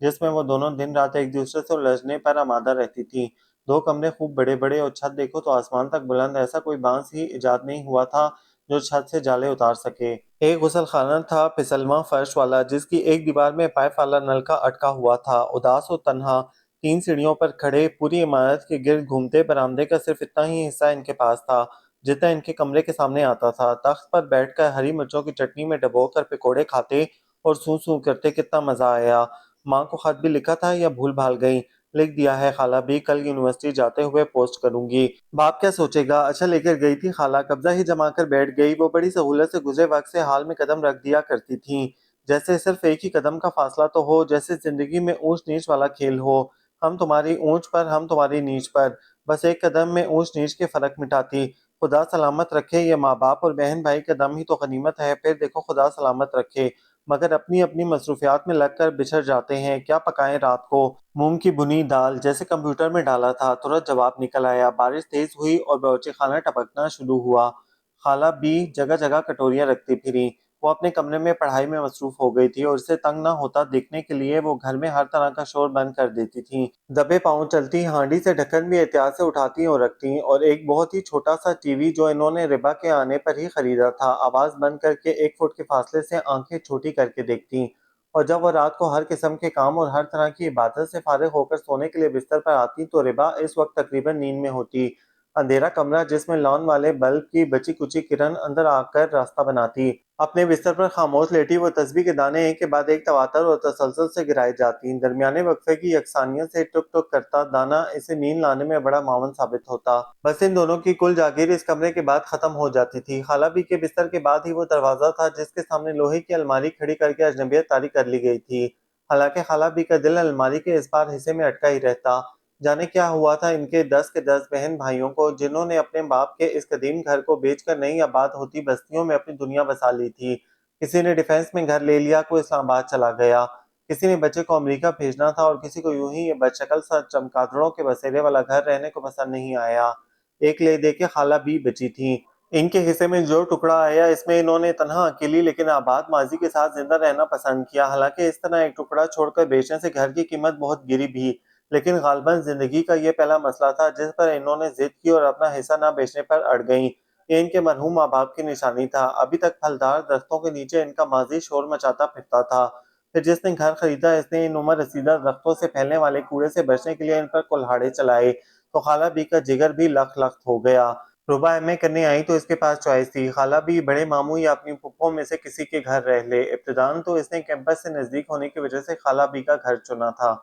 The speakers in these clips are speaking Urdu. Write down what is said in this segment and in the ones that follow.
جس میں وہ دونوں دن رات ایک دوسرے سے الجھنے پر آمادہ رہتی تھیں۔ دو کمرے خوب بڑے بڑے اور چھت دیکھو تو آسمان تک بلند، ایسا کوئی بانس ہی ایجاد نہیں ہوا تھا جو چھت سے جالے اتار سکے۔ ایک غسل خانہ تھا پھسلواں فرش والا، جس کی ایک دیوار میں پائپ والا نلکا اٹکا ہوا تھا۔ اداس و تنہا 3 سیڑھیوں پر کھڑے پوری عمارت کے گرد گھومتے برآمدے کا صرف اتنا ہی حصہ ان کے پاس تھا جتنا ان کے کمرے کے سامنے آتا تھا۔ تخت پر بیٹھ کر ہری مرچوں کی چٹنی میں ڈبو کر پکوڑے کھاتے اور سوں سوں کرتے کتنا مزہ آیا۔ ماں کو خط بھی لکھا تھا یا بھول بھال گئی؟ لکھ دیا ہے خالہ بھی، کل یونیورسٹی جاتے ہوئے پوسٹ کروں گی۔ باپ کیا سوچے گا؟ اچھا لے کر گئی تھی خالہ، قبضہ ہی جما کر بیٹھ گئی۔ وہ بڑی سہولت سے گزرے وقت سے حال میں قدم رکھ دیا کرتی تھیں، جیسے صرف ایک ہی قدم کا فاصلہ تو ہو، جیسے زندگی میں اونچ نیچ والا کھیل ہو، ہم تمہاری اونچ پر ہم تمہاری نیچ پر، بس ایک قدم میں اونچ نیچ کے فرق مٹاتی۔ خدا سلامت رکھے، یہ ماں باپ اور بہن بھائی کا دم ہی تو غنیمت ہے، پھر دیکھو خدا سلامت رکھے، مگر اپنی اپنی مصروفیات میں لگ کر بچھڑ جاتے ہیں۔ کیا پکائیں رات کو؟ مونگ کی بھنی دال، جیسے کمپیوٹر میں ڈالا تھا، ترنت جواب نکل آیا۔ بارش تیز ہوئی اور باورچی خانہ ٹپکنا شروع ہوا۔ خالہ بھی جگہ جگہ کٹوریاں رکھتی پھریں۔ وہ اپنے کمرے میں پڑھائی میں مصروف ہو گئی تھی اور اسے تنگ نہ ہوتا دیکھنے کے لیے وہ گھر میں ہر طرح کا شور بند کر دیتی تھیں۔ دبے پاؤں چلتی، ہانڈی سے ڈھکن بھی احتیاط سے اٹھاتی اور رکھتی، اور ایک بہت ہی چھوٹا سا ٹی وی جو انہوں نے ربا کے آنے پر ہی خریدا تھا، آواز بند کر کے 1 فٹ کے فاصلے سے آنکھیں چھوٹی کر کے دیکھتی۔ اور جب وہ رات کو ہر قسم کے کام اور ہر طرح کی عبادت سے فارغ ہو کر سونے کے لیے بستر پر آتی تو ربا اس وقت تقریباً نیند میں ہوتی۔ اندھیرا کمرہ جس میں لان والے بلب کی بچی کچی کرن اندر آ کر راستہ بناتی۔ اپنے بستر پر خاموش لیٹی وہ تسبیح کے دانے ایک کے بعد ایک تواتر اور تسلسل سے گرائے جاتی۔ درمیانے وقفے کی یکسانیت سے ٹک ٹک کرتا دانا اسے نیند لانے میں بڑا معاون ثابت ہوتا۔ بس ان دونوں کی کل جاگیر اس کمرے کے بعد ختم ہو جاتی تھی۔ خالہ بھی کے بستر کے بعد ہی وہ دروازہ تھا جس کے سامنے لوہے کی الماری کھڑی کر کے اجنبیت طاری کر لی گئی تھی۔ حالانکہ خالہ بھی کا دل الماری کے اس پار حصے میں اٹکا ہی رہتا۔ جانے کیا ہوا تھا ان کے 10 کے 10 بہن بھائیوں کو، جنہوں نے اپنے باپ کے اس قدیم گھر کو بیچ کر نئی آباد ہوتی بستیوں میں اپنی دنیا بسا لی تھی۔ کسی نے ڈیفینس میں گھر لے لیا، کوئی اسلام آباد چلا گیا، کسی نے بچے کو امریکہ بھیجنا تھا اور کسی کو یوں ہی یہ بدشکل سا چمگادڑوں کے بسیرے والا گھر رہنے کو پسند نہیں آیا۔ ایک لے دے کے خالہ بھی بچی تھیں۔ ان کے حصے میں جو ٹکڑا آیا اس میں انہوں نے تنہا اکیلی لیکن آباد ماضی کے ساتھ زندہ رہنا پسند کیا۔ حالانکہ اس طرح ایک ٹکڑا چھوڑ کر بیچنے سے گھر کی قیمت بہت گری بھی، لیکن غالباً زندگی کا یہ پہلا مسئلہ تھا جس پر انہوں نے ضد کی اور اپنا حصہ نہ بیچنے پر اڑ گئیں۔ یہ ان کے مرحوم ماں باپ کی نشانی تھا۔ ابھی تک پھلدار درختوں کے نیچے ان کا ماضی شور مچاتا پھرتا تھا، پھر جس نے گھر خریدا اس نے ان عمر رسیدہ درختوں سے پھیلنے والے کوڑے سے بچنے کے لیے ان پر کلہاڑے چلائے، تو خالہ بی کا جگر بھی لخ لخت ہو گیا۔ ربا ایم اے کرنے آئی تو اس کے پاس چوائس تھی، خالہ بھی بڑے ماموں یا اپنی پھپھوں میں سے کسی کے گھر رہ لے۔ ابتداً تو اس نے کیمپس سے نزدیک ہونے کی وجہ سے خالہ بی کا گھر چنا تھا،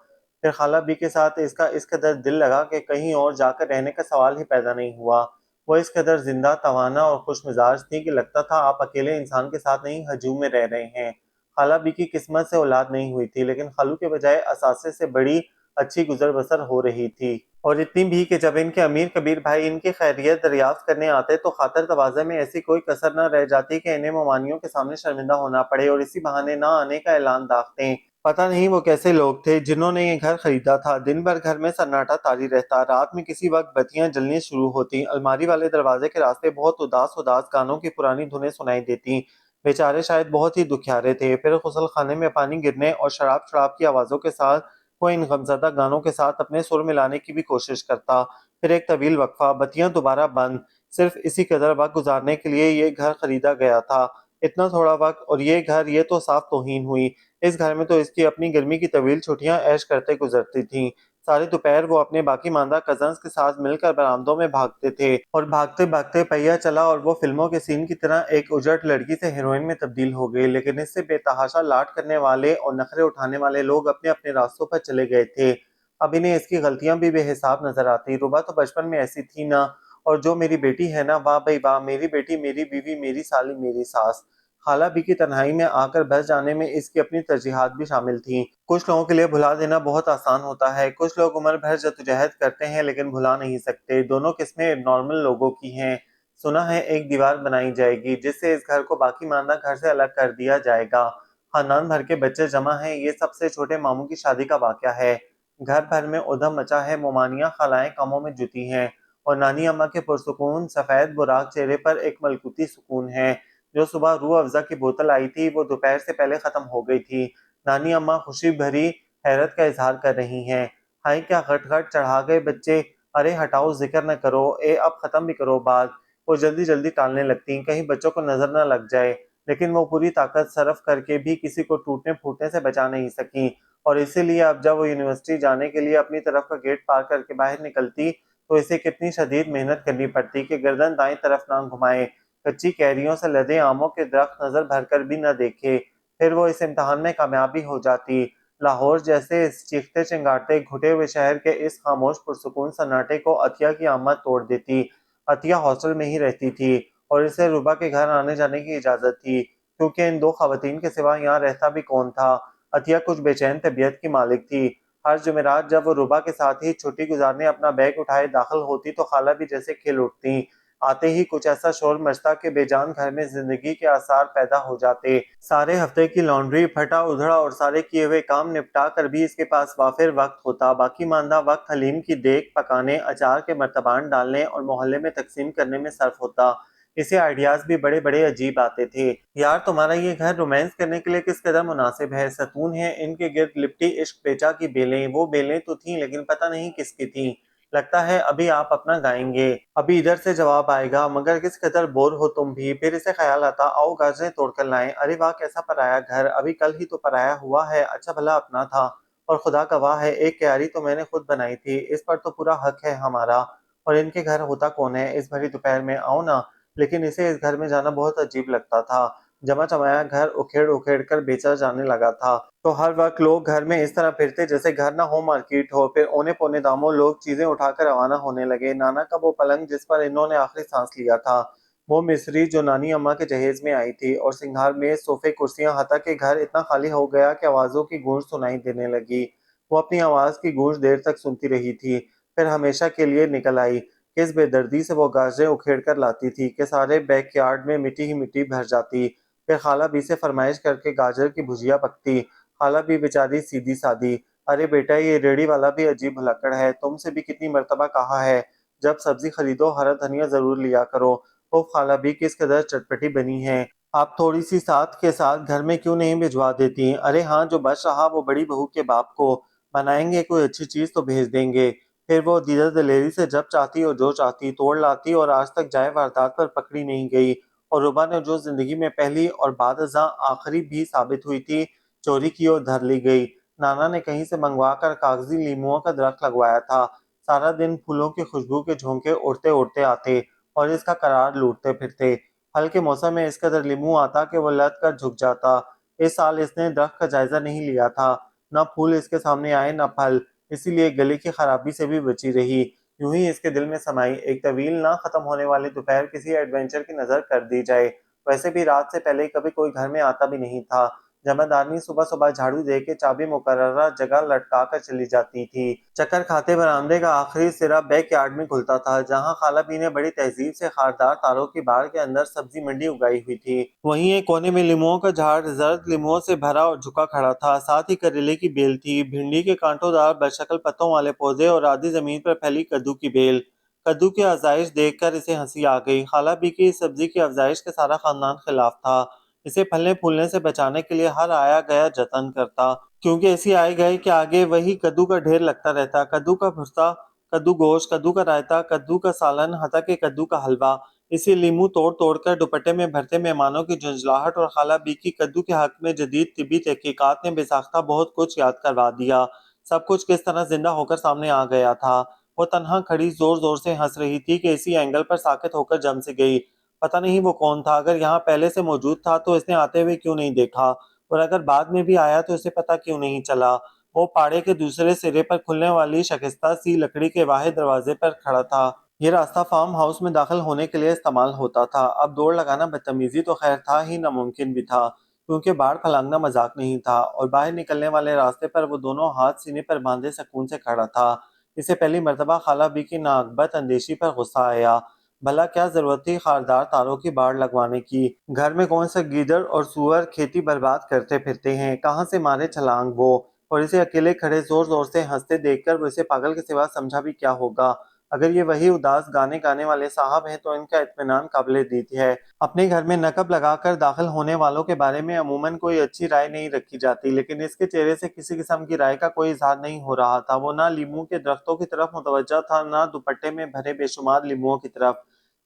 پھر خالہ بی کے ساتھ اس کا اس قدر دل لگا کہ کہیں اور جا کر رہنے کا سوال ہی پیدا نہیں ہوا۔ وہ اس قدر زندہ، توانا اور خوش مزاج تھی کہ لگتا تھا آپ اکیلے انسان کے ساتھ نہیں ہجوم میں رہ رہے ہیں۔ خالہ بی کی قسمت سے اولاد نہیں ہوئی تھی، لیکن خالو کے بجائے اثاثے سے بڑی اچھی گزر بسر ہو رہی تھی، اور اتنی بھی کہ جب ان کے امیر کبیر بھائی ان کی خیریت دریافت کرنے آتے تو خاطر تواضع میں ایسی کوئی کسر نہ رہ جاتی کہ انہیں ممانیوں کے سامنے شرمندہ ہونا پڑے اور اسی بہانے نہ آنے کا اعلان داغتے۔ پتہ نہیں وہ کیسے لوگ تھے جنہوں نے یہ گھر خریدا تھا۔ دن بھر گھر میں سناٹا طاری رہتا، رات میں کسی وقت بتیاں جلنی شروع ہوتی، الماری والے دروازے کے راستے بہت اداس اداس گانوں کی پرانی دھنیں سنائی دیتی۔ بیچارے شاید بہت ہی دکھیارے تھے۔ پھر غسل خانے میں پانی گرنے اور شراب شراب کی آوازوں کے ساتھ کوئی ان غمزدہ گانوں کے ساتھ اپنے سر ملانے کی بھی کوشش کرتا۔ پھر ایک طویل وقفہ، بتیاں دوبارہ بند۔ صرف اسی قدر وقت گزارنے کے لیے یہ گھر خریدا گیا تھا، اتنا تھوڑا وقت اور یہ گھر، یہ تو صاف توہین ہوئی۔ اس گھر میں تو اس کی اپنی گرمی کی طویل چھٹیاں عیش کرتے گزرتی تھیں۔ سارے دوپہر وہ اپنے باقی ماندہ کزنز کے ساتھ مل کر برآمدوں میں بھاگتے تھے، اور بھاگتے بھاگتے پہیہ چلا اور وہ فلموں کے سین کی طرح ایک اجڑ لڑکی سے ہیروئن میں تبدیل ہو گئی۔ لیکن اس سے بے تحاشا لاٹ کرنے والے اور نخرے اٹھانے والے لوگ اپنے اپنے راستوں پر چلے گئے تھے۔ اب انہیں اس کی غلطیاں بھی بے حساب نظر آتی۔ ربا تو بچپن میں ایسی تھی نا، اور جو میری بیٹی ہے نا، واہ بھئی واہ، میری بیٹی، میری بیوی، میری سالی، میری ساس۔ خالہ بی کی تنہائی میں آ کر بس جانے میں اس کی اپنی ترجیحات بھی شامل تھیں۔ کچھ لوگوں کے لیے بھلا دینا بہت آسان ہوتا ہے، کچھ لوگ عمر بھر جدوجہد کرتے ہیں لیکن بھلا نہیں سکتے۔ دونوں قسمیں نارمل لوگوں کی ہیں۔ سنا ہے ایک دیوار بنائی جائے گی جس سے اس گھر کو باقی ماندہ گھر سے الگ کر دیا جائے گا۔ خاندان بھر کے بچے جمع ہیں، یہ سب سے چھوٹے ماموں کی شادی کا واقعہ ہے۔ گھر بھر میں ادھم مچا ہے، ممانیاں خالائیں کاموں میں جٹی ہیں، اور نانی اماں کے پرسکون سفید براق چہرے پر ایک ملکوتی سکون ہے۔ جو صبح روح افزا کی بوتل آئی تھی وہ دوپہر سے پہلے ختم ہو گئی تھی۔ نانی اماں خوشی بھری حیرت کا اظہار کر رہی ہیں۔ ہائے کیا غٹ غٹ چڑھا گئے بچے، ارے ہٹاؤ ذکر نہ کرو، اب ختم بھی کرو بات۔ وہ جلدی جلدی ٹالنے لگتی کہیں بچوں کو نظر نہ لگ جائے، لیکن وہ پوری طاقت صرف کر کے بھی کسی کو ٹوٹنے پھوٹنے سے بچا نہیں سکیں، اور اسی لیے اب جب وہ یونیورسٹی جانے کے لیے اپنی طرف کا گیٹ پار کر کے باہر نکلتی تو اسے کتنی شدید محنت کرنی پڑتی کہ گردن دائیں طرف نہ گھمائے، کچی کیریوں سے لدے آموں کے درخت نظر بھر کر بھی نہ دیکھے۔ پھر وہ اس امتحان میں کامیاب بھی ہو جاتی۔ لاہور جیسے اس چیختے چنگاڑتے گھٹے ہوئے شہر کے اس خاموش پرسکون سناٹے کو عطیہ کی آمد توڑ دیتی۔ عطیہ ہاسٹل میں ہی رہتی تھی اور اسے روبا کے گھر آنے جانے کی اجازت تھی، کیونکہ ان دو خواتین کے سوا یہاں رہتا بھی کون تھا۔ عطیہ کچھ بے چین طبیعت کی مالک تھی۔ ہر جمعرات جب وہ روبا کے ساتھ ہی چھٹی گزارنے اپنا بیگ اٹھائے داخل ہوتی تو خالہ بھی جیسے کھل اٹھتی۔ آتے ہی کچھ ایسا شور مچتا کہ بے جان گھر میں زندگی کے آثار پیدا ہو جاتے۔ سارے ہفتے کی لانڈری پھٹا ادھڑا اور سارے کیے ہوئے کام نپٹا کر بھی اس کے پاس وافر وقت ہوتا، باقی ماندہ وقت حلیم کی دیگ پکانے، اچار کے مرتبان ڈالنے اور محلے میں تقسیم کرنے میں صرف ہوتا۔ اسے آئیڈیاز بھی بڑے بڑے عجیب آتے تھے۔ یار تمہارا یہ گھر رومانس کرنے کے لیے کس قدر مناسب ہے، ستون ہے ان کے گرد لپٹی عشق پیچا کی بیلیں۔ وہ بیلیں تو تھیں لیکن پتہ نہیں کس کی تھیں۔ لگتا ہے ابھی آپ اپنا گائیں گے، ابھی ادھر سے جواب آئے گا، مگر کس قدر بور ہو تم بھی۔ پھر اسے خیال آتا آؤ گاجریں توڑ کر لائیں، ارے واہ کیسا پرایا گھر، ابھی کل ہی تو پرایا ہوا ہے، اچھا بھلا اپنا تھا، اور خدا گواہ ہے ایک کیاری تو میں نے خود بنائی تھی، اس پر تو پورا حق ہے ہمارا، اور ان کے گھر ہوتا کون ہے اس بھری دوپہر میں، آؤ نا۔ لیکن اسے اس گھر میں جانا بہت عجیب لگتا تھا۔ جمع جمایا گھر اکھیڑ اکھیڑ کر بیچا جانے لگا تھا، تو ہر وقت لوگ گھر میں اس طرح پھرتے جیسے گھر نہ ہو مارکیٹ ہو۔ پھر اونے پونے داموں لوگ چیزیں اٹھا کر روانہ ہونے لگے۔ نانا کا وہ پلنگ جس پر انہوں نے آخری سانس لیا تھا، وہ مصری جو نانی اماں کے جہیز میں آئی تھی، اور سنگھار میز صوفے کرسیاں، حتیٰ کہ گھر اتنا خالی ہو گیا کہ آوازوں کی گونج سنائی دینے لگی۔ وہ اپنی آواز کی گونج دیر تک سنتی رہی تھی، پھر ہمیشہ کے لیے نکل آئی۔ کس بے دردی سے وہ گاجریں اکھیڑ کر لاتی تھی کہ سارے بیک یارڈ میں مٹی ہی مٹی بھر جاتی۔ پھر خالہ بی سے فرمائش کر کے گاجر کی بھجیا پکتی۔ خالہ بی بیچاری سیدھی سادی، ارے بیٹا یہ ریڑھی والا بھی عجیب بھلکڑ ہے، تم سے بھی کتنی مرتبہ کہا ہے جب سبزی خریدو ہرا دھنیا ضرور لیا کرو۔ اوہ خالہ بی کس قدر چٹپٹی بنی ہے، آپ تھوڑی سی ساتھ کے ساتھ گھر میں کیوں نہیں بھجوا دیتی؟ ارے ہاں جو بچ رہا وہ بڑی بہو کے باپ کو بنائیں گے، کوئی اچھی چیز تو بھیج دیں گے۔ پھر وہ دیدہ دلیری سے جب چاہتی اور جو چاہتی توڑ لاتی، اور آج تک جائے واردات پر پکڑی نہیں گئی۔ اور ربا نے جو زندگی میں پہلی اور بعد ازاں آخری بھی ثابت ہوئی تھی، چوری کی اور دھر لی گئی۔ نانا نے کہیں سے منگوا کر کاغذی لیموؤں کا درخت لگوایا تھا، سارا دن پھولوں کی خوشبو کے جھونکے اڑتے اڑتے آتے اور اس کا قرار لوٹتے پھرتے۔ پھل کے موسم میں اس قدر لیمو آتا کہ وہ لد کر جھک جاتا۔ اس سال اس نے درخت کا جائزہ نہیں لیا تھا، نہ پھول اس کے سامنے آئے نہ پھل، اسی لیے گلے کی خرابی سے بھی بچی رہی۔ یوں ہی اس کے دل میں سمائی ایک طویل نہ ختم ہونے والی دوپہر کسی ایڈونچر کی نظر کر دی جائے۔ ویسے بھی رات سے پہلے کبھی کوئی گھر میں آتا بھی نہیں تھا۔ جمعدارنی صبح صبح جھاڑو دے کے چابی مقررہ جگہ لٹکا کر چلی جاتی تھی۔ چکر کھاتے برآمدے کا آخری سرا بیک یارڈ میں کھلتا تھا، جہاں خالہ بی نے بڑی تہذیب سے خاردار تاروں کی باڑ کے اندر سبزی منڈی اگائی ہوئی تھی۔ وہیں ایک کونے میں لیموؤں کا جھاڑ زرد لیموؤں سے بھرا اور جھکا کھڑا تھا، ساتھ ہی کریلے کی بیل تھی، بھنڈی کے کانٹوں دار بدشکل پتوں والے پودے اور آدھی زمین پر پھیلی کدو کی بیل۔ کدو کی افزائش دیکھ کر اسے ہنسی آ گئی۔ خالہ بی کی اس سبزی کی افزائش کے سارا خاندان خلاف تھا، اسے پھلنے پھولنے سے بچانے کے لیے ہر آیا گیا جتن کرتا، کیونکہ اسی آئے گئے کے آگے وہی کدو کا ڈھیر لگتا رہتا، کدو کا بھرتا، کدو گوشت، کدو کا رائتا، کدو کا سالن، حتیٰ کہ کدو کا حلوہ۔ اسی لیمو توڑ توڑ کر دوپٹے میں بھرتے مہمانوں کی جھنجھلاہٹ اور خالہ بی کی کدو کے حق میں جدید طبی تحقیقات نے بے ساختہ بہت کچھ یاد کروا دیا۔ سب کچھ کس طرح زندہ ہو کر سامنے آ گیا تھا۔ وہ تنہا کھڑی زور زور سے ہنس رہی تھی کہ اسی اینگل پر ساکت ہو کر جم سے گئی۔ پتہ نہیں وہ کون تھا، اگر یہاں پہلے سے موجود تھا تو اس نے آتے ہوئے کیوں نہیں دیکھا، اور اگر بعد میں بھی آیا تو اسے پتہ کیوں نہیں چلا۔ وہ پاڑے کے دوسرے سرے پر کھلنے والی شکستہ سی لکڑی کے واحد دروازے پر کھڑا تھا۔ یہ راستہ فارم ہاؤس میں داخل ہونے کے لیے استعمال ہوتا تھا۔ اب دوڑ لگانا بدتمیزی تو خیر تھا ہی، ناممکن بھی تھا، کیونکہ باڑ پھلانگنا مذاق نہیں تھا، اور باہر نکلنے والے راستے پر وہ دونوں ہاتھ سینے پر باندھے سکون سے کھڑا تھا۔ اسے پہلی مرتبہ خالہ بی کی نااقبت اندیشی پر غصہ آیا۔ بھلا کیا ضرورت تھی خاردار تاروں کی باڑ لگوانے کی؟ گھر میں کون سے گیدڑ اور سور کھیتی برباد کرتے پھرتے ہیں، کہاں سے مارے چھلانگ وہ؟ اور اسے اکیلے کھڑے زور زور سے ہنستے دیکھ کر وہ اسے پاگل کے سوا سمجھا بھی کیا ہوگا۔ اگر یہ وہی اداس گانے گانے والے صاحب ہیں تو ان کا اطمینان قابل دید ہے۔ اپنے گھر میں نقب لگا کر داخل ہونے والوں کے بارے میں عموماً کوئی اچھی رائے نہیں رکھی جاتی، لیکن اس کے چہرے سے کسی قسم کی رائے کا کوئی اظہار نہیں ہو رہا تھا۔ وہ نہ لیموں کے درختوں کی طرف متوجہ تھا، نہ دوپٹے میں بھرے بے شمار لیموؤں کی طرف۔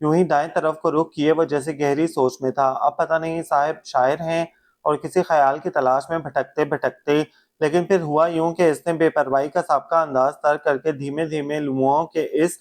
یوں ہی دائیں طرف کو رخ کیے وہ جیسے گہری سوچ میں تھا۔ اب پتہ نہیں صاحب شاعر ہیں اور کسی خیال کی تلاش میں بھٹکتے بھٹکتے، لیکن پھر ہوا یوں کہ اس نے بے پرواہی کا سابقہ انداز ترک کر کے دھیمے دھیمے لیموؤں کے اس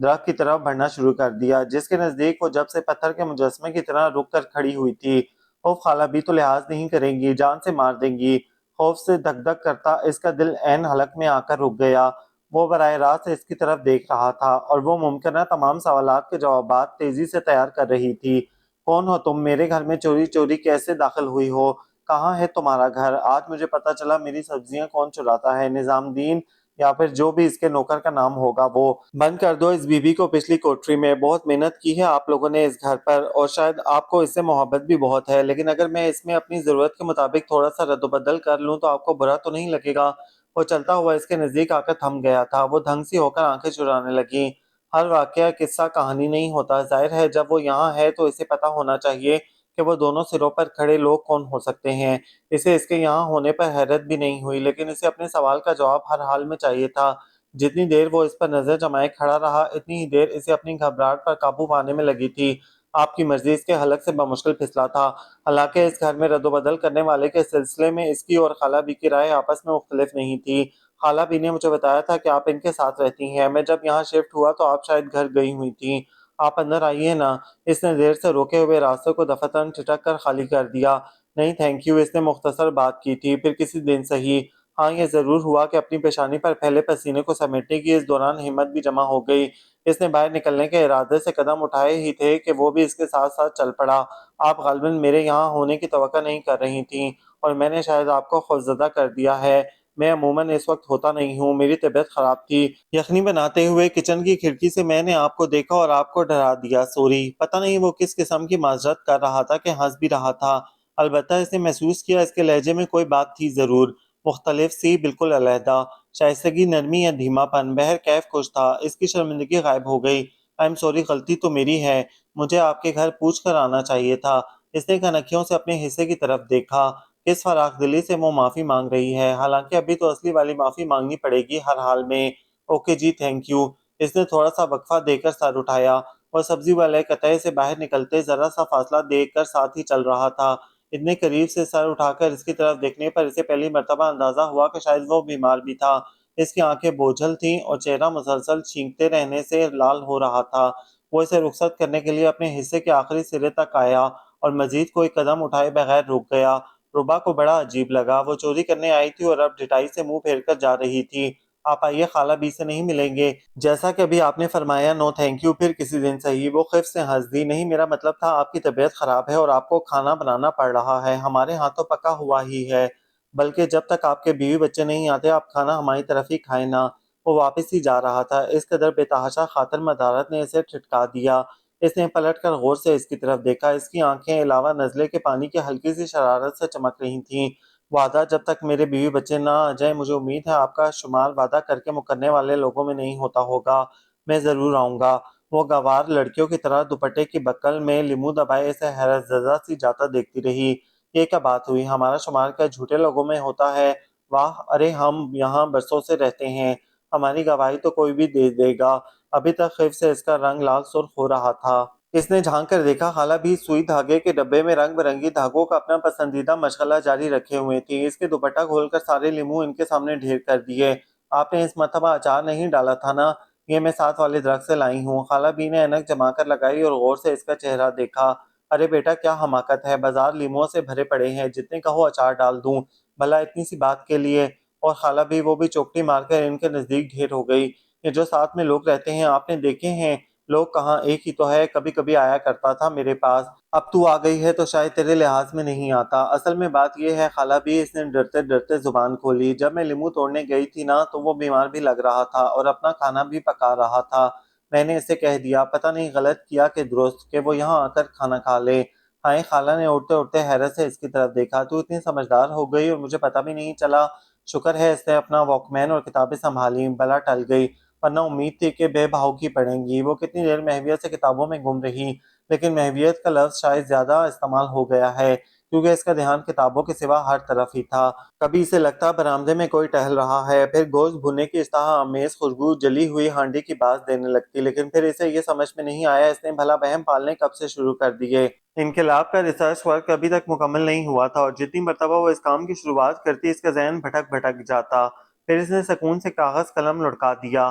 درخت کی طرف بڑھنا شروع کر دیا جس کے نزدیک وہ جب سے پتھر کے مجسمے کی طرح رک کر کھڑی ہوئی تھی۔ خوف خالہ بھی تو لحاظ نہیں کریں گی، جان سے مار دیں گی۔ خوف سے دھک دھک کرتا اس کا دل عین حلق میں آ کر رک گیا۔ وہ براہ راست اس کی طرف دیکھ رہا تھا اور وہ ممکنہ تمام سوالات کے جوابات تیزی سے تیار کر رہی تھی۔ کون ہو تم؟ میرے گھر میں چوری چوری کیسے داخل ہوئی ہو؟ کہاں ہے تمہارا گھر؟ آج مجھے پتہ چلا میری سبزیاں کون چراتا ہے، نظام الدین یا پھر جو بھی اس کے نوکر کا نام ہوگا وہ۔ بند کر دو اس بی بی کو پچھلی کوٹری میں۔ بہت محنت کی ہے آپ لوگوں نے اس گھر پر اور شاید آپ کو اس سے محبت بھی بہت ہے، لیکن اگر میں اس میں اپنی ضرورت کے مطابق تھوڑا سا رد و بدل کر لوں تو آپ کو برا تو نہیں لگے گا؟ وہ چلتا ہوا اس کے نزدیک آ کر تھم گیا تھا۔ وہ دھنگ سی ہو کر آنکھیں چرانے لگیں۔ ہر واقعہ قصہ کہانی نہیں ہوتا، ظاہر ہے جب وہ یہاں ہے تو اسے پتہ ہونا چاہیے کہ وہ دونوں سروں پر کھڑے لوگ کون ہو سکتے ہیں۔ اسے اس کے یہاں ہونے پر حیرت بھی نہیں ہوئی، لیکن اسے اپنے سوال کا جواب ہر حال میں چاہیے تھا۔ جتنی دیر وہ اس پر نظر جمائے کھڑا رہا اتنی ہی دیر اسے اپنی گھبراہٹ پر قابو پانے میں لگی تھی۔ آپ کی مرضی اس کے حلق سے بمشکل پھسلا تھا۔ حالانکہ اس گھر میں رد و بدل کرنے والے کے سلسلے میں اس کی اور خالہ بی کی رائے آپس میں مختلف نہیں تھی۔ خالہ بی نے مجھے بتایا تھا کہ آپ ان کے ساتھ رہتی ہیں۔ میں جب یہاں شفٹ ہوا تو آپ شاید گھر گئی ہوئی تھیں۔ آپ اندر آئیے نا۔ اس نے دیر سے روکے ہوئے راستے کو دفعتاً ٹھٹک کر خالی کر دیا۔ نہیں تھینک یو، اس نے مختصر بات کی تھی، پھر کسی دن صحیح۔ ہاں یہ ضرور ہوا کہ اپنی پیشانی پر پھیلے پسینے کو سمیٹنے کی اس دوران ہمت بھی جمع ہو گئی۔ اس نے باہر نکلنے کے ارادے سے قدم اٹھائے ہی تھے کہ وہ بھی اس کے ساتھ ساتھ چل پڑا۔ آپ غالباً میرے یہاں ہونے کی توقع نہیں کر رہی تھیں اور میں نے شاید آپ کو خوفزدہ کر دیا ہے۔ میں عموماً اس وقت ہوتا نہیں ہوں، میری طبیعت خراب تھی۔ یخنی بناتے ہوئے کچن کی کھڑکی سے میں نے آپ کو دیکھا اور آپ کو ڈرا دیا، سوری۔ پتہ نہیں وہ کس قسم کی معذرت کر رہا تھا کہ ہنس بھی رہا تھا۔ البتہ اس نے محسوس کیا اس کے لہجے میں کوئی بات تھی ضرور، مختلف سی، بالکل علیحدہ۔ شائستگی، نرمی یا دھیما پن، بہر کیف کچھ تھا۔ اس کی شرمندگی غائب ہو گئی۔ آئی ایم سوری، غلطی تو میری ہے، مجھے آپ کے گھر پوچھ کر آنا چاہیے تھا۔ اس نے کنکھیوں سے اپنے حصے کی طرف دیکھا۔ کس فراخ دلی سے وہ معافی مانگ رہی ہے، حالانکہ ابھی تو اصلی والی معافی مانگنی پڑے گی ہر حال میں۔ اوکے جی، تھینک یو۔ اس نے تھوڑا سا وقفہ دے کر سر اٹھایا۔ وہ سبزی والے قطعے سے باہر نکلتے ذرا سا فاصلہ دے کر ساتھ ہی چل رہا تھا۔ اتنے قریب سے سر اٹھا کر اس کی طرف دیکھنے پر اسے پہلی مرتبہ اندازہ ہوا کہ شاید وہ بیمار بھی تھا۔ اس کی آنکھیں بوجھل تھیں اور چہرہ مسلسل چھینکتے رہنے سے لال ہو رہا تھا۔ وہ اسے رخصت کرنے کے لیے اپنے حصے کے آخری سرے تک آیا اور مزید کوئی قدم اٹھائے بغیر رک گیا۔ ربا کو بڑا عجیب لگا۔ وہ چوری کرنے آئی تھی اور اب ڈٹائی سے منہ پھیر کر جا رہی تھی۔ آپ آئیے، خالہ بی سے نہیں ملیں گے؟ جیسا کہ ابھی آپ نے فرمایا، نو تھینک یو، پھر کسی دن صحیح۔ وہ خف سے ہنس دی۔ نہیں، میرا مطلب تھا آپ کی طبیعت خراب ہے اور آپ کو کھانا بنانا پڑ رہا ہے۔ ہمارے ہاں تو پکا ہوا ہی ہے، بلکہ جب تک آپ کے بیوی بچے نہیں آتے آپ کھانا ہماری طرف ہی کھائیں نا۔ وہ واپس ہی جا رہا تھا۔ اس قدر بے تحاشا خاطر مدارت نے اسے ٹھٹکا دیا۔ اس نے پلٹ کر غور سے اس کی طرف دیکھا۔ اس کی آنکھیں علاوہ نزلے کے پانی کی ہلکی سی شرارت سے چمک رہی تھیں۔ وعدہ، جب تک میرے بیوی بچے نہ آ جائیں مجھے امید ہے آپ کا شمار وعدہ کر کے مکرنے والے لوگوں میں نہیں ہوتا ہوگا۔ میں ضرور آؤں گا۔ وہ گوار لڑکیوں کی طرح دوپٹے کی بکل میں لیموں دبائے اسے حیرت زدہ سی جاتا دیکھتی رہی۔ یہ کیا بات ہوئی؟ ہمارا شمار کیا جھوٹے لوگوں میں ہوتا ہے؟ واہ، ارے ہم یہاں برسوں سے رہتے ہیں، ہماری گواہی تو کوئی بھی دے دے گا۔ ابھی تک خف سے اس کا رنگ لال سرخ ہو رہا تھا۔ اس نے جھانک کر دیکھا، خالہ بھی سوئی دھاگے کے ڈبے میں رنگ برنگی دھاگوں کا اپنا پسندیدہ مشغلہ جاری رکھے ہوئے تھی۔ اس کے دوپٹہ کھول کر سارے لیموں ان کے سامنے ڈھیر کر دیے۔ آپ نے اس مرتبہ اچار نہیں ڈالا تھا نا؟ یہ میں ساتھ والے درخت سے لائی ہوں۔ خالہ بی نے اینک جما کر لگائی اور غور سے اس کا چہرہ دیکھا۔ ارے بیٹا، کیا حماقت ہے، بازار لیموں سے بھرے پڑے ہیں، جتنے کہو اچار ڈال دوں، بھلا اتنی سی بات کے لیے؟ اور خالہ بھی، وہ بھی چوکٹی مار کر ان کے نزدیک ڈھیر ہو گئی۔ یہ جو ساتھ میں لوگ رہتے ہیں آپ نے دیکھے ہیں؟ لوگ کہاں، ایک ہی تو ہے، کبھی کبھی آیا کرتا تھا میرے پاس، اب تو آ گئی ہے تو شاید تیرے لحاظ میں نہیں آتا۔ اصل میں بات یہ ہے خالہ بھی، اس نے ڈرتے ڈرتے زبان کھولی، جب میں لیموں توڑنے گئی تھی نا تو وہ بیمار بھی لگ رہا تھا اور اپنا کھانا بھی پکا رہا تھا۔ میں نے اسے کہہ دیا، پتہ نہیں غلط کیا کہ درست، کہ وہ یہاں آ کر کھانا کھا لے۔ ہائے، خالہ نے اڑتے اڑتے حیرت سے اس کی طرف دیکھا، تو اتنی سمجھدار ہو گئی اور مجھے پتہ بھی نہیں چلا۔ شکر ہے اس نے اپنا واک مین اور کتابیں سنبھالی، بلا ٹل گئی۔ ورنہ امید تھی کہ بے بہو کی پڑیں گی۔ وہ کتنی دیر محویت سے کتابوں میں گم رہی، لیکن محویت کا لفظ شاید زیادہ استعمال ہو گیا ہے، کیونکہ اس کا دھیان کتابوں کے سوا ہر طرف ہی تھا۔ کبھی اسے لگتا برآمدے میں کوئی ٹہل رہا ہے، پھر گوشت بھونے کی اشتہا آمیز خوشبو جلی ہوئی ہانڈی کی باز دینے لگتی، لیکن پھر اسے یہ سمجھ میں نہیں آیا اس نے بھلا وہم پالنے کب سے شروع کر دیے۔ انقلاب کا ریسرچ ورک ابھی تک مکمل نہیں ہوا تھا، اور جتنی مرتبہ وہ اس کام کی شروعات کرتی اس کا ذہن بھٹک بھٹک جاتا۔ پھر اس نے سکون سے کاغذ قلم لڑکا دیا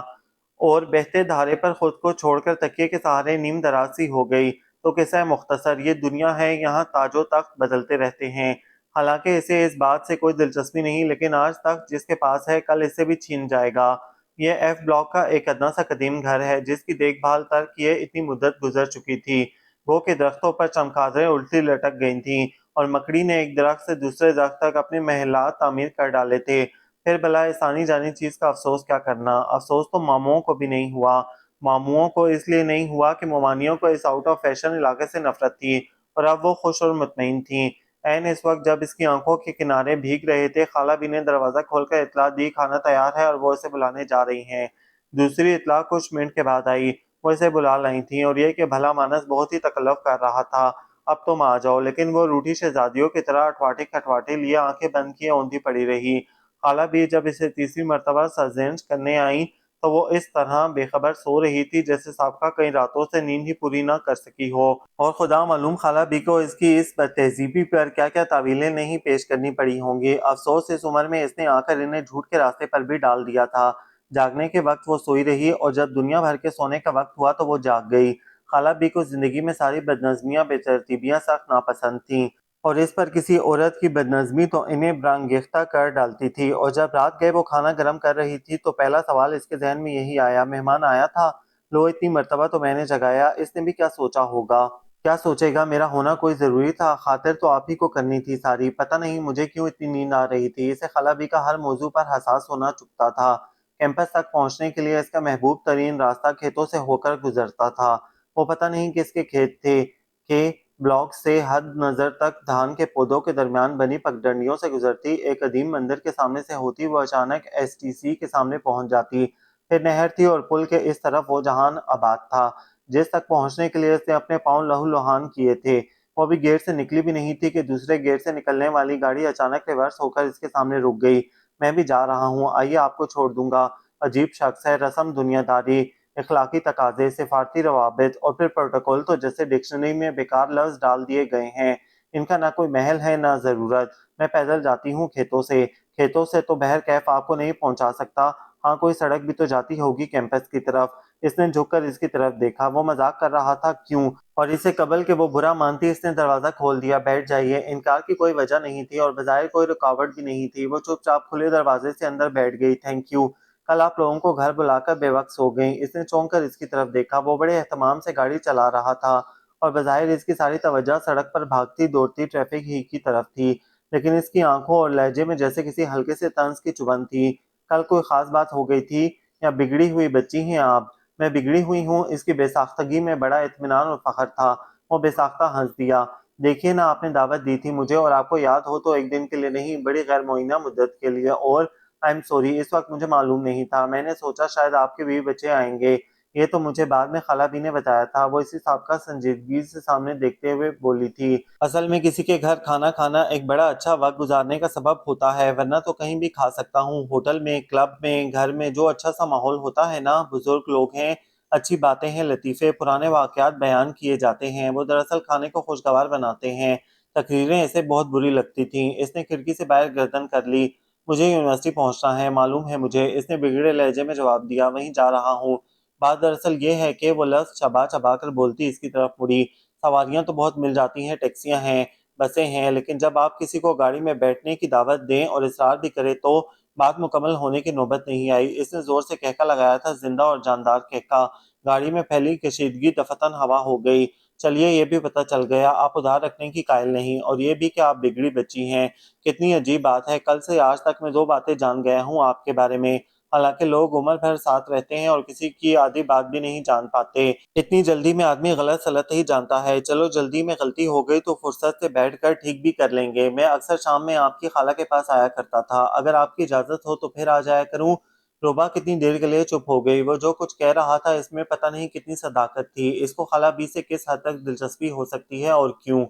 اور بہتے دھارے پر خود کو چھوڑ کر تکیے کے سہارے نیم دراز سی ہو گئی۔ تو قصہ مختصر یہ دنیا ہے، یہاں تاج و تخت بدلتے رہتے ہیں۔ حالانکہ اسے اس بات سے کوئی دلچسپی نہیں، لیکن آج تک جس کے پاس ہے کل اسے بھی چھین جائے گا۔ یہ ایف بلاک کا ایک ادنا سا قدیم گھر ہے، جس کی دیکھ بھال ترک کیے اتنی مدت گزر چکی تھی۔ گو کے درختوں پر چمگادڑیں الٹی لٹک گئی تھیں، اور مکڑی نے ایک درخت سے دوسرے درخت تک اپنے محلات تعمیر کر ڈالے تھے۔ پھر بلا اس آنی جانی چیز کا افسوس کیا کرنا؟ افسوس تو ماموؤں کو بھی نہیں ہوا۔ ماموؤں کو اس لیے نہیں ہوا کہ ممانیوں کو اس آؤٹ آف فیشن علاقے سے نفرت تھی، اور اب وہ خوش اور مطمئن تھیں۔ عین اس وقت جب اس کی آنکھوں کے کنارے بھیگ رہے تھے، خالہ بھی نے دروازہ کھول کر اطلاع دی کھانا تیار ہے اور وہ اسے بلانے جا رہی ہیں۔ دوسری اطلاع کچھ منٹ کے بعد آئی، وہ اسے بلا لائی تھیں، اور یہ کہ بھلا مانس بہت ہی تکلف کر رہا تھا، اب تم آ جاؤ، لیکن وہ روٹھی شہزادیوں کی طرح اٹھواٹے کھٹواٹے لیے آنکھیں بند کیے اوندھی پڑی رہی۔ خالہ بھی جب اسے تیسری مرتبہ سرزنش کرنے آئیں تو وہ اس طرح بے خبر سو رہی تھی جیسے سابقہ کئی راتوں سے نیند ہی پوری نہ کر سکی ہو۔ اور خدا معلوم خالہ بھی کو اس کی اس بد تہذیبی پر کیا کیا تعویلیں نہیں پیش کرنی پڑی ہوں گی۔ افسوس اس عمر میں اس نے آ کر انہیں جھوٹ کے راستے پر بھی ڈال دیا تھا۔ جاگنے کے وقت وہ سوئی رہی، اور جب دنیا بھر کے سونے کا وقت ہوا تو وہ جاگ گئی۔ خالہ بھی کو زندگی میں ساری بدنظمیاں بے ترتیبیاں سخت ناپسند تھیں، اور اس پر کسی عورت کی بدنظمی تو انہیں برانگیختہ کر ڈالتی تھی۔ اور جب رات گئے وہ کھانا گرم کر رہی تھی تو پہلا سوال اس کے ذہن میں یہی آیا، مہمان آیا تھا؟ لو اتنی مرتبہ تو میں نے جگایا، اس نے بھی کیا سوچا ہوگا؟ کیا سوچے گا؟ میرا ہونا کوئی ضروری تھا؟ خاطر تو آپ ہی کو کرنی تھی ساری۔ پتہ نہیں مجھے کیوں اتنی نیند آ رہی تھی۔ اسے خالہ بھی کا ہر موضوع پر حساس ہونا چکتا تھا۔ کیمپس تک پہنچنے کے لیے اس کا محبوب ترین راستہ کھیتوں سے ہو کر گزرتا تھا۔ وہ پتہ نہیں کس کے کھیت تھے کہ بلاک سے حد نظر تک دھان کے پودوں کے درمیان بنی پگڈنڈیوں سے گزرتی، ایک قدیم مندر کے سامنے سے ہوتی وہ اچانک ایس ٹی سی کے سامنے پہنچ جاتی۔ پھر نہر تھی، اور پل کے اس طرف وہ جہان آباد تھا جس تک پہنچنے کے لیے اس نے اپنے پاؤں لہو لہان کیے تھے۔ وہ ابھی گیٹ سے نکلی بھی نہیں تھی کہ دوسرے گیٹ سے نکلنے والی گاڑی اچانک ریورس ہو کر اس کے سامنے رک گئی۔ میں بھی جا رہا ہوں، آئیے آپ کو چھوڑ دوں گا۔ عجیب شخص ہے، رسم دنیا داری، اخلاقی تقاضے، سفارتی روابط، اور پھر پروٹوکول تو جیسے ڈکشنری میں بیکار لفظ ڈال دیے گئے ہیں۔ ان کا نہ کوئی محل ہے نہ ضرورت۔ میں پیدل جاتی ہوں کھیتوں سے تو بہر کیف آپ کو نہیں پہنچا سکتا۔ ہاں کوئی سڑک بھی تو جاتی ہوگی کیمپس کی طرف۔ اس نے جھک کر اس کی طرف دیکھا، وہ مذاق کر رہا تھا کیوں؟ اور اسے قبل کہ وہ برا مانتی اس نے دروازہ کھول دیا۔ بیٹھ جائیے۔ انکار کی کوئی وجہ نہیں تھی، اور بظاہر کوئی رکاوٹ بھی نہیں تھی۔ وہ چپ چاپ کھلے دروازے سے اندر بیٹھ گئی۔ تھینک یو، کل آپ لوگوں کو گھر بلا کر بے وقت سو گئیں۔ اس نے چونک کر اس کی طرف دیکھا، وہ بڑے اہتمام سے گاڑی چلا رہا تھا، اور بظاہر اس کی ساری توجہ سڑک پر بھاگتی دوڑتی ٹریفک ہی کی طرف تھی، لیکن اس کی آنکھوں اور لہجے میں جیسے کسی ہلکے سے طنز کی چبھن تھی۔ کل کوئی خاص بات ہو گئی تھی، یا بگڑی ہوئی بچی ہیں آپ؟ میں بگڑی ہوئی ہوں؟ اس کی بے ساختگی میں بڑا اطمینان اور فخر تھا۔ وہ بے ساختہ ہنس دیا۔ دیکھیے نا، آپ نے دعوت دی تھی مجھے، اور آپ کو یاد ہو تو ایک دن کے لیے نہیں، بڑی غیر معینہ مدت کے لیے، اور آئی ایم سوری، اس وقت مجھے معلوم نہیں تھا۔ میں نے سوچا شاید آپ کے بیوی بچے آئیں گے۔ یہ تو مجھے بعد میں خالہ بھی نے بتایا تھا۔ وہ اسی سابقہ سنجیدگی سے سامنے دیکھتے ہوئے بولی تھی، اصل میں کسی کے گھر کھانا کھانا ایک بڑا اچھا وقت گزارنے کا سبب ہوتا ہے، ورنہ تو کہیں بھی کھا سکتا ہوں، ہوٹل میں، کلب میں، گھر میں جو اچھا سا ماحول ہوتا ہے نا، بزرگ لوگ ہیں، اچھی باتیں ہیں، لطیفے، پرانے واقعات بیان کیے جاتے ہیں، وہ دراصل کھانے کو خوشگوار بناتے ہیں۔ تقریریں اسے بہت بری لگتی تھیں۔ اس نے کھڑکی سے باہر گردن کر لی۔ مجھے یونیورسٹی پہنچنا ہے، معلوم ہے مجھے، اس نے بگڑے لہجے میں جواب دیا، وہیں جا رہا ہوں۔ بات دراصل یہ ہے کہ وہ لفظ چبا چبا کر بولتی اس کی طرف مڑی، سواریاں تو بہت مل جاتی ہیں، ٹیکسیاں ہیں، بسیں ہیں، لیکن جب آپ کسی کو گاڑی میں بیٹھنے کی دعوت دیں اور اصرار بھی کرے تو بات مکمل ہونے کی نوبت نہیں آئی۔ اس نے زور سے کہکا لگایا تھا، زندہ اور جاندار کہکا۔ گاڑی میں پھیلی کشیدگی دفتن ہوا ہو گئی۔ چلیے یہ بھی پتہ چل گیا، آپ ادھار رکھنے کی قائل نہیں، اور یہ بھی کہ آپ بگڑی بچی ہیں۔ کتنی عجیب بات ہے، کل سے آج تک میں 2 باتیں جان گیا ہوں آپ کے بارے میں، حالانکہ لوگ عمر بھر ساتھ رہتے ہیں اور کسی کی آدھی بات بھی نہیں جان پاتے۔ اتنی جلدی میں آدمی غلط سلط ہی جانتا ہے۔ چلو جلدی میں غلطی ہو گئی تو فرصت سے بیٹھ کر ٹھیک بھی کر لیں گے۔ میں اکثر شام میں آپ کی خالہ کے پاس آیا کرتا تھا، اگر آپ کی اجازت ہو تو پھر آ جایا کروں۔ روبا کتنی دیر کے لیے چپ ہو گئی۔ وہ جو کچھ کہہ رہا تھا اس میں پتہ نہیں کتنی صداقت تھی۔ اس کو خالہ بی سے کس حد تک دلچسپی ہو سکتی ہے اور کیوں؟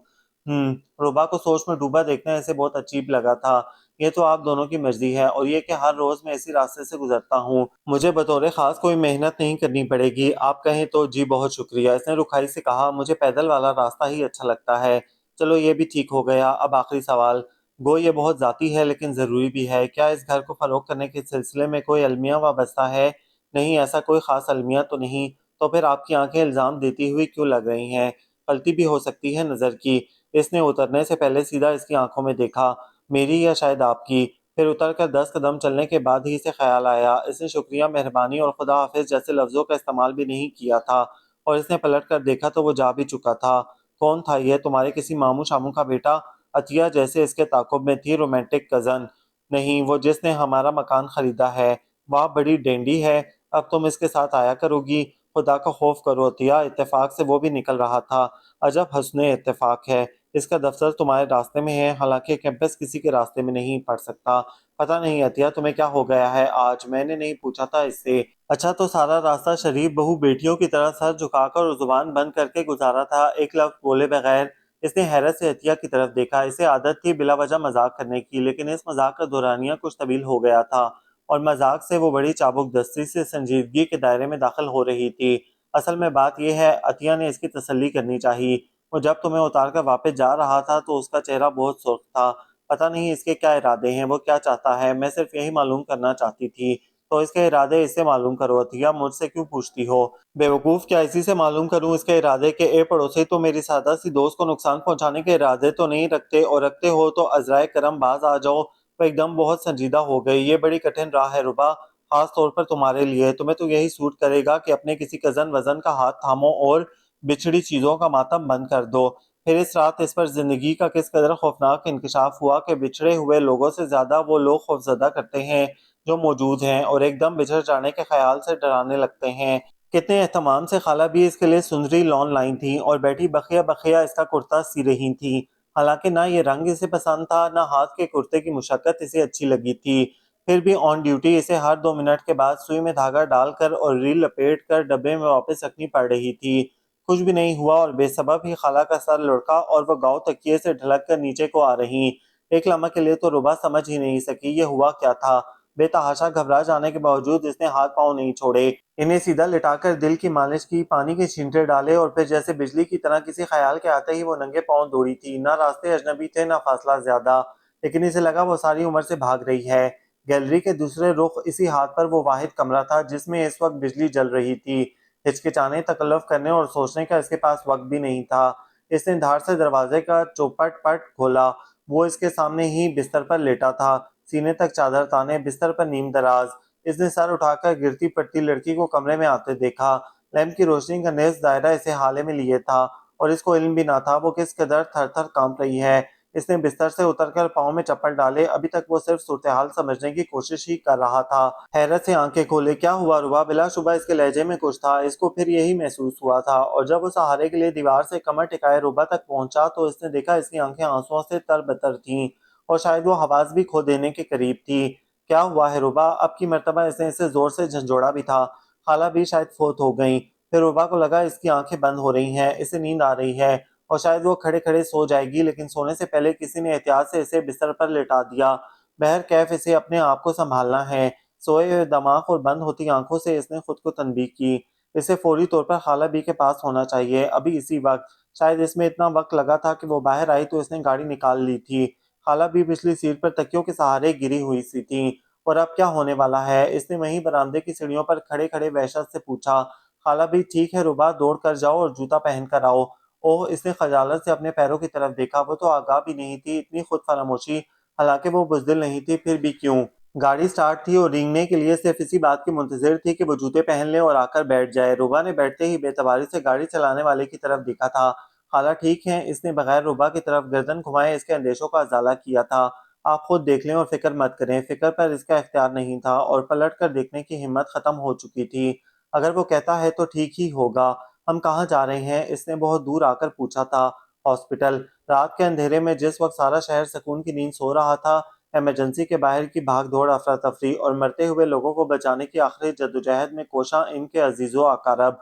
روبا کو سوچ میں ڈوبا دیکھنا اسے بہت عجیب لگا تھا۔ یہ تو آپ دونوں کی مرضی ہے، اور یہ کہ ہر روز میں اسی راستے سے گزرتا ہوں، مجھے بطور خاص کوئی محنت نہیں کرنی پڑے گی۔ آپ کہیں تو جی بہت شکریہ، اس نے رکھائی سے کہا۔ مجھے پیدل والا راستہ ہی اچھا لگتا ہے۔ چلو یہ بھی ٹھیک ہو گیا۔ اب آخری سوال، گو یہ بہت ذاتی ہے لیکن ضروری بھی ہے، کیا اس گھر کو فروخت کرنے کے سلسلے میں کوئی المیہ وابستہ ہے؟ نہیں، ایسا کوئی خاص المیہ تو نہیں۔ تو پھر آپ کی آنکھیں الزام دیتی ہوئی کیوں لگ رہی ہیں؟ غلطی بھی ہو سکتی ہے نظر کی۔ اس نے اترنے سے پہلے سیدھا اس کی آنکھوں میں دیکھا۔ میری یا شاید آپ کی؟ پھر اتر کر 10 قدم چلنے کے بعد ہی اسے خیال آیا۔ اس نے شکریہ، مہربانی اور خدا حافظ جیسے لفظوں کا استعمال بھی نہیں کیا تھا، اور اس نے پلٹ کر دیکھا تو وہ جا بھی چکا تھا۔ کون تھا یہ؟ تمہارے کسی ماموں شاموں کا بیٹا؟ عطیہ جیسے اس کے تعاقب میں تھی۔ Romantic cousin? نہیں، وہ جس نے ہمارا مکان خریدا ہے۔ واہ، بڑی ڈینڈی ہے۔ اب تم اس کے ساتھ آیا کرو گی؟ خدا کا خوف کرو عطیہ، اتفاق سے وہ بھی نکل رہا تھا۔ عجب حسن اتفاق ہے، اس کا دفتر تمہارے راستے میں ہے، حالانکہ کیمپس کسی کے راستے میں نہیں پڑ سکتا۔ پتہ نہیں عطیہ تمہیں کیا ہو گیا ہے آج، میں نے نہیں پوچھا تھا اس سے۔ اچھا، تو سارا راستہ شریف بہو بیٹیوں کی طرح سر جھکا کر اور زبان بند کر کے گزارا تھا، ایک لفظ بولے بغیر؟ اس نے حیرت سے عطیہ کی طرف دیکھا۔ اسے عادت تھی بلا وجہ مذاق کرنے کی، لیکن اس مذاق کا دورانیہ کچھ طویل ہو گیا تھا، اور مذاق سے وہ بڑی چابک دستی سے سنجیدگی کے دائرے میں داخل ہو رہی تھی۔ اصل میں بات یہ ہے، عطیہ نے اس کی تسلی کرنی چاہی۔ وہ جب تمہیں اتار کر واپس جا رہا تھا تو اس کا چہرہ بہت سرخ تھا۔ پتہ نہیں اس کے کیا ارادے ہیں، وہ کیا چاہتا ہے، میں صرف یہی معلوم کرنا چاہتی تھی۔ تو اس کے ارادے اس سے معلوم کرو عطیہ، مجھ سے کیوں پوچھتی ہو؟ بیوقوف، کیا اسی سے معلوم کروں اس کے ارادے کہ اے پڑوسی، تو میری سادہ سی دوست کو نقصان پہنچانے کے ارادے تو نہیں رکھتے، اور رکھتے ہو تو عذرائے کرم باز آ جاؤ۔ وہ ایک دم بہت سنجیدہ ہو گئی۔ یہ بڑی کٹھن راہ ہے ربا، خاص طور پر تمہارے لیے۔ تمہیں تو یہی سوٹ کرے گا کہ اپنے کسی کزن وزن کا ہاتھ تھامو اور بچھڑی چیزوں کا ماتم بند کر دو۔ پھر اس رات اس پر زندگی کا کس قدر خوفناک انکشاف ہوا کہ بچھڑے ہوئے لوگوں سے زیادہ وہ لوگ خوفزدہ کرتے ہیں جو موجود ہیں، اور ایک دم بچھڑ جانے کے خیال سے ڈرانے لگتے ہیں۔ کتنے اہتمام سے خالہ بھی اس کے لیے سندری لون لائیں تھیں، اور بیٹھی بخیا بخیا اس کا کرتا سی رہی تھیں۔ حالانکہ نہ یہ رنگ اسے پسند تھا، نہ ہاتھ کے کرتے کی مشقت اسے اچھی لگی تھی، پھر بھی آن ڈیوٹی اسے ہر 2 منٹ کے بعد سوئی میں دھاگا ڈال کر اور ریل لپیٹ کر ڈبے میں واپس رکھنی پڑ رہی تھی۔ کچھ بھی نہیں ہوا، اور بے سبب ہی خالہ کا سر لڑکا اور وہ گاؤں تکیے سے ڈھلک کر نیچے کو آ رہی۔ ایک لمحے کے لیے تو ربا سمجھ ہی نہیں سکی یہ ہوا کیا تھا۔ بے تحاشا گھبرا جانے کے باوجود اس نے ہاتھ پاؤں نہیں چھوڑے، انہیں سیدھا لٹا کر دل کی مالش کی، پانی کے چھینٹے ڈالے، اور پھر جیسے بجلی کی طرح کسی خیال کے آتے ہی وہ ننگے پاؤں دوڑی تھی۔ نہ راستے اجنبی تھے، نہ فاصلہ زیادہ، لیکن اسے لگا وہ ساری عمر سے بھاگ رہی ہے۔ گیلری کے دوسرے رخ اسی ہاتھ پر وہ واحد کمرہ تھا جس میں اس وقت بجلی جل رہی تھی۔ ہچکچانے، تکلف کرنے اور سوچنے کا اس کے پاس وقت بھی نہیں تھا۔ اس نے دھار سے دروازے کا چوپٹ پٹ کھولا۔ وہ اس کے سامنے ہی بستر پر لیٹا تھا، سینے تک چادر تانے، بستر پر نیم دراز۔ اس نے سر اٹھا کر گرتی پڑتی لڑکی کو کمرے میں آتے دیکھا۔ لیمپ کی روشنی کا نیز دائرہ اسے حالے میں لیے تھا، اور اس کو علم بھی نہ تھا وہ کس قدر تھر تھر کانپ رہی ہے۔ اس نے بستر سے اتر کر پاؤں میں چپل ڈالے، ابھی تک وہ صرف صورتحال سمجھنے کی کوشش ہی کر رہا تھا۔ حیرت سے آنکھیں کھولے۔ کیا ہوا ربا؟ بلا شبہ اس کے لہجے میں کچھ تھا، اس کو پھر یہی محسوس ہوا تھا، اور جب وہ سہارے کے لیے دیوار سے کمر ٹکائے ربا تک پہنچا تو اس نے دیکھا اس کی آنکھیں آنسوؤں سے تر بتر تھیں، اور شاید وہ حواس بھی کھو دینے کے قریب تھی۔ کیا ہوا ہے ربا؟ اب کی مرتبہ اس نے اسے زور سے جھنجھوڑا بھی تھا۔ خالہ بھی شاید فوت ہو گئیں۔ پھر ربا کو لگا اس کی آنکھیں بند ہو رہی ہیں، اسے نیند آ رہی ہے، اور شاید وہ کھڑے کھڑے سو جائے گی، لیکن سونے سے پہلے کسی نے احتیاط سے اسے بستر پر لٹا دیا۔ بہرکیف اسے اپنے آپ کو سنبھالنا ہے۔ سوئے ہوئے دماغ اور بند ہوتی آنکھوں سے اس نے خود کو تنبیہ کی۔ اسے فوری طور پر خالہ بی کے پاس ہونا چاہیے، ابھی اسی وقت۔ شاید اس میں اتنا وقت لگا تھا کہ وہ باہر آئی تو اس نے گاڑی نکال لی تھی۔ خالہ بھی پچھلی سیٹ پر تکیوں کے سہارے گری ہوئی سی تھیں۔ اور اب کیا ہونے والا ہے؟ اس نے وہیں برآمدے کی سیڑھیوں پر کھڑے کھڑے وحشت سے پوچھا۔ خالہ بھی ٹھیک ہے ربا، دوڑ کر جاؤ اور جوتا پہن کر آؤ۔ اوہ، اس نے خجالت سے اپنے پیروں کی طرف دیکھا، وہ تو آگاہ بھی نہیں تھی، اتنی خود فراموشی، حالانکہ وہ بزدل نہیں تھی، پھر بھی کیوں؟ گاڑی سٹارٹ تھی اور رینگنے کے لیے صرف اسی بات کی منتظر تھی کہ وہ جوتے پہن لے اور آ کر بیٹھ جائے۔ ربا نے بیٹھتے ہی بے اعتباری سے گاڑی چلانے والے کی طرف دیکھا تھا۔ خالہ ٹھیک ہیں؟ اس نے بغیر ربا کی طرف گردن گھمائے اس کے اندیشوں کا ازالہ کیا تھا۔ آپ خود دیکھ لیں اور فکر مت کریں۔ فکر پر اس کا اختیار نہیں تھا، اور پلٹ کر دیکھنے کی ہمت ختم ہو چکی تھی۔ اگر وہ کہتا ہے تو ٹھیک ہی ہوگا۔ ہم کہاں جا رہے ہیں؟ اس نے بہت دور آ کر پوچھا تھا۔ ہاسپٹل۔ رات کے اندھیرے میں جس وقت سارا شہر سکون کی نیند سو رہا تھا، ایمرجنسی کے باہر کی بھاگ دوڑ، افراتفری اور مرتے ہوئے لوگوں کو بچانے کی آخری جدوجہد میں کوشاں ان کے عزیز و اقارب۔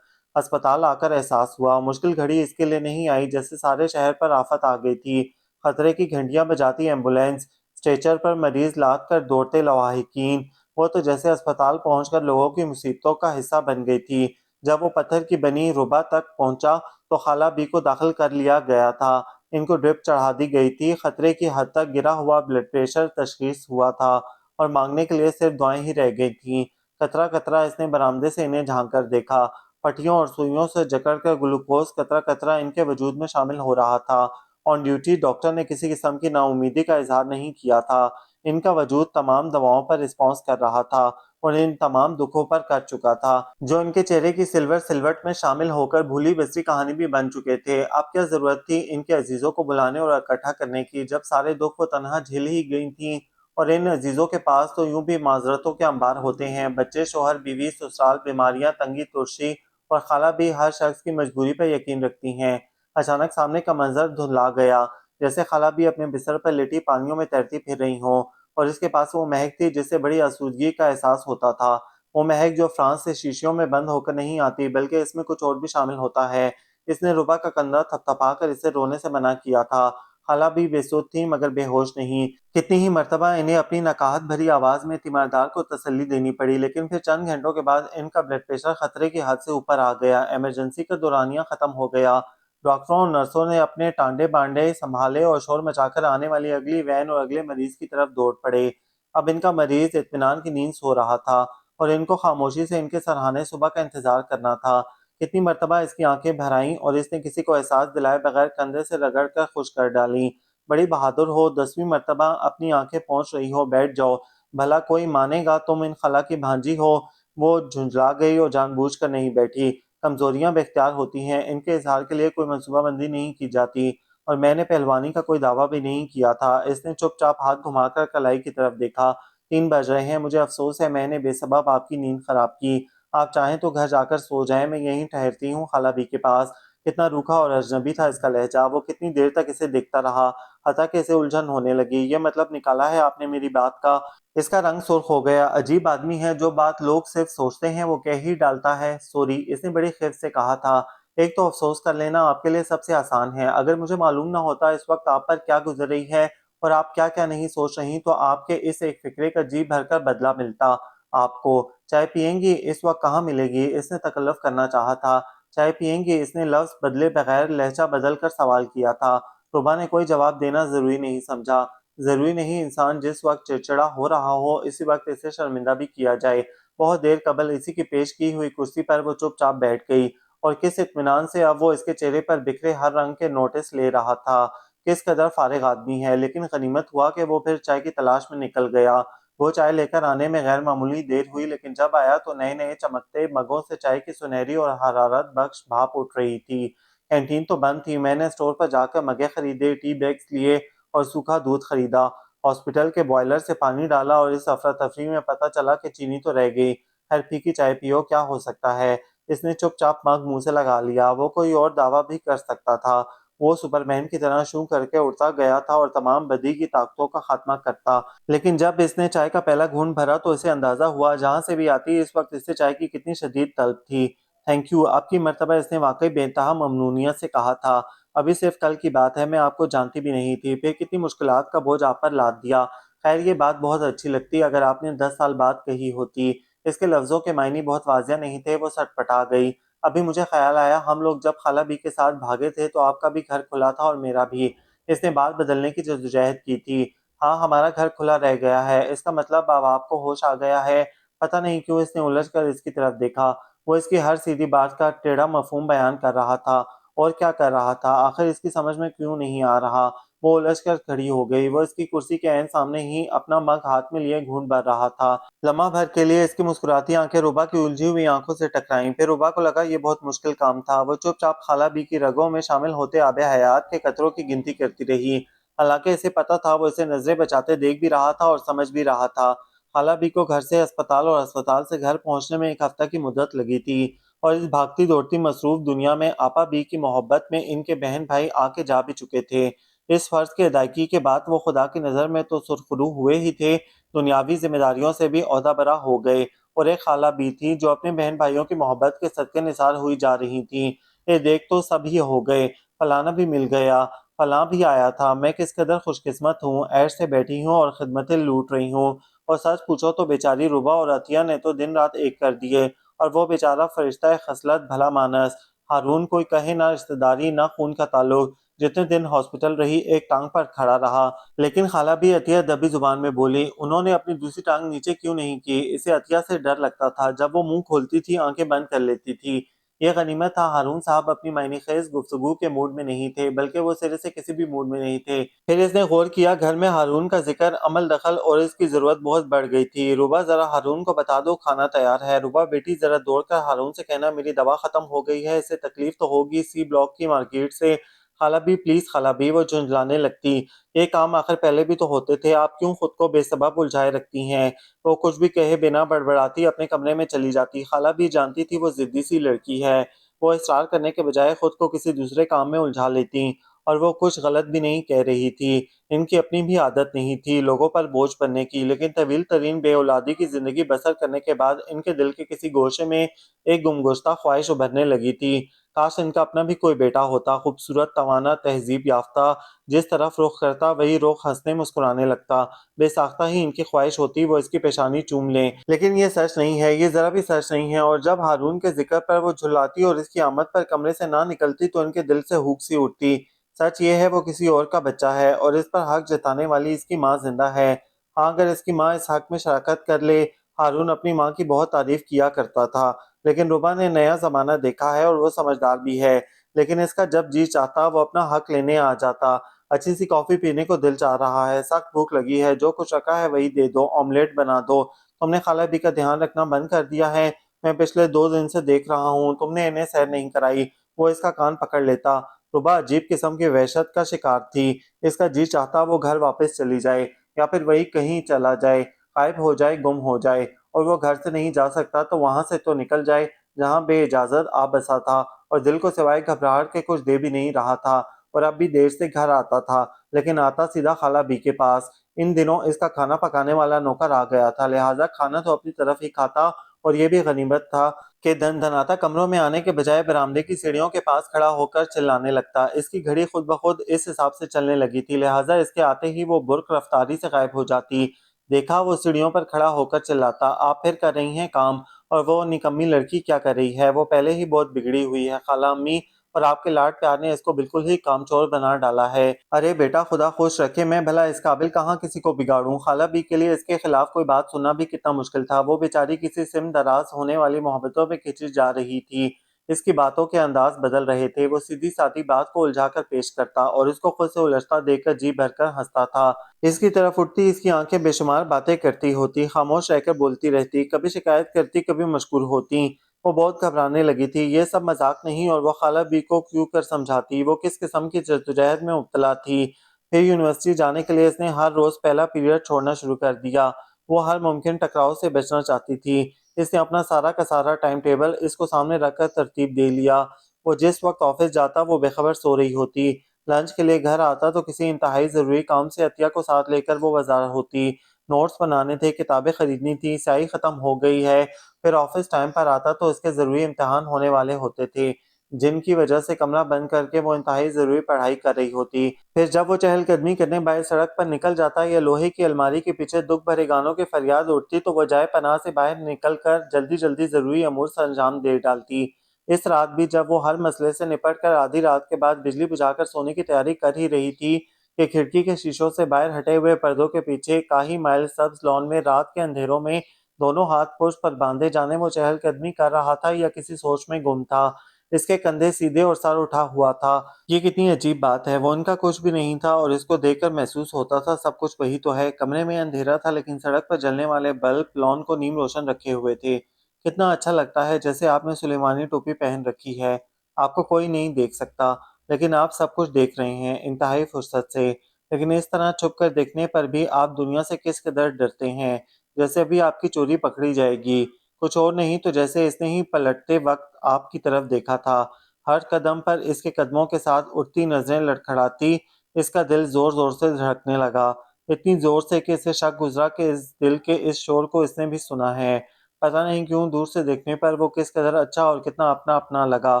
ہسپتال آ کر احساس ہوا مشکل گھڑی اس کے لیے نہیں آئی جیسے سارے شہر پر آفت آ گئی تھی۔ خطرے کی گھنٹیاں بجاتی ایمبولینس، اسٹریچر پر مریض لاد کر دوڑتے لواحقین، وہ تو جیسے اسپتال پہنچ کر لوگوں کی مصیبتوں کا حصہ بن گئی تھی۔ جب وہ پتھر کی بنی ربا تک پہنچا تو خالہ بی کو داخل کر لیا گیا تھا، ان کو ڈرپ چڑھا دی گئی تھی۔ خطرے کی حد تک گرا ہوا بلڈ پریشر تشخیص ہوا تھا اور مانگنے کے لیے صرف دعائیں ہی رہ گئی تھیں۔ قطرہ قطرہ اس نے برآمدے سے انہیں جھانک کر دیکھا، پٹیوں اور سوئیوں سے جکڑ کر گلوکوز قطرہ قطرہ ان کے وجود میں شامل ہو رہا تھا۔ آن ڈیوٹی ڈاکٹر نے کسی قسم کی نا امیدی کا اظہار نہیں کیا تھا، ان کا وجود تمام دواؤں پر رسپانس کر رہا تھا اور ان تمام دکھوں پر کر چکا تھا جو ان کے چہرے کی سلور سلوٹ میں شامل ہو کر بھولی بسری کہانی بھی بن چکے تھے۔ اب کیا ضرورت تھی ان کے عزیزوں کو بلانے اور اکٹھا کرنے کی، جب سارے دکھ وہ تنہا جھیل ہی گئی تھیں؟ اور ان عزیزوں کے پاس تو یوں بھی معذرتوں کے انبار ہوتے ہیں، بچے، شوہر، بیوی، سسرال، بیماریاں، تنگی ترشی، اور خالہ بھی ہر شخص کی مجبوری پر یقین رکھتی ہیں۔ اچانک سامنے کا منظر دھندلا گیا، جیسے خالہ بھی اپنے بستر پر لیٹی پانیوں میں تیرتی پھر رہی ہوں، اور اس کے پاس وہ مہک تھی جس سے بڑی آسودگی کا احساس ہوتا تھا، وہ مہک جو فرانس سے شیشیوں میں بند ہو کر نہیں آتی بلکہ اس میں کچھ اور بھی شامل ہوتا ہے۔ اس نے ربا کا کندھا تھپتھپا کر اسے رونے سے منع کیا تھا۔ خالہ بھی بے سود تھی مگر بے ہوش نہیں۔ کتنی ہی مرتبہ انہیں اپنی نقاہت بھری آواز میں تیماردار کو تسلی دینی پڑی، لیکن پھر چند گھنٹوں کے بعد ان کا بلڈ پریشر خطرے کی حد سے اوپر آ گیا۔ ایمرجنسی کا دورانیہ ختم ہو گیا، ڈاکٹروں اور نرسوں نے اپنے ٹانڈے بانڈے سنبھالے اور شور مچا کر آنے والی اگلی وین اور اگلے مریض کی طرف دوڑ پڑے۔ اب ان کا مریض اطمینان کی نیند سو رہا تھا اور ان کو خاموشی سے ان کے سرہانے صبح کا انتظار کرنا تھا۔ کتنی مرتبہ اس کی آنکھیں بھر آئیں اور اس نے کسی کو احساس دلائے بغیر کندھے سے رگڑ کر خوش کر ڈالیں۔ بڑی بہادر ہو، 10ویں مرتبہ اپنی آنکھیں پہنچ رہی ہو، بیٹھ جاؤ، بھلا کوئی مانے گا تم ان خالہ کی بھانجی ہو۔ وہ جھنجھلا گئی اور جان بوجھ کر نہیں بیٹھی، کمزوریاں بے اختیار ہوتی ہیں، ان کے اظہار کے لیے کوئی منصوبہ بندی نہیں کی جاتی، اور میں نے پہلوانی کا کوئی دعویٰ بھی نہیں کیا تھا۔ اس نے چپ چاپ ہاتھ گھما کر کلائی کی طرف دیکھا، 3 بج رہے ہیں، مجھے افسوس ہے میں نے بے سبب آپ کی نیند خراب کی، آپ چاہیں تو گھر جا کر سو جائیں، میں یہیں ٹھہرتی ہوں خالہ بی کے پاس۔ کتنا روکھا اور اجنبی تھا اس کا لہجہ، وہ کتنی دیر تک اسے دیکھتا رہا حتیٰ کہ اسے الجھن ہونے لگی۔ یہ مطلب نکالا ہے آپ نے میری بات کا؟ اس کا رنگ سرخ ہو گیا، عجیب آدمی ہے، جو بات لوگ صرف سوچتے ہیں وہ کہہ ہی ڈالتا ہے۔ سوری، اس نے بڑی خفت سے کہا تھا، ایک تو افسوس کر لینا آپ کے لیے سب سے آسان ہے، اگر مجھے معلوم نہ ہوتا اس وقت آپ پر کیا گزر رہی ہے اور آپ کیا کیا نہیں سوچ رہی تو آپ کے اس ایک فکرے کا جی بھر کر بدلہ ملتا آپ کو۔ چائے پئیں گی؟ اس وقت کہاں ملے گی؟ اس نے تکلف کرنا چاہا تھا۔ چائے پئیں گی؟ اس نے لفظ بدلے بغیر لہجہ بدل کر سوال کیا تھا۔ ربا نے کوئی جواب دینا ضروری نہیں سمجھا۔ ضروری نہیں انسان جس وقت چڑچڑا ہو رہا ہو اسی وقت اسے شرمندہ بھی کیا جائے۔ بہت دیر قبل اسی کی پیش کی ہوئی کرسی پر وہ چپ چاپ بیٹھ گئی، اور کس اطمینان سے اب وہ اس کے چہرے پر بکھرے ہر رنگ کے نوٹس لے رہا تھا، کس قدر فارغ آدمی ہے۔ لیکن غنیمت ہوا کہ وہ پھر چائے کی تلاش میں نکل گیا۔ وہ چائے لے کر آنے میں غیر معمولی دیر ہوئی، لیکن جب آیا تو نئے نئے چمکتے مگوں سے چائے کی سنہری اور حرارت بخش بھاپ اٹھ رہی تھی۔ کینٹین تو بند تھی، میں نے اسٹور پر جا کر مگیں خریدے، ٹی بیگز لیے اور سوکھا دودھ خریدا، ہاسپٹل کے بوائلر سے پانی ڈالا، اور اس افراتفری میں پتہ چلا کہ چینی تو رہ گئی۔ خیر پھیکی چائے پیو، کیا ہو سکتا ہے؟ اس نے چپ چاپ مگ منہ سے لگا لیا۔ وہ کوئی اور دعویٰ بھی کر سکتا تھا، وہ سپرمین کی طرح شوں کر کے اڑتا گیا تھا اور تمام بدی کی طاقتوں کا خاتمہ کرتا، لیکن جب اس نے چائے کا پہلا گھونٹ بھرا تو اسے اندازہ ہوا جہاں سے بھی آتی اس وقت اس سے چائے کی کتنی شدید طلب تھی۔ تھینک یو، آپ کی مرتبہ، اس نے واقعی بے انتہا ممنونیت سے کہا تھا، ابھی صرف کل کی بات ہے، میں آپ کو جانتی بھی نہیں تھی، پھر کتنی مشکلات کا بوجھ آپ پر لاد دیا۔ خیر یہ بات بہت اچھی لگتی اگر آپ نے 10 سال بعد کہی ہوتی۔ اس کے لفظوں کے معنی بہت واضح نہیں تھے، وہ سٹپٹا گئی۔ ابھی مجھے خیال آیا ہم لوگ جب خالہ بی کے ساتھ بھاگے تھے تو آپ کا بھی گھر کھلا تھا اور میرا بھی۔ اس نے بات بدلنے کی جدوجہد کی تھی۔ ہاں ہمارا گھر کھلا رہ گیا ہے، اس کا مطلب اب آپ کو ہوش آ گیا ہے؟ پتہ نہیں کیوں اس نے الجھ کر اس کی طرف دیکھا، وہ اس کی ہر سیدھی بات کا ٹیڑھا مفہوم بیان کر رہا تھا، اور کیا کر رہا تھا آخر اس کی سمجھ میں کیوں نہیں آ رہا۔ وہ الجھ کر کھڑی ہو گئی، وہ اس کی کرسی کے عین سامنے ہی اپنا مگ ہاتھ میں لیے گھونٹ بھر رہا تھا۔ لمحہ بھر کے لیے اس کی مسکراتی آنکھیں ربا کی الجھی ہوئی آنکھوں سے ٹکرائیں، پھر ربا کو لگا یہ بہت مشکل کام تھا۔ وہ چپ چاپ خالہ بی کی رگوں میں شامل ہوتے آب حیات کے قطروں کی گنتی کرتی رہی، حالانکہ اسے پتہ تھا وہ اسے نظریں بچاتے دیکھ بھی رہا تھا اور سمجھ بھی رہا تھا۔ خالہ بی کو گھر سے اسپتال اور اسپتال سے گھر پہنچنے میں 1 ہفتہ کی مدت لگی تھی، اور اس بھاگتی دوڑتی مصروف دنیا میں آپا بی کی محبت میں ان کے بہن بھائی آ کے جا بھی چکے تھے۔ اس فرض کی ادائیگی کے بعد وہ خدا کی نظر میں تو سرخرو ہوئے ہی تھے، دنیاوی ذمہ داریوں سے بھی عہدہ برا ہو گئے، اور ایک خالہ بھی تھی جو اپنے بہن بھائیوں کی محبت کے صدقے نثار ہوئی جا رہی تھیں۔ یہ دیکھ تو سب ہی ہو گئے، فلانا بھی مل گیا، فلاں بھی آیا تھا، میں کس قدر خوش قسمت ہوں، عیش سے بیٹھی ہوں اور خدمتیں لوٹ رہی ہوں۔ اور سچ پوچھو تو بیچاری روبا اور عطیہ نے تو دن رات ایک کر دیے، اور وہ بیچارہ فرشتہ خصلت بھلا مانس ہارون، کوئی کہے نہ رشتہ داری نہ خون کا تعلق، جتنے دن ہاسپٹل رہی ایک ٹانگ پر کھڑا رہا۔ لیکن خالہ بھی عطیہ دبی زبان میں بولی، انہوں نے اپنی دوسری ٹانگ نیچے کیوں نہیں کی؟ اسے عطیہ سے ڈر لگتا تھا، جب وہ منہ کھولتی تھی آنکھیں بند کر لیتی تھی۔ یہ غنیمت تھا، ہارون صاحب اپنی معنی خیز گفتگو کے موڈ میں نہیں تھے، بلکہ وہ سرے سے کسی بھی موڈ میں نہیں تھے۔ پھر اس نے غور کیا، گھر میں ہارون کا ذکر، عمل دخل اور اس کی ضرورت بہت بڑھ گئی تھی۔ روبا ذرا ہارون کو بتا دو کھانا تیار ہے۔ روبا بیٹی ذرا دوڑ کر ہارون سے کہنا میری دوا ختم ہو گئی ہے، اسے تکلیف تو ہوگی سی بلاک کی مارکیٹ سے۔ خالہ بھی پلیز خالہ بھی، وہ جھنجھلانے لگتی، یہ کام آخر پہلے بھی تو ہوتے تھے، آپ کیوں خود کو بے سبب الجھائے رکھتی ہیں؟ وہ کچھ بھی کہے بنا بڑبڑاتی اپنے کمرے میں چلی جاتی۔ خالہ بھی جانتی تھی وہ ضدی سی لڑکی ہے، وہ اصرار کرنے کے بجائے خود کو کسی دوسرے کام میں الجھا لیتی، اور وہ کچھ غلط بھی نہیں کہہ رہی تھی۔ ان کی اپنی بھی عادت نہیں تھی لوگوں پر بوجھ بننے کی، لیکن طویل ترین بے اولادی کی زندگی بسر کرنے کے بعد ان کے دل کے کسی گوشے میں ایک گمگشتہ خواہش ابھرنے لگی تھی، کاش ان کا اپنا بھی کوئی بیٹا ہوتا، خوبصورت، توانا، تہذیب یافتہ، جس طرف رخ کرتا وہی رخ ہنسنے مسکرانے لگتا، بے ساختہ ہی ان کی خواہش ہوتی وہ اس کی پیشانی چوم لیں۔ لیکن یہ سچ نہیں ہے، یہ ذرا بھی سچ نہیں ہے، اور جب ہارون کے ذکر پر وہ جھلاتی اور اس کی آمد پر کمرے سے نہ نکلتی تو ان کے دل سے ہوک سی اٹھتی۔ سچ یہ ہے وہ کسی اور کا بچہ ہے، اور اس پر حق جتانے والی اس کی ماں زندہ ہے۔ ہاں، اگر اس کی ماں اس حق میں شراکت کر لے۔ ہارون اپنی ماں کی بہت تعریف کیا کرتا تھا، لیکن روبا نے نیا زمانہ دیکھا ہے اور وہ سمجھدار بھی ہے، لیکن اس کا جب جی چاہتا وہ اپنا حق لینے آ جاتا۔ اچھی سی کافی پینے کو دل چاہ رہا ہے، سخت بھوک لگی ہے، جو کچھ رکھا ہے وہی دے دو، آملیٹ بنا دو۔ تم نے خالہ بھی کا دھیان رکھنا بند کر دیا ہے، میں پچھلے 2 دن سے دیکھ رہا ہوں، تم نے انہیں سیر نہیں کرائی۔ وہ اس کا کان پکڑ لیتا۔ روبا عجیب قسم کی وحشت کا شکار تھی، اس کا جی چاہتا وہ گھر واپس چلی جائے، یا پھر وہی کہیں چلا جائے، غائب ہو جائے، گم ہو جائے، اور وہ گھر سے نہیں جا سکتا تو وہاں سے تو نکل جائے جہاں بے اجازت آ بسا تھا، اور دل کو سوائے گھبراہٹ کے کچھ دے بھی نہیں رہا تھا، اور اب بھی دیر سے گھر آتا تھا، لیکن آتا سیدھا خالہ بی کے پاس۔ ان دنوں اس کا کھانا پکانے والا نوکر آ گیا تھا، لہٰذا کھانا تو اپنی طرف ہی کھاتا، اور یہ بھی غنیمت تھا کہ دن دھناتا کمروں میں آنے کے بجائے برآمدے کی سیڑھیوں کے پاس کھڑا ہو کر چلانے لگتا۔ اس کی گھڑی خود بخود اس حساب سے چلنے لگی تھی، لہٰذا اس کے آتے ہی وہ برق رفتاری سے غائب ہو جاتی۔ دیکھا، وہ سیڑھیوں پر کھڑا ہو کر چلاتا، آپ پھر کر رہی ہیں کام، اور وہ نکمی لڑکی کیا کر رہی ہے؟ وہ پہلے ہی بہت بگڑی ہوئی ہے خالہ امی، اور آپ کے لاڈ پیار نے اس کو بالکل ہی کامچور بنا ڈالا ہے۔ ارے بیٹا خدا خوش رکھے، میں بھلا اس قابل کہاں کسی کو بگاڑوں؟ خالہ بی کے لیے اس کے خلاف کوئی بات سننا بھی کتنا مشکل تھا، وہ بیچاری کسی سم دراز ہونے والی محبتوں میں کھنچی جا رہی تھی۔ اس کی باتوں کے انداز بدل رہے تھے، وہ سیدھی سادی بات کو الجھا کر پیش کرتا اور اس کو خود سے الجھتا دیکھ کر جی بھر کر ہنستا تھا۔ اس کی طرف اٹھتی، اس کی آنکھیں بے شمار باتیں کرتی ہوتی، خاموش رہ کر بولتی رہتی، کبھی شکایت کرتی، کبھی مشکور ہوتی۔ وہ بہت گھبرانے لگی تھی، یہ سب مذاق نہیں، اور وہ خالہ بی کو کیوں کر سمجھاتی، وہ کس قسم کی جدوجہد میں مبتلا تھی۔ پھر یونیورسٹی جانے کے لیے اس نے ہر روز پہلا پیریڈ چھوڑنا شروع کر دیا، وہ ہر ممکن ٹکراؤ سے بچنا چاہتی تھی۔ اس نے اپنا سارا کا سارا ٹائم ٹیبل اس کو سامنے رکھ کر ترتیب دے لیا۔ وہ جس وقت آفس جاتا وہ بے خبر سو رہی ہوتی، لنچ کے لیے گھر آتا تو کسی انتہائی ضروری کام سے عطیہ کو ساتھ لے کر وہ بازار ہوتی، نوٹس بنانے تھے، کتابیں خریدنی تھی، سیاہی ختم ہو گئی ہے۔ پھر آفس ٹائم پر آتا تو اس کے ضروری امتحان ہونے والے ہوتے تھے، جن کی وجہ سے کمرہ بند کر کے وہ انتہائی ضروری پڑھائی کر رہی ہوتی۔ پھر جب وہ چہل قدمی کرنے باہر سڑک پر نکل جاتا یا لوہے کی الماری کے پیچھے دکھ بھرے گانوں کی فریاد اٹھتی تو وہ جائے پناہ سے باہر نکل کر جلدی جلدی ضروری امور سر انجام دے ڈالتی۔ اس رات بھی جب وہ ہر مسئلے سے نپٹ کر آدھی رات کے بعد بجلی بجھا کر سونے کی تیاری کر ہی رہی تھی کہ کھڑکی کے شیشوں سے باہر ہٹے ہوئے پردوں کے پیچھے کاہی مائل سبز لان میں رات کے اندھیروں میں دونوں ہاتھ پشت پر باندھے جانے وہ چہل قدمی کر رہا تھا یا کسی سوچ میں گم تھا۔ اس کے کندھے سیدھے اور سر اٹھا ہوا تھا۔ یہ کتنی عجیب بات ہے، وہ ان کا کچھ بھی نہیں تھا اور اس کو دیکھ کر محسوس ہوتا تھا سب کچھ وہی تو ہے۔ کمرے میں اندھیرا تھا لیکن سڑک پر جلنے والے بلب لان کو نیم روشن رکھے ہوئے تھے۔ کتنا اچھا لگتا ہے، جیسے آپ نے سلیمانی ٹوپی پہن رکھی ہے، آپ کو کوئی نہیں دیکھ سکتا، لیکن آپ سب کچھ دیکھ رہے ہیں انتہائی فرصت سے، لیکن اس طرح چھپ کر دیکھنے پر بھی آپ دنیا سے کس قدر ڈرتے ہیں، جیسے ابھی آپ کی چوری پکڑی جائے گی، کچھ اور نہیں تو جیسے اس نے ہی پلٹتے وقت آپ کی طرف دیکھا تھا۔ ہر قدم پر اس کے قدموں کے ساتھ اٹھتی نظریں لڑکھڑاتی اس کا دل زور زور سے دھڑکنے لگا، اتنی زور سے کہ اسے شک گزرا کہ اس دل کے اس شور کو اس نے بھی سنا ہے۔ پتہ نہیں کیوں دور سے دیکھنے پر وہ کس قدر اچھا اور کتنا اپنا اپنا لگا۔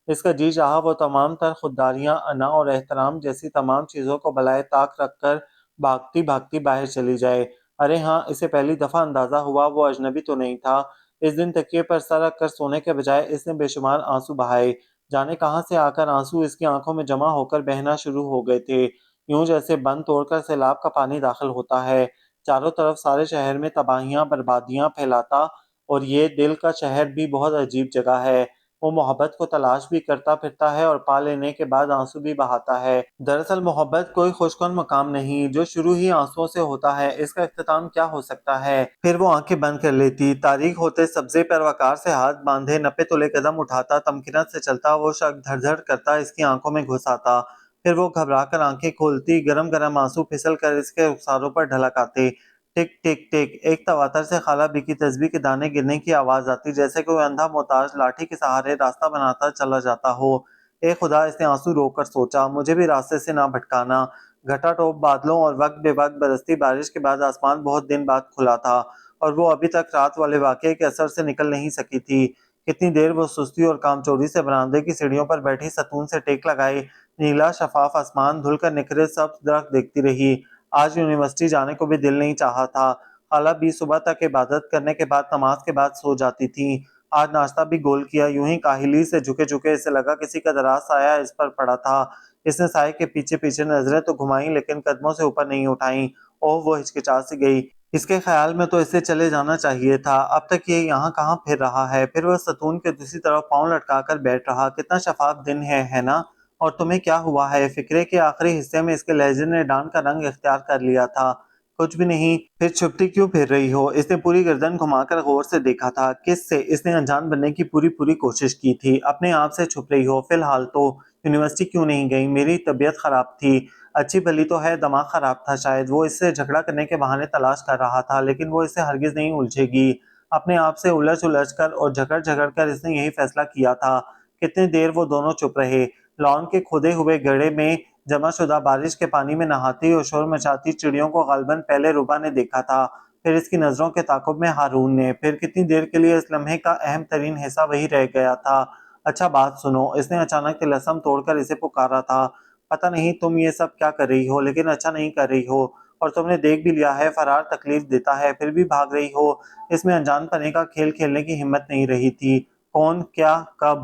اس کا جی چاہا وہ تمام تر خودداریاں، انا اور احترام جیسی تمام چیزوں کو بالائے طاق رکھ کر بھاگتی بھاگتی باہر چلی جائے۔ ارے ہاں، اسے پہلی دفعہ اندازہ ہوا وہ اجنبی تو نہیں تھا۔ اس دن تکیے پر سر رکھ کر سونے کے بجائے اس نے بے شمار آنسو بہائے۔ جانے کہاں سے آ کر آنسو اس کی آنکھوں میں جمع ہو کر بہنا شروع ہو گئے تھے، یوں جیسے بند توڑ کر سیلاب کا پانی داخل ہوتا ہے، چاروں طرف سارے شہر میں تباہیاں بربادیاں پھیلاتا۔ اور یہ دل کا شہر بھی بہت عجیب جگہ ہے، وہ محبت کو تلاش بھی کرتا پھرتا ہے اور پا لینے کے بعد آنسو بھی بہاتا ہے۔ دراصل محبت کوئی خوش کن مقام نہیں جو شروع ہی آنسوؤں سے ہوتا ہے، اس کا اختتام کیا ہو سکتا ہے؟ پھر وہ آنکھیں بند کر لیتی، تاریک ہوتے سبزے پر وقار سے ہاتھ باندھے نپے تلے قدم اٹھاتا، تمکنت سے چلتا، وہ شک دھڑ دھڑ کرتا اس کی آنکھوں میں گھس آتا۔ پھر وہ گھبرا کر آنکھیں کھولتی، گرم گرم آنسو پھسل کر اس کے رخساروں پر ڈھلک آتے۔ ٹک ٹک ٹک، ایک تواتر سے خالہ بی کی تسبیح کے دانے گرنے کی آواز آتی، جیسے کوئی اندھا محتاج لاٹھی کے سہارے راستہ بناتا چلا جاتا ہو۔ اے خدا، اس نے آنسو رو کر سوچا، مجھے بھی راستے سے نہ بھٹکانا۔ گھٹا ٹوپ بادلوں اور وقت بے وقت برستی بارش کے بعد آسمان بہت دن بعد کھلا تھا، اور وہ ابھی تک رات والے واقعے کے اثر سے نکل نہیں سکی تھی۔ کتنی دیر وہ سستی اور کامچوری سے برآمدے کی سیڑھیوں پر بیٹھی ستون سے ٹیک لگائے نیلا شفاف آسمان، دھل کر نکھرے سبز درخت دیکھتی رہی۔ آج یونیورسٹی جانے کو بھی دل نہیں چاہا تھا۔ خالہ بھی صبح تک عبادت کرنے کے بعد نماز کے بعد سو جاتی تھیں۔ آج ناشتہ بھی گول کیا، یوں ہی کاہلی سے جھکے جھکے اسے لگا کسی کا دراز سایہ اس پر پڑا تھا۔ اس نے سائے کے پیچھے پیچھے نظریں تو گھمائیں لیکن قدموں سے اوپر نہیں اٹھائیں۔ اوہ، وہ ہچکچا سی گئی۔ اس کے خیال میں تو اسے چلے جانا چاہیے تھا، اب تک یہ یہاں کہاں پھر رہا ہے؟ پھر وہ ستون کے دوسری طرف پاؤں لٹکا کر بیٹھ رہا۔ کتنا شفاف دن ہے نا؟ اور تمہیں کیا ہوا ہے؟ فقرے کے آخری حصے میں اس کے لہجے نے ڈان کا رنگ اختیار کر لیا تھا۔ کچھ بھی نہیں۔ پھر چھپتی کیوں پھر رہی ہو؟ اس نے پوری گردن گھما کر غور سے دیکھا تھا۔ کس سے؟ اس نے انجان بننے کی پوری کوشش کی تھی۔ اپنے آپ سے چھپ رہی ہو؟ فی الحال تو یونیورسٹی کیوں نہیں گئی؟ میری طبیعت خراب تھی۔ اچھی بھلی تو ہے، دماغ خراب تھا شاید۔ وہ اس سے جھگڑا کرنے کے بہانے تلاش کر رہا تھا، لیکن وہ اس سے ہرگز نہیں الجھے گی۔ اپنے آپ سے الجھ کر اور جھگڑ کر اس نے یہی فیصلہ کیا تھا۔ کتنی دیر وہ دونوں چپ رہے۔ لان کے کھودے ہوئے گڑھے میں جمع شدہ بارش کے پانی میں نہاتی اور شور مچاتی چڑیوں کو غالباً پہلے ربا نے دیکھا تھا، پھر اس کی نظروں کے تعاقب میں ہارون نے، پھر کتنی دیر کے لیے اس لمحے کا اہم ترین حصہ وہی رہ گیا تھا۔ اچھا بات سنو، اس نے اچانک طلسم توڑ کر اسے پکارا تھا۔ پتہ نہیں تم یہ سب کیا کر رہی ہو، لیکن اچھا نہیں کر رہی ہو، اور تم نے دیکھ بھی لیا ہے فرار تکلیف دیتا ہے، پھر بھی بھاگ رہی ہو۔ اس میں انجان پنے کا کھیل کھیلنے کی ہمت نہیں رہی تھی۔ کون؟ کیا؟ کب؟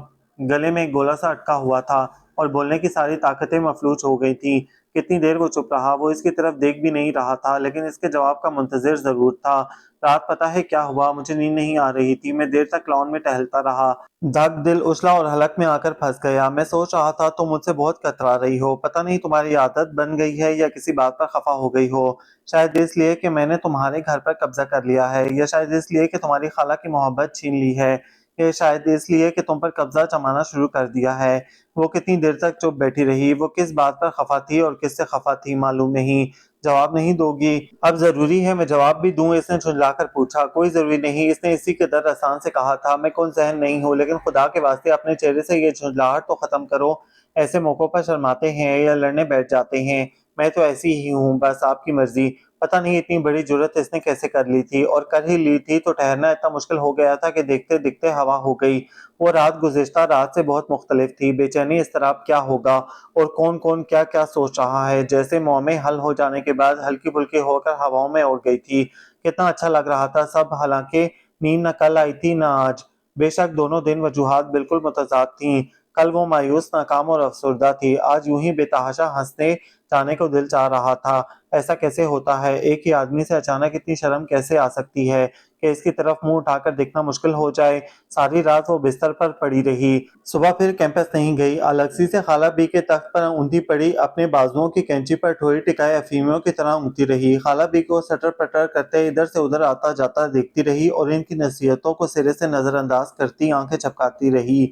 گلے میں گولا سا اٹکا ہوا تھا اور بولنے کی ساری طاقتیں مفلوج ہو گئی تھیں۔ کتنی دیر وہ چپ رہا، وہ اس کی طرف دیکھ بھی نہیں رہا تھا، لیکن اس کے جواب کا منتظر ضرور تھا۔ رات پتہ ہے کیا ہوا؟ مجھے نیند نہیں آ رہی تھی، میں دیر تک لان میں ٹہلتا رہا۔ دھک دل اچھلا اور حلق میں آ کر پھنس گیا۔ میں سوچ رہا تھا تم مجھ سے بہت کترا رہی ہو، پتہ نہیں تمہاری عادت بن گئی ہے یا کسی بات پر خفا ہو گئی ہو۔ شاید اس لیے کہ میں نے تمہارے گھر پر قبضہ کر لیا ہے، یا شاید اس لیے کہ تمہاری خالہ کی محبت چھین لی ہے، یا شاید اس لیے کہ تم پر قبضہ جمانا شروع کر دیا ہے۔ وہ کتنی دیر تک چپ بیٹھی رہی۔ وہ کس بات پر خفا تھی اور کس سے خفا تھی معلوم نہیں۔ جواب نہیں دو گی؟ اب ضروری ہے میں جواب بھی دوں؟ اس نے جھنجلا کر پوچھا۔ کوئی ضروری نہیں، اس نے اسی قدر آسان سے کہا تھا۔ میں کون ذہن نہیں ہوں، لیکن خدا کے واسطے اپنے چہرے سے یہ جھنجلاہٹ تو ختم کرو۔ ایسے موقعوں پر شرماتے ہیں یا لڑنے بیٹھ جاتے ہیں؟ میں تو ایسی ہی ہوں، بس آپ کی مرضی۔ پتہ نہیں اتنی بڑی جرت اس نے کیسے کر لی تھی، اور کر ہی لی تھی تو ٹھہرنا اتنا مشکل ہو گیا تھا کہ دیکھتے دیکھتے ہوا ہو گئی۔ وہ رات گزشتہ رات سے بہت مختلف تھی۔ بے چینی، اضطراب، کیا ہوگا اور کون کون کیا کیا سوچ رہا ہے، جیسے معمے حل ہو جانے کے بعد ہلکی پھلکی ہو کر ہواؤں میں اڑ گئی تھی۔ کتنا اچھا لگ رہا تھا سب، حالانکہ نیند نہ کل آئی تھی نہ آج۔ بے شک دونوں دن وجوہات بالکل متضاد تھیں۔ کل وہ مایوس، ناکام اور افسردہ تھی، آج یوں ہی بے تحاشا ہنسنے جانے کو دل چاہ رہا تھا۔ ایسا کیسے ہوتا ہے؟ ایک ہی آدمی سے اچانک اتنی شرم کیسے آ سکتی ہے کہ اس کی طرف منہ اٹھا کر دیکھنا مشکل ہو جائے؟ ساری رات وہ بستر پر پڑی رہی۔ صبح پھر کیمپس نہیں گئی۔ الگسی سے خالہ بی کے تخت پر اونتی پڑی اپنے بازوؤں کی کینچی پر ٹھوئی ٹکائے افیمیوں کی طرح اونتی رہی۔ خالہ بی کو سٹر پٹر کرتے ادھر سے ادھر آتا جاتا دیکھتی رہی اور ان کی نصیحتوں کو سرے سے نظر انداز کرتی آنکھیں جھپکاتی رہی۔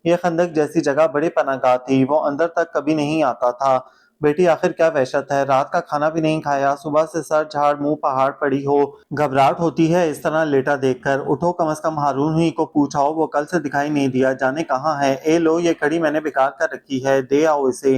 یہ خندق جیسی جگہ بڑی پناہ گاہ تھی، وہ اندر تک کبھی نہیں آتا تھا۔ بیٹی آخر کیا وحشت ہے، رات کا کھانا بھی نہیں کھایا، صبح سے سر جھاڑ منہ پہاڑ پڑی ہو، گھبراہٹ ہوتی ہے اس طرح لیٹا دیکھ کر۔ اٹھو، کم از کم ہارون ہی کو پوچھاؤ، وہ کل سے دکھائی نہیں دیا، جانے کہاں ہے؟ اے لو، یہ کھڑی میں نے بگاڑ کر رکھی ہے، دے آؤ اسے۔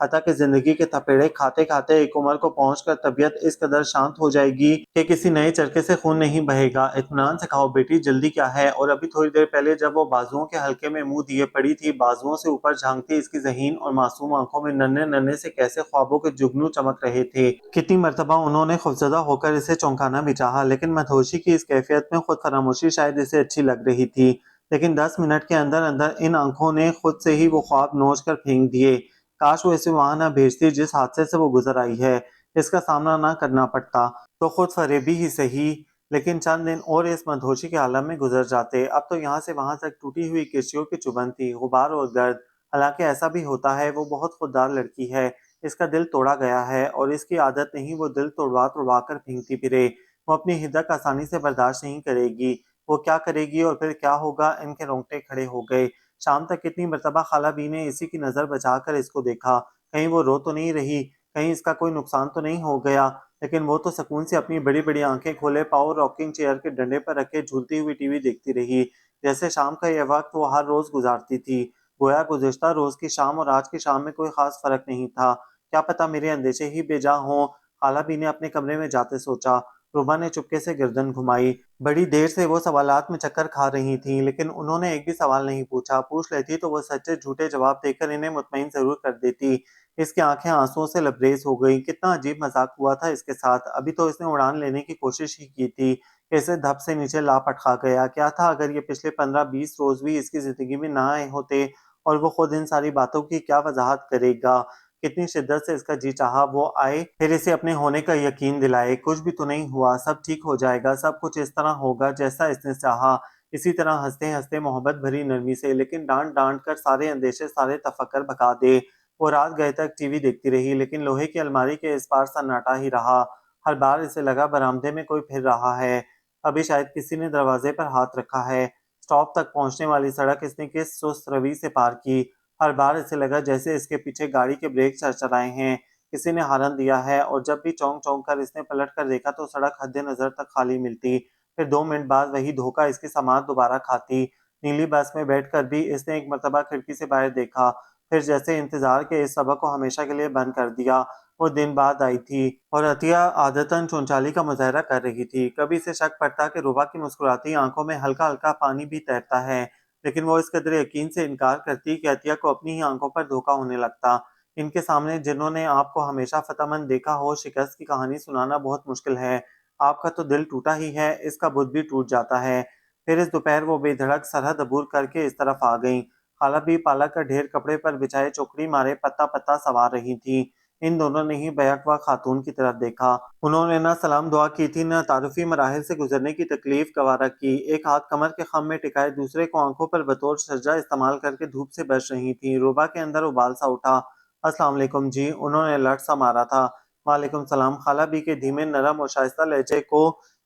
حتیٰ کہ زندگی کے تھپیڑے کھاتے کھاتے ایک عمر کو پہنچ کر طبیعت اس قدر شانت ہو جائے گی کہ کسی نئے چرخے سے خون نہیں بہے گا۔ اطمینان سے کہو بیٹی، جلدی کیا ہے؟ اور ابھی تھوڑی دیر پہلے جب وہ بازوؤں کے حلقے میں منہ دیے پڑی تھی، بازوؤں سے اوپر جھانکتی اس کی ذہین اور معصوم آنکھوں میں ننھے ننھے سے کیسے خوابوں کے جگنو چمک رہے تھے۔ کتنی مرتبہ انہوں نے خوفزدہ ہو کر اسے چونکانا بھی چاہا، لیکن مدہوشی کی اس کیفیت میں خود فراموشی شاید اسے اچھی لگ رہی تھی۔ لیکن 10 منٹ کے اندر اندر ان آنکھوں نے خود سے ہی وہ خواب نوچ کر پھینک دیے۔ کاش وہ اسے وہاں نہ بھیجتی جس حادثے سے وہ گزر آئی ہے، اس کا سامنا نہ کرنا پڑتا تو خود فریبی ہی صحیح، لیکن چند دن اور اس مدہوشی کے عالم میں گزر جاتے۔ اب تو یہاں سے وہاں تک ٹوٹی ہوئی کرسیوں کی چبھن تھی، غبار اور گرد۔ حالانکہ ایسا بھی ہوتا ہے، وہ بہت خوددار لڑکی ہے، اس کا دل توڑا گیا ہے اور اس کی عادت نہیں وہ دل توڑوا توڑوا کر پھینکتی پھرے۔ وہ اپنی ہدک آسانی سے برداشت نہیں کرے گی۔ وہ کیا کرے گی اور پھر کیا ہوگا؟ ان کے رونگٹے کھڑے ہو گئے۔ شام تک کتنی مرتبہ خالہ بی نے اسی کی نظر بچا کر اس کو دیکھا، کہیں وہ رو تو نہیں رہی، کہیں اس کا کوئی نقصان تو نہیں ہو گیا، لیکن وہ تو سکون سے اپنی بڑی بڑی آنکھیں کھولے پاؤں راکنگ چیئر کے ڈنڈے پر رکھے جھولتی ہوئی ٹی وی دیکھتی رہی، جیسے شام کا یہ وقت وہ ہر روز گزارتی تھی۔ گویا گزشتہ روز کی شام اور آج کی شام میں کوئی خاص فرق نہیں تھا۔ کیا پتہ میرے اندیشے ہی بے جا ہوں، خالہ بی نے اپنے کمرے میں جاتے سوچا۔ روبا نے چپکے سے گردن گھمائی۔ بڑی دیر سے وہ سوالات میں چکر کھا رہی تھیں، لیکن انہوں نے ایک بھی سوال نہیں پوچھا۔ پوچھ لیتی تو وہ سچے جھوٹے جواب دے کر انہیں مطمئن ضرور کر دیتی۔ اس کی آنکھیں آنسوؤں سے لبریز ہو گئیں۔ کتنا عجیب مذاق ہوا تھا اس کے ساتھ۔ ابھی تو اس نے اڑان لینے کی کوشش ہی کی تھی کہ اسے دھپ سے نیچے لا پٹخا گیا۔ کیا تھا اگر یہ پچھلے 15-20 روز بھی اس کی زندگی میں نہ آئے ہوتے، اور وہ خود ان ساری باتوں کی کیا وضاحت کرے گا؟ کتنی شدت سے اس کا جی چاہا وہ آئے، پھر اسے اپنے ہونے کا یقین دلائے۔ کچھ بھی تو نہیں ہوا، سب ٹھیک ہو جائے گا، سب کچھ اس طرح ہوگا جیسا اس نے چاہا، اسی طرح ہنستے ہنستے محبت بھری نرمی سے، لیکن ڈانٹ ڈانٹ کر سارے اندیشے سارے تفکر بھگا دے۔ وہ رات گئے تک ٹی وی دیکھتی رہی، لیکن لوہے کی الماری کے اس پار سناٹا ہی رہا۔ ہر بار اسے لگا برآمدے میں کوئی پھر رہا ہے، ابھی شاید کسی نے دروازے پر ہاتھ رکھا ہے۔ اسٹاپ تک پہنچنے والی سڑک اس نے کس سست روی سے پار کی۔ ہر بار اسے لگا جیسے اس کے پیچھے گاڑی کے بریک چرچرائے ہیں، کسی نے ہارن دیا ہے، اور جب بھی چونک چونک کر اس نے پلٹ کر دیکھا تو سڑک حد نظر تک خالی ملتی۔ پھر 2 منٹ بعد وہی دھوکہ اس کی سماعت دوبارہ کھاتی۔ نیلی بس میں بیٹھ کر بھی اس نے ایک مرتبہ کھڑکی سے باہر دیکھا، پھر جیسے انتظار کے اس سبق کو ہمیشہ کے لیے بند کر دیا۔ وہ دن بعد آئی تھی اور عطیہ عادتاً چونچالی کا مظاہرہ کر رہی تھی۔ کبھی اسے شک پڑتا کہ روبا کی مسکراتی آنکھوں میں ہلکا ہلکا پانی بھی تیرتا ہے، لیکن وہ اس قدر یقین سے انکار کرتی کہ عطیہ کو اپنی ہی آنکھوں پر دھوکہ ہونے لگتا۔ ان کے سامنے جنہوں نے آپ کو ہمیشہ فتح مند دیکھا ہو، شکست کی کہانی سنانا بہت مشکل ہے۔ آپ کا تو دل ٹوٹا ہی ہے، اس کا بت بھی ٹوٹ جاتا ہے۔ پھر اس دوپہر وہ بے دھڑک سرحد عبور کر کے اس طرف آ گئیں۔ خالہ بھی پالک کا ڈھیر کپڑے پر بچھائے چوکڑی مارے پتا پتا سنوار رہی تھیں۔ ان دونوں نے ہی بیک وقت خاتون کی طرف دیکھا۔ انہوں نے نہ سلام دعا کی تھی، نہ تعارفی مراحل سے گزرنے کی تکلیف گوارا کی۔ ایک ہاتھ کمر کے خم میں ٹکائے، دوسرے کو آنکھوں پر بطور سرجا استعمال کر کے دھوپ سے بچ رہی تھیں۔ روبا کے اندر ابال سا اٹھا۔ السلام علیکم جی، انہوں نے لٹ سا مارا تھا۔ وعلیکم السلام۔ خالہ بی کے دھیمے نرم اور شائستہ لہجے کو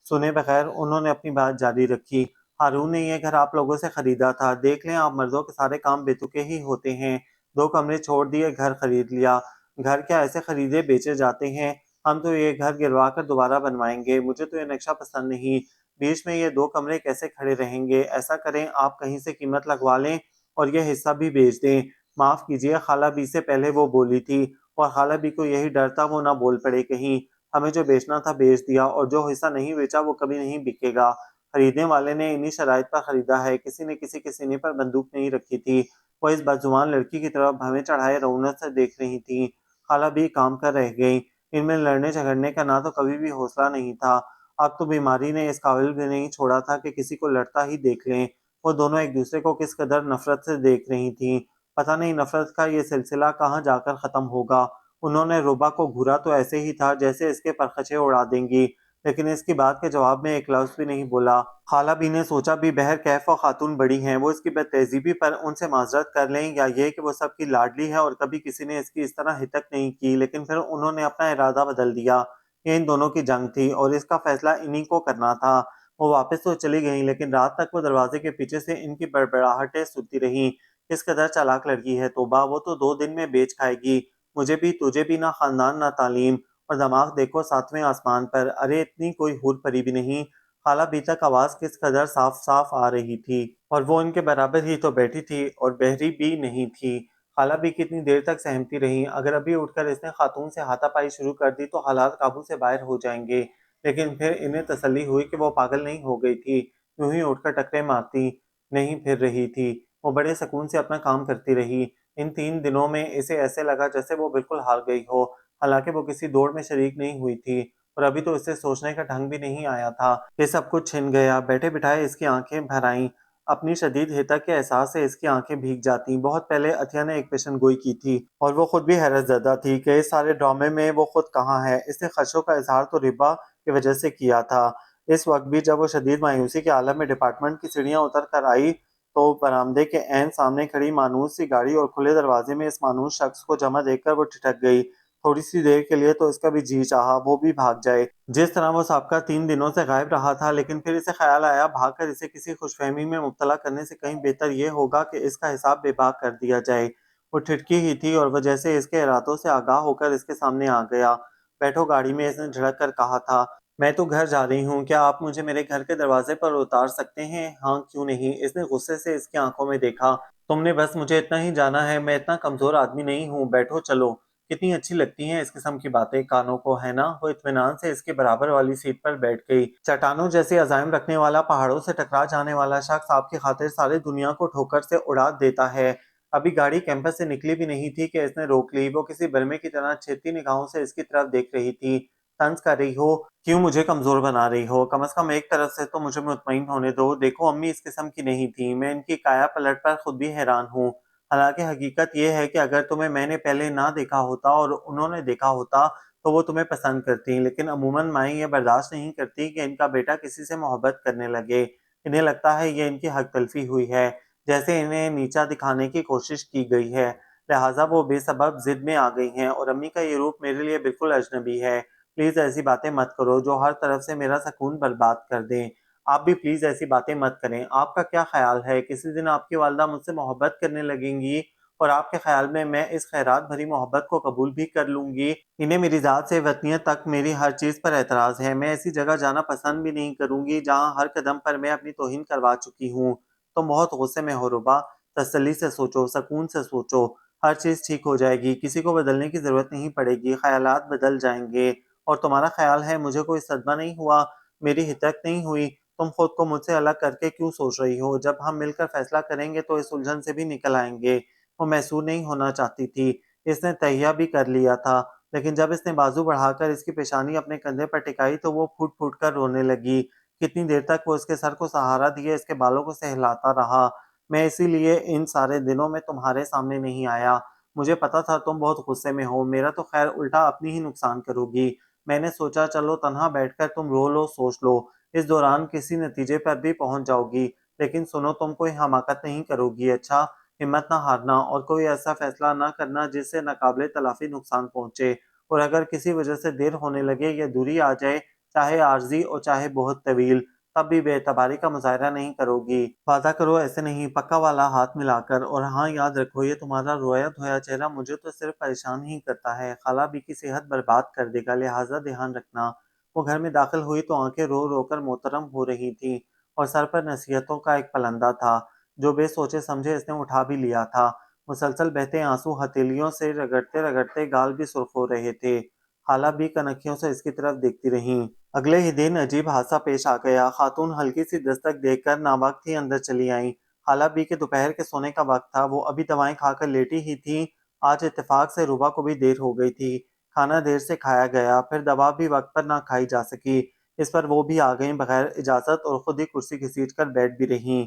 سنے بغیر انہوں نے اپنی بات جاری رکھی۔ ہارون نے یہ گھر آپ لوگوں سے خریدا تھا، دیکھ لیں آپ مردوں کے سارے کام بے تکے ہی ہوتے ہیں۔ 2 کمرے چھوڑ دیے، گھر خرید لیا۔ گھر کیا ایسے خریدے بیچے جاتے ہیں؟ ہم تو یہ گھر گروا کر دوبارہ بنوائیں گے۔ مجھے تو یہ نقشہ پسند نہیں، بیچ میں یہ 2 کمرے کیسے کھڑے رہیں گے؟ ایسا کریں، آپ کہیں سے قیمت لگوا لیں اور یہ حصہ بھی بیچ دیں۔ معاف کیجیے، خالہ بی سے پہلے وہ بولی تھی، اور خالہ بی کو یہی ڈر تھا وہ نہ بول پڑے کہیں۔ ہمیں جو بیچنا تھا بیچ دیا، اور جو حصہ نہیں بیچا وہ کبھی نہیں بکے گا۔ خریدنے والے نے انہی شرائط پر خریدا ہے، کسی نے کسی کے سینے پر بندوق نہیں رکھی تھی۔ وہ اس بدزبان لڑکی کی طرف بھویں چڑھائے رعونت سے دیکھ رہی تھیں۔ خالہ بھی کام کر رہ گئیں۔ ان میں لڑنے جھگڑنے کا نہ تو کبھی بھی حوصلہ نہیں تھا، اب تو بیماری نے اس قابل بھی نہیں چھوڑا تھا کہ کسی کو لڑتا ہی دیکھ لیں۔ وہ دونوں ایک دوسرے کو کس قدر نفرت سے دیکھ رہی تھیں۔ پتہ نہیں نفرت کا یہ سلسلہ کہاں جا کر ختم ہوگا۔ انہوں نے روبا کو گھورا تو ایسے ہی تھا جیسے اس کے پرخچے اڑا دیں گی، لیکن اس کی بات کے جواب میں ایک لفظ بھی نہیں بولا۔ خالہ بی نے سوچا بھی بہر کیف وہ خاتون بڑی ہیں، وہ اس کی بد تہذیبی پر ان سے معذرت کر لیں، یا یہ کہ وہ سب کی لاڈلی ہے اور کبھی کسی نے اس کی اس طرح ہتک نہیں کی، لیکن پھر انہوں نے اپنا ارادہ بدل دیا۔ یہ ان دونوں کی جنگ تھی اور اس کا فیصلہ انہی کو کرنا تھا۔ وہ واپس تو چلی گئیں، لیکن رات تک وہ دروازے کے پیچھے سے ان کی بڑبڑاہٹیں سنتی رہیں۔ اس قدر چالاک لڑکی ہے توبہ، وہ تو 2 دن میں بیچ کھائے گی۔ مجھے بھی تجھے بھی، نہ خاندان نہ تعلیم، اور دماغ دیکھو 7ویں آسمان پر۔ ارے اتنی کوئی حور پری بھی نہیں۔ خالہ بی تک آواز کس قدر صاف صاف آ رہی تھی، اور وہ ان کے برابر ہی تو بیٹھی تھی اور بہری بھی نہیں تھی۔ خالہ بھی کتنی دیر تک سہمتی رہی، اگر ابھی اٹھ کر اس نے خاتون سے ہاتھا پائی شروع کر دی تو حالات قابو سے باہر ہو جائیں گے۔ لیکن پھر انہیں تسلی ہوئی کہ وہ پاگل نہیں ہو گئی تھی، یوں ہی اٹھ کر ٹکرے مارتی نہیں پھر رہی تھی۔ وہ بڑے سکون سے اپنا کام کرتی رہی۔ ان 3 دنوں میں اسے ایسے لگا جیسے وہ بالکل ہار گئی ہو، حالانکہ وہ کسی دوڑ میں شریک نہیں ہوئی تھی، اور ابھی تو اسے سوچنے کا ڈھنگ بھی نہیں آیا تھا کہ سب کچھ چھن گیا۔ بیٹھے بٹھائے اس کی آنکھیں بھر آئیں، اپنی شدید حیرت کے احساس سے اس کی آنکھیں بھیگ جاتی۔ بہت پہلے عطیہ نے ایک پیشن گوئی کی تھی اور وہ خود بھی حیرت زدہ تھی کہ اس سارے ڈرامے میں وہ خود کہاں ہے۔ اس نے خدشوں کا اظہار تو ربا کی وجہ سے کیا تھا۔ اس وقت بھی جب وہ شدید مایوسی کے عالم میں ڈپارٹمنٹ کی سیڑھیاں اتر کر آئی تو برآمدے کے عین سامنے کھڑی مانوس سی گاڑی اور کھلے دروازے میں اس مانوس شخص کو جمع دیکھ کر وہ ٹھٹک گئی۔ تھوڑی سی دیر کے لیے تو اس کا بھی جی چاہا وہ بھی بھاگ جائے، جس طرح وہ سابقہ 3 دنوں سے غائب رہا تھا، لیکن پھر اسے خیال آیا بھاگ کر اسے کسی خوش فہمی میں مبتلا کرنے سے کہیں بہتر یہ ہوگا کہ اس کا حساب بے باک کر دیا جائے۔ وہ ٹھٹکی ہی تھی اور وہ جیسے اس کے ارادوں سے آگاہ ہو کر اس کے سامنے آ گیا۔ بیٹھو گاڑی میں، اس نے جھڑک کر کہا تھا۔ میں تو گھر جا رہی ہوں، کیا آپ مجھے میرے گھر کے دروازے پر اتار سکتے ہیں؟ ہاں کیوں نہیں، اس نے غصے سے اس کی آنکھوں میں دیکھا۔ تم نے بس مجھے اتنا ہی جانا ہے، میں اتنا کمزور آدمی نہیں ہوں، بیٹھو چلو۔ کتنی اچھی لگتی ہیں اس قسم کی باتیں کانوں کو، ہے نا؟ وہ اطمینان سے اس کے برابر والی سیٹ پر بیٹھ گئی۔ چٹانوں جیسے عزائم رکھنے والا، پہاڑوں سے ٹکرا جانے والا شخص آپ کی خاطر ساری دنیا کو ٹھوکر سے اڑا دیتا ہے۔ ابھی گاڑی کیمپس سے نکلی بھی نہیں تھی کہ اس نے روک لی۔ وہ کسی برمے کی طرح چھیدتی نگاہوں سے اس کی طرف دیکھ رہی تھی۔ طنز کر رہی ہو؟ کیوں مجھے کمزور بنا رہی ہو؟ کم از کم ایک طرف سے تو مجھے مطمئن ہونے دو۔ دیکھو امی اس قسم کی نہیں تھی، میں ان کی کایا پلٹ پر خود بھی حیران ہوں۔ حالانکہ حقیقت یہ ہے کہ اگر تمہیں میں نے پہلے نہ دیکھا ہوتا اور انہوں نے دیکھا ہوتا تو وہ تمہیں پسند کرتی، لیکن عموماً مائیں یہ برداشت نہیں کرتی کہ ان کا بیٹا کسی سے محبت کرنے لگے۔ انہیں لگتا ہے یہ ان کی حق تلفی ہوئی ہے، جیسے انہیں نیچا دکھانے کی کوشش کی گئی ہے، لہٰذا وہ بے سبب ضد میں آ گئی ہیں، اور امی کا یہ روپ میرے لیے بالکل اجنبی ہے۔ پلیز ایسی باتیں مت کرو جو ہر طرف سے میرا سکون برباد کر دیں۔ آپ بھی پلیز ایسی باتیں مت کریں۔ آپ کا کیا خیال ہے کسی دن آپ کی والدہ مجھ سے محبت کرنے لگیں گی اور آپ کے خیال میں میں اس خیرات بھری محبت کو قبول بھی کر لوں گی؟ انہیں میری ذات سے وطنیت تک میری ہر چیز پر اعتراض ہے۔ میں ایسی جگہ جانا پسند بھی نہیں کروں گی جہاں ہر قدم پر میں اپنی توہین کروا چکی ہوں۔ تم بہت غصے میں ہو ربا، تسلی سے سوچو، سکون سے سوچو، ہر چیز ٹھیک ہو جائے گی، کسی کو بدلنے کی ضرورت نہیں پڑے گی، خیالات بدل جائیں گے۔ اور تمہارا خیال ہے مجھے کوئی صدمہ نہیں ہوا، میری ہتک نہیں ہوئی؟ تم خود کو مجھ سے الگ کر کے کیوں سوچ رہی ہو؟ جب ہم مل کر فیصلہ کریں گے تو اس الجھن سے بھی نکل آئیں گے۔ وہ محسور نہیں ہونا چاہتی تھی، اس نے تہیہ بھی کر لیا تھا، لیکن جب اس نے بازو بڑھا کر اس کی پیشانی اپنے کندھے پر ٹکائی تو وہ پھوٹ پھوٹ کر رونے لگی۔ کتنی دیر تک وہ اس کے سر کو سہارا دیے اس کے بالوں کو سہلاتا رہا۔ میں اسی لیے ان سارے دنوں میں تمہارے سامنے نہیں آیا، مجھے پتا تھا تم بہت غصے میں ہو، میرا تو خیر الٹا اپنی ہی نقصان کرو گی۔ میں نے سوچا چلو تنہا بیٹھ کر تم رو لو، سوچ لو، اس دوران کسی نتیجے پر بھی پہنچ جاؤ گی، لیکن سنو تم کوئی حماقت نہیں کرو گی، اچھا؟ ہمت نہ ہارنا اور کوئی ایسا فیصلہ نہ کرنا جس سے ناقابل تلافی نقصان پہنچے، اور اگر کسی وجہ سے دیر ہونے لگے یا دوری آ جائے، چاہے عارضی اور چاہے بہت طویل، تب بھی بے اعتباری کا مظاہرہ نہیں کرو گی۔ وعدہ کرو ایسے نہیں، پکا والا ہاتھ ملا کر، اور ہاں یاد رکھو یہ تمہارا رویا دھویا چہرہ مجھے تو صرف پریشان ہی کرتا ہے، خالہ بھی کی صحت برباد کر دے گا، لہٰذا دھیان رکھنا۔ وہ گھر میں داخل ہوئی تو آنکھیں رو رو کر محترم ہو رہی تھیں اور سر پر نصیحتوں کا ایک پلندہ تھا جو بے سوچے سمجھے اس نے اٹھا بھی لیا تھا۔ مسلسل بہتے آنسو ہتھیلیوں سے رگڑتے رگڑتے گال بھی سرخ ہو رہے تھے۔ خالہ بھی کنکھیوں سے اس کی طرف دیکھتی رہیں۔ اگلے ہی دن عجیب حادثہ پیش آ گیا۔ خاتون ہلکی سی دستک دیکھ کر ناوقت ہی اندر چلی آئیں۔ خالہ بھی کے دوپہر کے سونے کا وقت تھا، وہ ابھی دوائیں کھا کر لیٹی ہی تھیں۔ آج اتفاق سے ربا کو بھی دیر ہو گئی تھی، کھانا دیر سے کھایا گیا، پھر دوا بھی وقت پر نہ کھائی جا سکی، اس پر وہ بھی آ گئیں بغیر اجازت اور خود ہی کرسی گھسیٹ کر بیٹھ بھی رہیں۔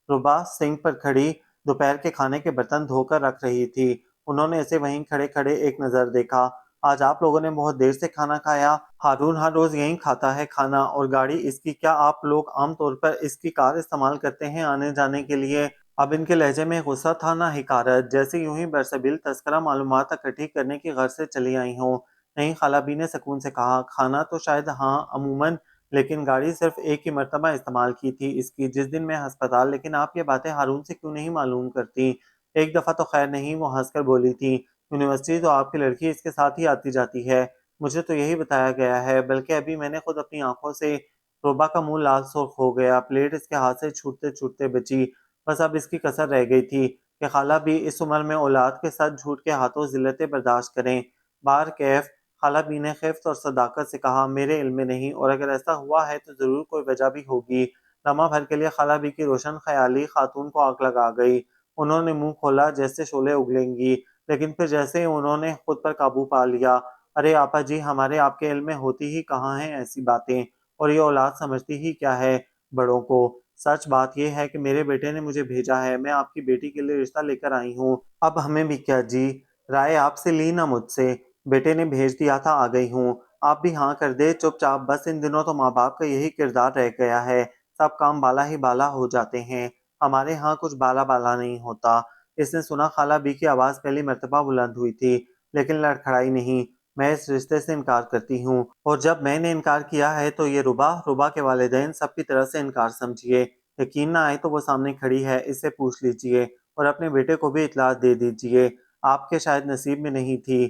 ربا سنک پر کھڑی دوپہر کے کھانے کے برتن دھو کر رکھ رہی تھی۔ انہوں نے اسے وہیں کھڑے کھڑے ایک نظر دیکھا۔ آج آپ لوگوں نے بہت دیر سے کھانا کھایا؟ ہارون ہر روز یہیں کھاتا ہے کھانا، اور گاڑی اس کی، کیا آپ لوگ عام طور پر اس کی کار استعمال کرتے ہیں آنے جانے کے لیے؟ اب ان کے لہجے میں غصہ تھا نہ حقارت، جیسے یوں ہی برسبیل تذکرہ معلومات اکٹھی کرنے کی غرض سے چلی آئی ہوں۔ نہیں، خالہ بی نے سکون سے کہا، کھانا تو شاید ہاں عموماً، لیکن گاڑی صرف ایک ہی مرتبہ استعمال کی تھی اس کی، جس دن میں ہسپتال۔ لیکن آپ یہ باتیں ہارون سے کیوں نہیں معلوم کرتی؟ ایک دفعہ تو خیر نہیں، وہ ہنس کر بولی تھی، یونیورسٹی تو آپ کی لڑکی اس کے ساتھ ہی آتی جاتی ہے، مجھے تو یہی بتایا گیا ہے، بلکہ ابھی میں نے خود اپنی آنکھوں سے۔ روبا کا منہ لال سرخ ہو گیا، پلیٹ اس کے ہاتھ سے چھوٹتے چھوٹتے بچی، بس اب اس کی کسر رہ گئی تھی کہ خالہ بھی اس عمر میں اولاد کے ساتھ جھوٹ کے ہاتھوں ذلتیں برداشت کریں۔ بار کیف خالہ بھی نے خفت اور صداقت سے کہا، میرے علم میں نہیں، اور اگر ایسا ہوا ہے تو ضرور کوئی وجہ بھی ہوگی۔ لمحہ بھر کے لیے خالہ بھی کی روشن خیالی خاتون کو آگ لگا گئی۔ انہوں نے منہ کھولا جیسے شعلے اگلیں گی، لیکن پھر جیسے ہی انہوں نے خود پر قابو پا لیا، ارے آپا جی، ہمارے آپ کے علم میں ہوتی ہی کہاں ہیں ایسی باتیں، اور یہ اولاد سمجھتی ہی کیا ہے بڑوں کو۔ سچ بات یہ ہے کہ میرے بیٹے نے مجھے بھیجا ہے، میں آپ کی بیٹی کے لیے رشتہ لے کر آئی ہوں، اب ہمیں بھی کیا جی، رائے آپ سے لی نہ مجھ سے، بیٹے نے بھیج دیا تھا آ گئی ہوں، آپ بھی ہاں کر دے چپ چاپ، بس ان دنوں تو ماں باپ کا یہی کردار رہ گیا ہے، سب کام بالا ہی بالا ہو جاتے ہیں، ہمارے ہاں کچھ بالا بالا نہیں ہوتا۔ اس نے سنا خالہ بی کی آواز پہلی مرتبہ بلند ہوئی تھی، لیکن لڑکھڑائی نہیں، میں اس رشتے سے انکار کرتی ہوں، اور جب میں نے انکار کیا ہے تو یہ ربا کے والدین سب کی طرف سے انکار سمجھیے، یقین نہ آئے تو وہ سامنے کھڑی ہے، اس سے پوچھ لیجئے، اور اپنے بیٹے کو بھی اطلاع دے دیجئے، آپ کے شاید نصیب میں نہیں تھی،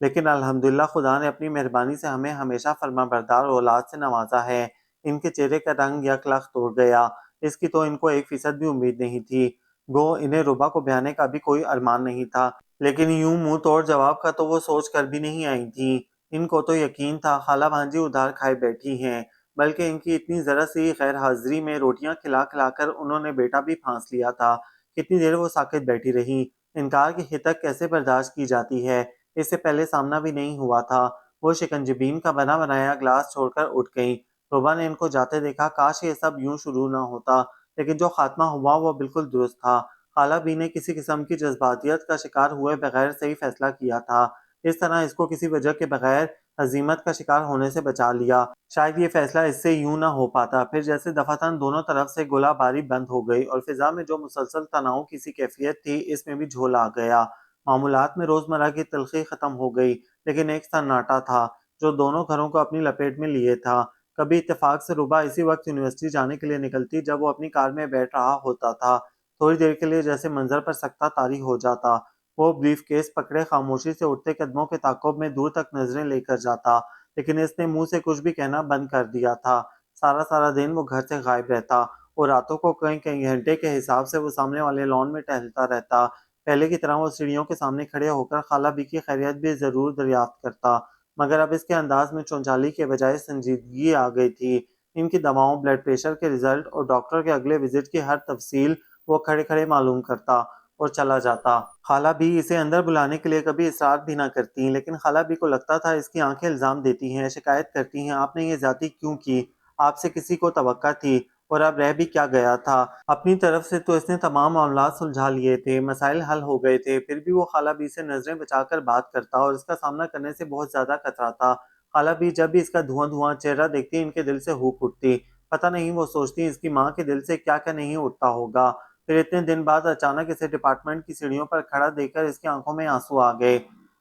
لیکن الحمدللہ خدا نے اپنی مہربانی سے ہمیں ہمیشہ فرما بردار اولاد سے نوازا ہے۔ ان کے چہرے کا رنگ یک لخت ہو گیا، اس کی تو ان کو 1% بھی امید نہیں تھی، گو انہیں ربا کو بیانے کا بھی کوئی ارمان نہیں تھا، لیکن یوں منہ توڑ جواب کا تو وہ سوچ کر بھی نہیں آئی تھیں۔ ان کو تو یقین تھا خالہ بھانجی ادھار کھائے بیٹھی ہیں، بلکہ ان کی اتنی ذرا سی غیر حاضری میں روٹیاں کھلا کھلا کر انہوں نے بیٹا بھی پھانس لیا تھا۔ کتنی دیر وہ ساکت بیٹھی رہیں، انکار کی حدت کیسے برداشت کی جاتی ہے، اس سے پہلے سامنا بھی نہیں ہوا تھا۔ وہ شکنجبین کا بنا بنایا گلاس چھوڑ کر اٹھ گئیں۔ روبا نے ان کو جاتے دیکھا، کاش یہ سب یوں شروع نہ ہوتا، لیکن جو خاتمہ ہوا وہ بالکل درست تھا۔ خالہ بی نے کسی قسم کی جذباتیت کا شکار ہوئے بغیر صحیح فیصلہ کیا تھا، اس طرح اس کو کسی وجہ کے بغیر ہزیمت کا شکار ہونے سے بچا لیا۔ شاید یہ فیصلہ اس سے یوں نہ ہو پاتا۔ پھر جیسے دفعتاً دونوں طرف سے گولہ باری بند ہو گئی، اور فضا میں جو مسلسل تناؤ کی سی کیفیت تھی اس میں بھی جھول آ گیا۔ معمولات میں روزمرہ کی تلخی ختم ہو گئی، لیکن ایک سناٹا تھا جو دونوں گھروں کو اپنی لپیٹ میں لیے تھا۔ کبھی اتفاق سے ربا اسی وقت یونیورسٹی جانے کے لیے نکلتی جب وہ اپنی کار میں بیٹھ رہا ہوتا تھا، تھوڑی دیر کے لیے جیسے منظر پر سکتہ طاری ہو جاتا، وہ بریف کیس پکڑے خاموشی سے اٹھتے قدموں کے تعاقب میں دور تک نظریں لے کر جاتا، لیکن اس نے منہ سے کچھ بھی کہنا بند کر دیا تھا۔ سارا سارا دن وہ گھر سے غائب رہتا، اور راتوں کو کئی کئی گھنٹے کے حساب سے وہ سامنے والے لان میں ٹہلتا رہتا۔ پہلے کی طرح وہ سیڑھیوں کے سامنے کھڑے ہو کر خالہ بی کی خیریت بھی ضرور دریافت کرتا، مگر اب اس کے انداز میں چونچالی کے بجائے سنجیدگی آ گئی تھی۔ ان کی دواؤں، بلڈ پریشر کے رزلٹ اور ڈاکٹر کے اگلے وزٹ کی ہر تفصیل وہ کھڑے کھڑے معلوم کرتا اور چلا جاتا۔ خالہ بھی اسے اندر بلانے کے لیے کبھی اصرار بھی نہ کرتی، لیکن خالہ بھی کو لگتا تھا اس کی آنکھیں الزام دیتی ہیں، شکایت کرتی ہیں، آپ نے یہ زیادتی کیوں کی، آپ سے کسی کو توقع تھی، اور اب رہ بھی کیا گیا تھا، اپنی طرف سے تو اس نے تمام معاملات سلجھا لیے تھے، مسائل حل ہو گئے تھے، پھر بھی وہ خالہ بی سے نظریں بچا کر بات کرتا اور اس کا سامنا کرنے سے بہت زیادہ کتراتا۔ خالہ بی جب بھی اس کا دھواں دھواں چہرہ دیکھتی ان کے دل سے ہوک اٹھتی، پتہ نہیں وہ سوچتی اس کی ماں کے دل سے کیا کیا نہیں اٹھتا ہوگا۔ پھر اتنے دن بعد اچانک اسے ڈپارٹمنٹ کی سیڑھیوں پر کھڑا دیکھ کر اس کی آنکھوں میں آنسو آ گئے۔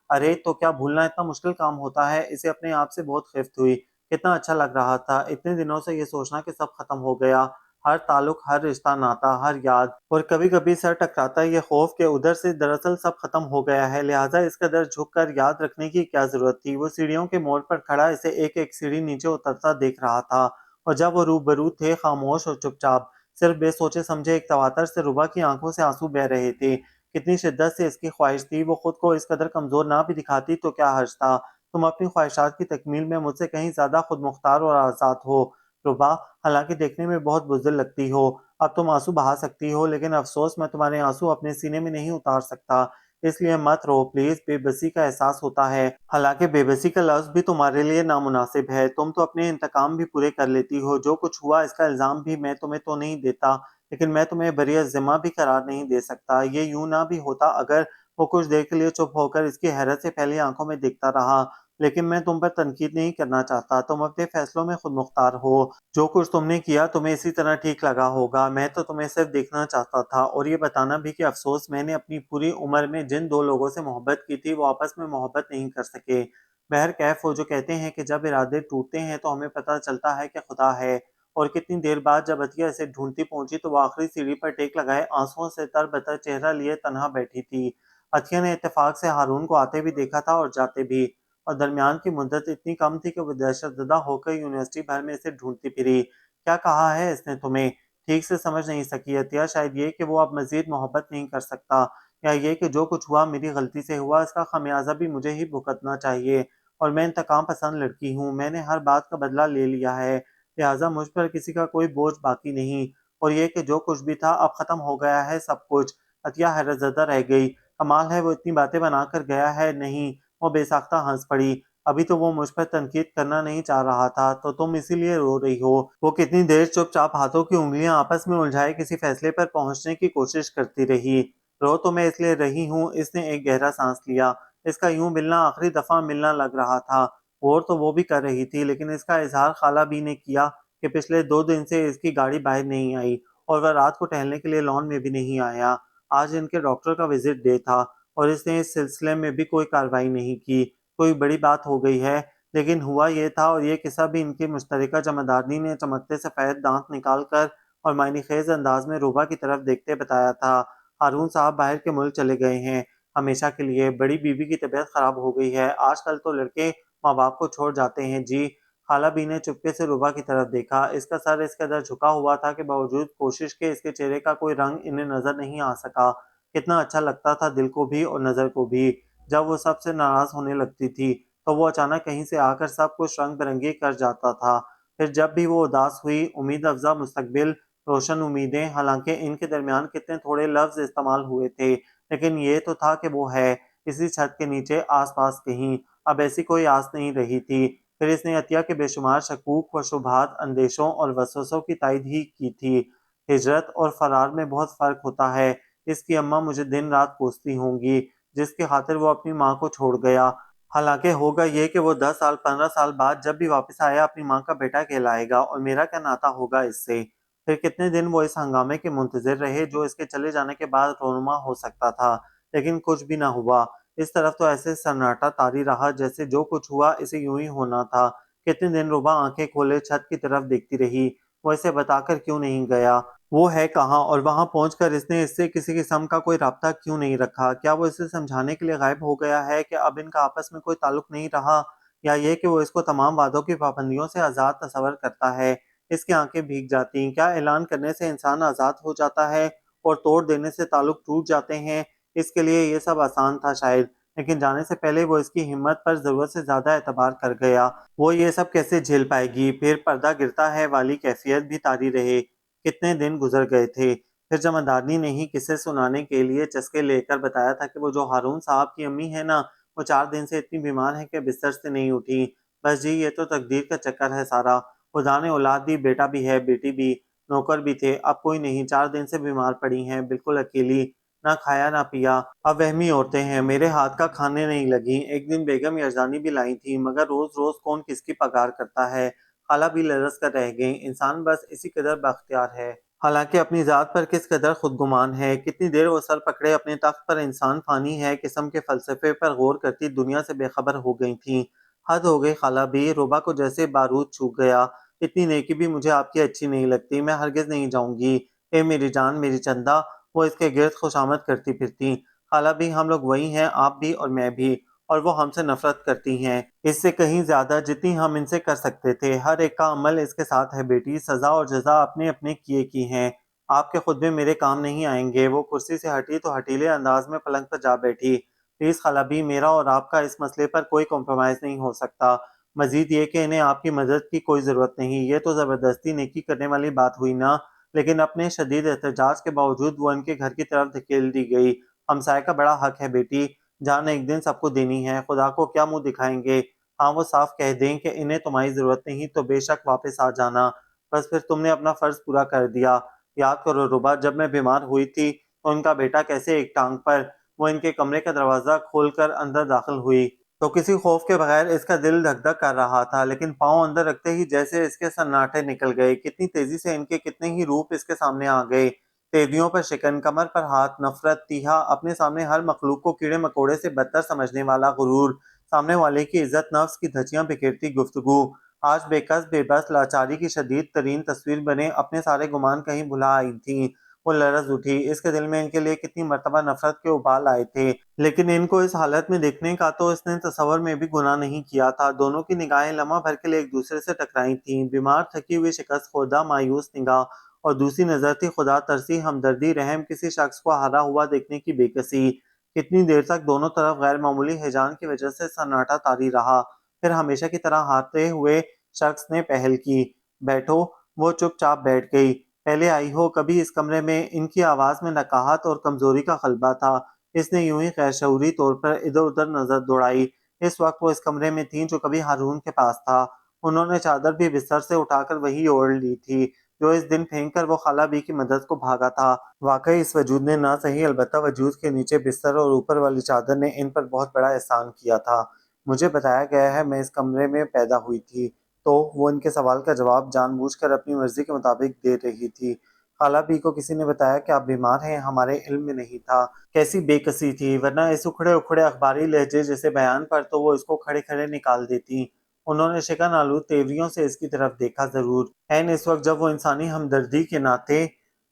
ارے تو کیا بھولنا اتنا مشکل کام ہوتا ہے، اسے اپنے آپ سے بہت خفت ہوئی، کتنا اچھا لگ رہا تھا اتنے دنوں سے یہ سوچنا کہ سب ختم ہو گیا، ہر تعلق، ہر رشتہ، ناتا، ہر یاد، اور کبھی کبھی سر ٹکراتا یہ خوف کہ ادھر سے دراصل سب ختم ہو گیا ہے، لہٰذا اس قدر جھک کر یاد رکھنے کی کیا ضرورت تھی۔ وہ سیڑھیوں کے موڑ پر کھڑا اسے ایک ایک سیڑھی نیچے اترتا دیکھ رہا تھا، اور جب وہ روبرو تھے، خاموش اور چپ چاپ، صرف بے سوچے سمجھے ایک تواتر سے ربا کی آنکھوں سے آنسو بہہ رہے تھے۔ کتنی شدت سے اس کی خواہش تھی، وہ خود کو اس قدر کمزور نہ بھی دکھاتی تو کیا حرج تھا، تم اپنی خواہشات کی تکمیل میں مجھ سے کہیں زیادہ خود مختار اور آزاد ہو ربا، حالانکہ دیکھنے میں بہت بزدل لگتی ہو، اب تم آنسو بہا سکتی ہو، لیکن افسوس میں تمہارے آنسو اپنے سینے میں نہیں اتار سکتا، اس لیے مت رو پلیز، بے بسی کا احساس ہوتا ہے، حالانکہ بے بسی کا لفظ بھی تمہارے لیے نامناسب ہے، تم تو اپنے انتقام بھی پورے کر لیتی ہو، جو کچھ ہوا اس کا الزام بھی میں تمہیں تو نہیں دیتا، لیکن میں تمہیں بری الذمہ بھی قرار نہیں دے سکتا، یہ یوں نہ بھی ہوتا اگر وہ کچھ دیر کے لیے چپ ہو کر اس کی حیرت سے پھیلی آنکھوں میں دیکھتا رہا، لیکن میں تم پر تنقید نہیں کرنا چاہتا، تم اپنے فیصلوں میں خود مختار ہو، جو کچھ تم نے کیا تمہیں اسی طرح ٹھیک لگا ہوگا، میں تو تمہیں صرف دیکھنا چاہتا تھا، اور یہ بتانا بھی کہ افسوس میں نے اپنی پوری عمر میں جن دو لوگوں سے محبت کی تھی وہ آپس میں محبت نہیں کر سکے۔ بہرکیف وہ جو کہتے ہیں کہ جب ارادے ٹوٹتے ہیں تو ہمیں پتہ چلتا ہے کہ خدا ہے، اور کتنی دیر بعد جب عطیہ اسے ڈھونڈتی پہنچی تو وہ آخری سیڑھی پر ٹیک لگائے آنسوؤں سے تر بتر چہرہ لیے تنہا بیٹھی تھی۔ عطیہ نے اتفاق سے ہارون کو آتے بھی دیکھا تھا اور جاتے بھی، اور درمیان کی مدت اتنی کم تھی کہ وہ دہشت زدہ ہو کر یونیورسٹی بھر میں اسے ڈھونڈتی پھری۔ کیا کہا ہے اس نے تمہیں؟ ٹھیک سے سمجھ نہیں سکی عطیہ، شاید یہ کہ وہ اب مزید محبت نہیں کر سکتا، یا یہ کہ جو کچھ ہوا میری غلطی سے ہوا، اس کا خمیازہ بھی مجھے ہی بھگتنا چاہیے، اور میں انتقام پسند لڑکی ہوں، میں نے ہر بات کا بدلہ لے لیا ہے، لہٰذا مجھ پر کسی کا کوئی بوجھ باقی نہیں، اور یہ کہ جو کچھ بھی تھا اب ختم ہو گیا ہے سب کچھ۔ عطیہ حیرت زدہ رہ گئی، کمال ہے وہ اتنی باتیں بنا کر گیا ہے؟ نہیں، وہ بے ساختہ ہنس پڑی، ابھی تو وہ مجھ پر تنقید کرنا نہیں چاہ رہا تھا، تو تم اسی لیے رو رہی ہو؟ وہ کتنی دیر چپ چاپ ہاتھوں کی انگلیاں آپس میں الجھائے کسی فیصلے پر پہنچنے کی کوشش کرتی رہی۔ رو تو میں اس لیے رہی ہوں، اس نے ایک گہرا سانس لیا، اس کا یوں ملنا آخری دفعہ ملنا لگ رہا تھا، غور تو وہ بھی کر رہی تھی، لیکن اس کا اظہار خالہ بی نے کیا کہ پچھلے 2 دن سے اس کی گاڑی باہر نہیں آئی، اور وہ رات کو ٹہلنے کے لیے لان میں بھی نہیں آیا۔ آج ان کے ڈاکٹر کا وزٹ ڈے تھا، اور اس نے اس سلسلے میں بھی کوئی کارروائی نہیں کی۔ کوئی بڑی بات ہو گئی ہے؟ لیکن ہوا یہ تھا، اور یہ قصہ بھی ان کی مشترکہ جمعدارنی نے چمکتے سفید دانت نکال کر اور معنی خیز انداز میں روبا کی طرف دیکھتے بتایا تھا۔ ہارون صاحب باہر کے ملک چلے گئے ہیں، ہمیشہ کے لیے۔ بڑی بیوی کی طبیعت خراب ہو گئی ہے، آج کل تو لڑکے ماں باپ کو چھوڑ جاتے ہیں جی۔ خالہ بی نے چپکے سے روبا کی طرف دیکھا، اس کا سر اس قدر جھکا ہوا تھا کہ باوجود کوشش کے اس کے چہرے کا کوئی رنگ انہیں نظر نہیں آ سکا۔ کتنا اچھا لگتا تھا دل کو بھی اور نظر کو بھی، جب وہ سب سے ناراض ہونے لگتی تھی تو وہ اچانک کہیں سے آ کر سب کچھ رنگ برنگی کر جاتا تھا۔ پھر جب بھی وہ اداس ہوئی، امید افزا مستقبل، روشن امیدیں، حالانکہ ان کے درمیان کتنے تھوڑے لفظ استعمال ہوئے تھے، لیکن یہ تو تھا کہ وہ ہے اسی چھت کے نیچے، آس پاس کہیں۔ اب ایسی کوئی آس نہیں رہی تھی۔ پھر اس نے عطیہ کے بے شمار شکوک و شبہات، اندیشوں اور وسوسوں کی تائید ہی کی تھی۔ ہجرت اور فرار میں بہت فرق ہوتا ہے، اس کی اماں مجھے دن رات کوستی ہوں گی، جس کی خاطر وہ اپنی ماں کو چھوڑ گیا۔ حالانکہ ہوگا یہ کہ وہ 10 سال 15 سال بعد جب بھی واپس آیا اپنی ماں کا بیٹا کہلائے گا، اور میرا کیا ناطہ ہوگا اس سے؟ پھر کتنے دن وہ اس ہنگامے کے منتظر رہے جو اس کے چلے جانے کے بعد رونما ہو سکتا تھا، لیکن کچھ بھی نہ ہوا۔ اس طرف تو ایسے سناٹا طاری رہا جیسے جو کچھ ہوا اسے یوں ہی ہونا تھا۔ کتنے دن روبا آنکھیں کھولے چھت کی طرف دیکھتی رہی، وہ اسے بتا کر کیوں نہیں گیا؟ وہ ہے کہاں؟ اور وہاں پہنچ کر اس نے اس سے کسی قسم کا کوئی رابطہ کیوں نہیں رکھا؟ کیا وہ اسے سمجھانے کے لیے غائب ہو گیا ہے کہ اب ان کا آپس میں کوئی تعلق نہیں رہا، یا یہ کہ وہ اس کو تمام وعدوں کی پابندیوں سے آزاد تصور کرتا ہے؟ اس کی آنکھیں بھیگ جاتی۔ کیا اعلان کرنے سے انسان آزاد ہو جاتا ہے اور توڑ دینے سے تعلق ٹوٹ جاتے ہیں؟ اس کے لیے یہ سب آسان تھا شاید، لیکن جانے سے پہلے وہ اس کی ہمت پر ضرورت سے زیادہ اعتبار کر گیا۔ وہ یہ سب کیسے جھیل پائے گی؟ پھر پردہ گرتا ہے والی کیفیت بھی طاری رہے۔ کتنے دن گزر گئے تھے۔ پھر جمعدارنی نے ہی قصے سنانے کے لیے چسکے لے کر بتایا تھا کہ وہ جو ہارون صاحب کی امی ہے نا، وہ 4 دن سے اتنی بیمار ہے کہ بستر سے نہیں اٹھی۔ بس جی، یہ تو تقدیر کا چکر ہے سارا، خدا نے اولاد دی، بیٹا بھی ہے، بیٹی بھی، نوکر بھی تھے، اب کوئی نہیں، 4 دن سے بیمار پڑی ہیں، بالکل اکیلی، نہ کھایا نہ پیا۔ اب وہمی عورتیں ہیں، میرے ہاتھ کا کھانے نہیں لگیں۔ ایک دن بیگم یزدانی بھی لائی تھی، مگر روز روز کون کس کی پگار کرتا ہے؟ خالہ بھی لرز کر رہ گئیں، انسان بس اسی قدر بااختیار ہے، حالانکہ اپنی ذات پر کس قدر خود گمان ہے۔ کتنی دیر وہ سر پکڑے اپنے تخت پر انسان فانی ہے قسم کے فلسفے پر غور کرتی دنیا سے بے خبر ہو گئی تھیں۔ حد ہو گئی خالہ بھی، روبا کو جیسے بارود چھو گیا۔ اتنی نیکی بھی مجھے آپ کی اچھی نہیں لگتی، میں ہرگز نہیں جاؤں گی، اے میری جان، میری چندا۔ وہ اس کے گرد خوشامد کرتی پھرتی۔ خالہ بھی، ہم لوگ وہی ہیں، آپ بھی اور میں بھی، اور وہ ہم سے نفرت کرتی ہیں، اس سے کہیں زیادہ جتنی ہم ان سے کر سکتے تھے۔ ہر ایک کا عمل اس کے ساتھ ہے بیٹی، سزا اور جزا اپنے اپنے کیے کی ہیں، آپ کے خطبے میرے کام نہیں آئیں گے۔ وہ کرسی سے ہٹی تو ہٹیلے انداز میں پلنگ پر جا بیٹھی۔ پلیز خالہ بھی، میرا اور آپ کا اس مسئلے پر کوئی کمپرومائز نہیں ہو سکتا، مزید یہ کہ انہیں آپ کی مدد کی کوئی ضرورت نہیں۔ یہ تو زبردستی نیکی کرنے والی بات ہوئی نا؟ لیکن اپنے شدید احتجاج کے باوجود وہ ان کے گھر کی طرف دھکیل دی گئی۔ ہمسائے کا بڑا حق ہے بیٹی، جان ایک دن سب کو دینی ہے، خدا کو کیا منہ دکھائیں گے؟ ہاں، وہ صاف کہہ دیں کہ انہیں تمہاری ضرورت نہیں تو بے شک واپس آ جانا، بس پھر تم نے اپنا فرض پورا کر دیا۔ یاد کرو روبا، جب میں بیمار ہوئی تھی تو ان کا بیٹا کیسے ایک ٹانگ پر، وہ ان کے کمرے کا دروازہ کھول کر اندر داخل ہوئی تو کسی خوف کے بغیر اس کا دل دھک دھک کر رہا تھا، لیکن پاؤں اندر رکھتے ہی جیسے اس کے سناٹے نکل گئے، کتنی تیزی سے ان کے کتنے ہی روپ اس کے سامنے آ گئے، تیدیوں پر شکن، کمر پر ہاتھ، نفرت، تیہا، اپنے سامنے ہر مخلوق کو کیڑے مکوڑے سے بدتر سمجھنے والا غرور، سامنے والے کی عزت نفس کی دھجیاں بکھیرتی گفتگو، آج بے کس بے بس لاچاری کی شدید ترین تصویر بنے اپنے سارے گمان کہیں بھلا آئی تھیں۔ وہ لرز اٹھی، اس کے دل میں ان کے لیے کتنی مرتبہ نفرت کے ابال آئے تھے، لیکن ان کو اس حالت میں دیکھنے کا تو اس نے تصور میں بھی گناہ نہیں کیا تھا۔ دونوں کی نگاہیں لمحہ بھر کے لیے ایک دوسرے سے ٹکرائی تھیں، بیمار، تھکی ہوئی، شکست خوردہ، مایوس نگاہ، اور دوسری نظر تھی خدا ترسی، ہمدردی، رحم، کسی شخص کو ہارا ہوا دیکھنے کی بے کسی۔ کتنی دیر تک دونوں طرف غیر معمولی ہیجان کی وجہ سے سناٹا طاری رہا، پھر ہمیشہ کی طرح ہارتے ہوئے شخص نے پہل کی۔ بیٹھو۔ وہ چپ چاپ بیٹھ گئی۔ پہلے آئی ہو کبھی اس کمرے میں؟ ان کی آواز میں نقاہت اور کمزوری کا غلبہ تھا۔ اس نے یوں ہی غیر شعوری طور پر ادھر ادھر نظر دوڑائی۔ اس وقت وہ اس کمرے میں تھیں جو کبھی ہارون کے پاس تھا۔ انہوں نے چادر بھی بستر سے اٹھا کر وہی اوڑھ لی تھی جو اس دن پھینک کر وہ خالہ بی کی مدد کو بھاگا تھا۔ واقعی اس وجود نے نہ صحیح البتہ وجود کے نیچے بستر اور اوپر والی چادر نے ان پر بہت بڑا احسان کیا تھا۔ مجھے بتایا گیا ہے میں اس کمرے میں پیدا ہوئی تھی۔ تو وہ ان کے سوال کا جواب جان بوجھ کر اپنی مرضی کے مطابق دے رہی تھی۔ خالہ بی کو کسی نے بتایا کہ آپ بیمار ہیں؟ ہمارے علم میں نہیں تھا۔ کیسی بے کسی تھی، ورنہ اس اکھڑے اکھڑے اخباری لہجے جیسے بیان پر تو وہ اس کو کھڑے کھڑے نکال دیتی۔ انہوں نے شکن آلود تیوریوں سے اس کی طرف دیکھا ضرور، عین اس وقت جب وہ انسانی ہمدردی کے ناطے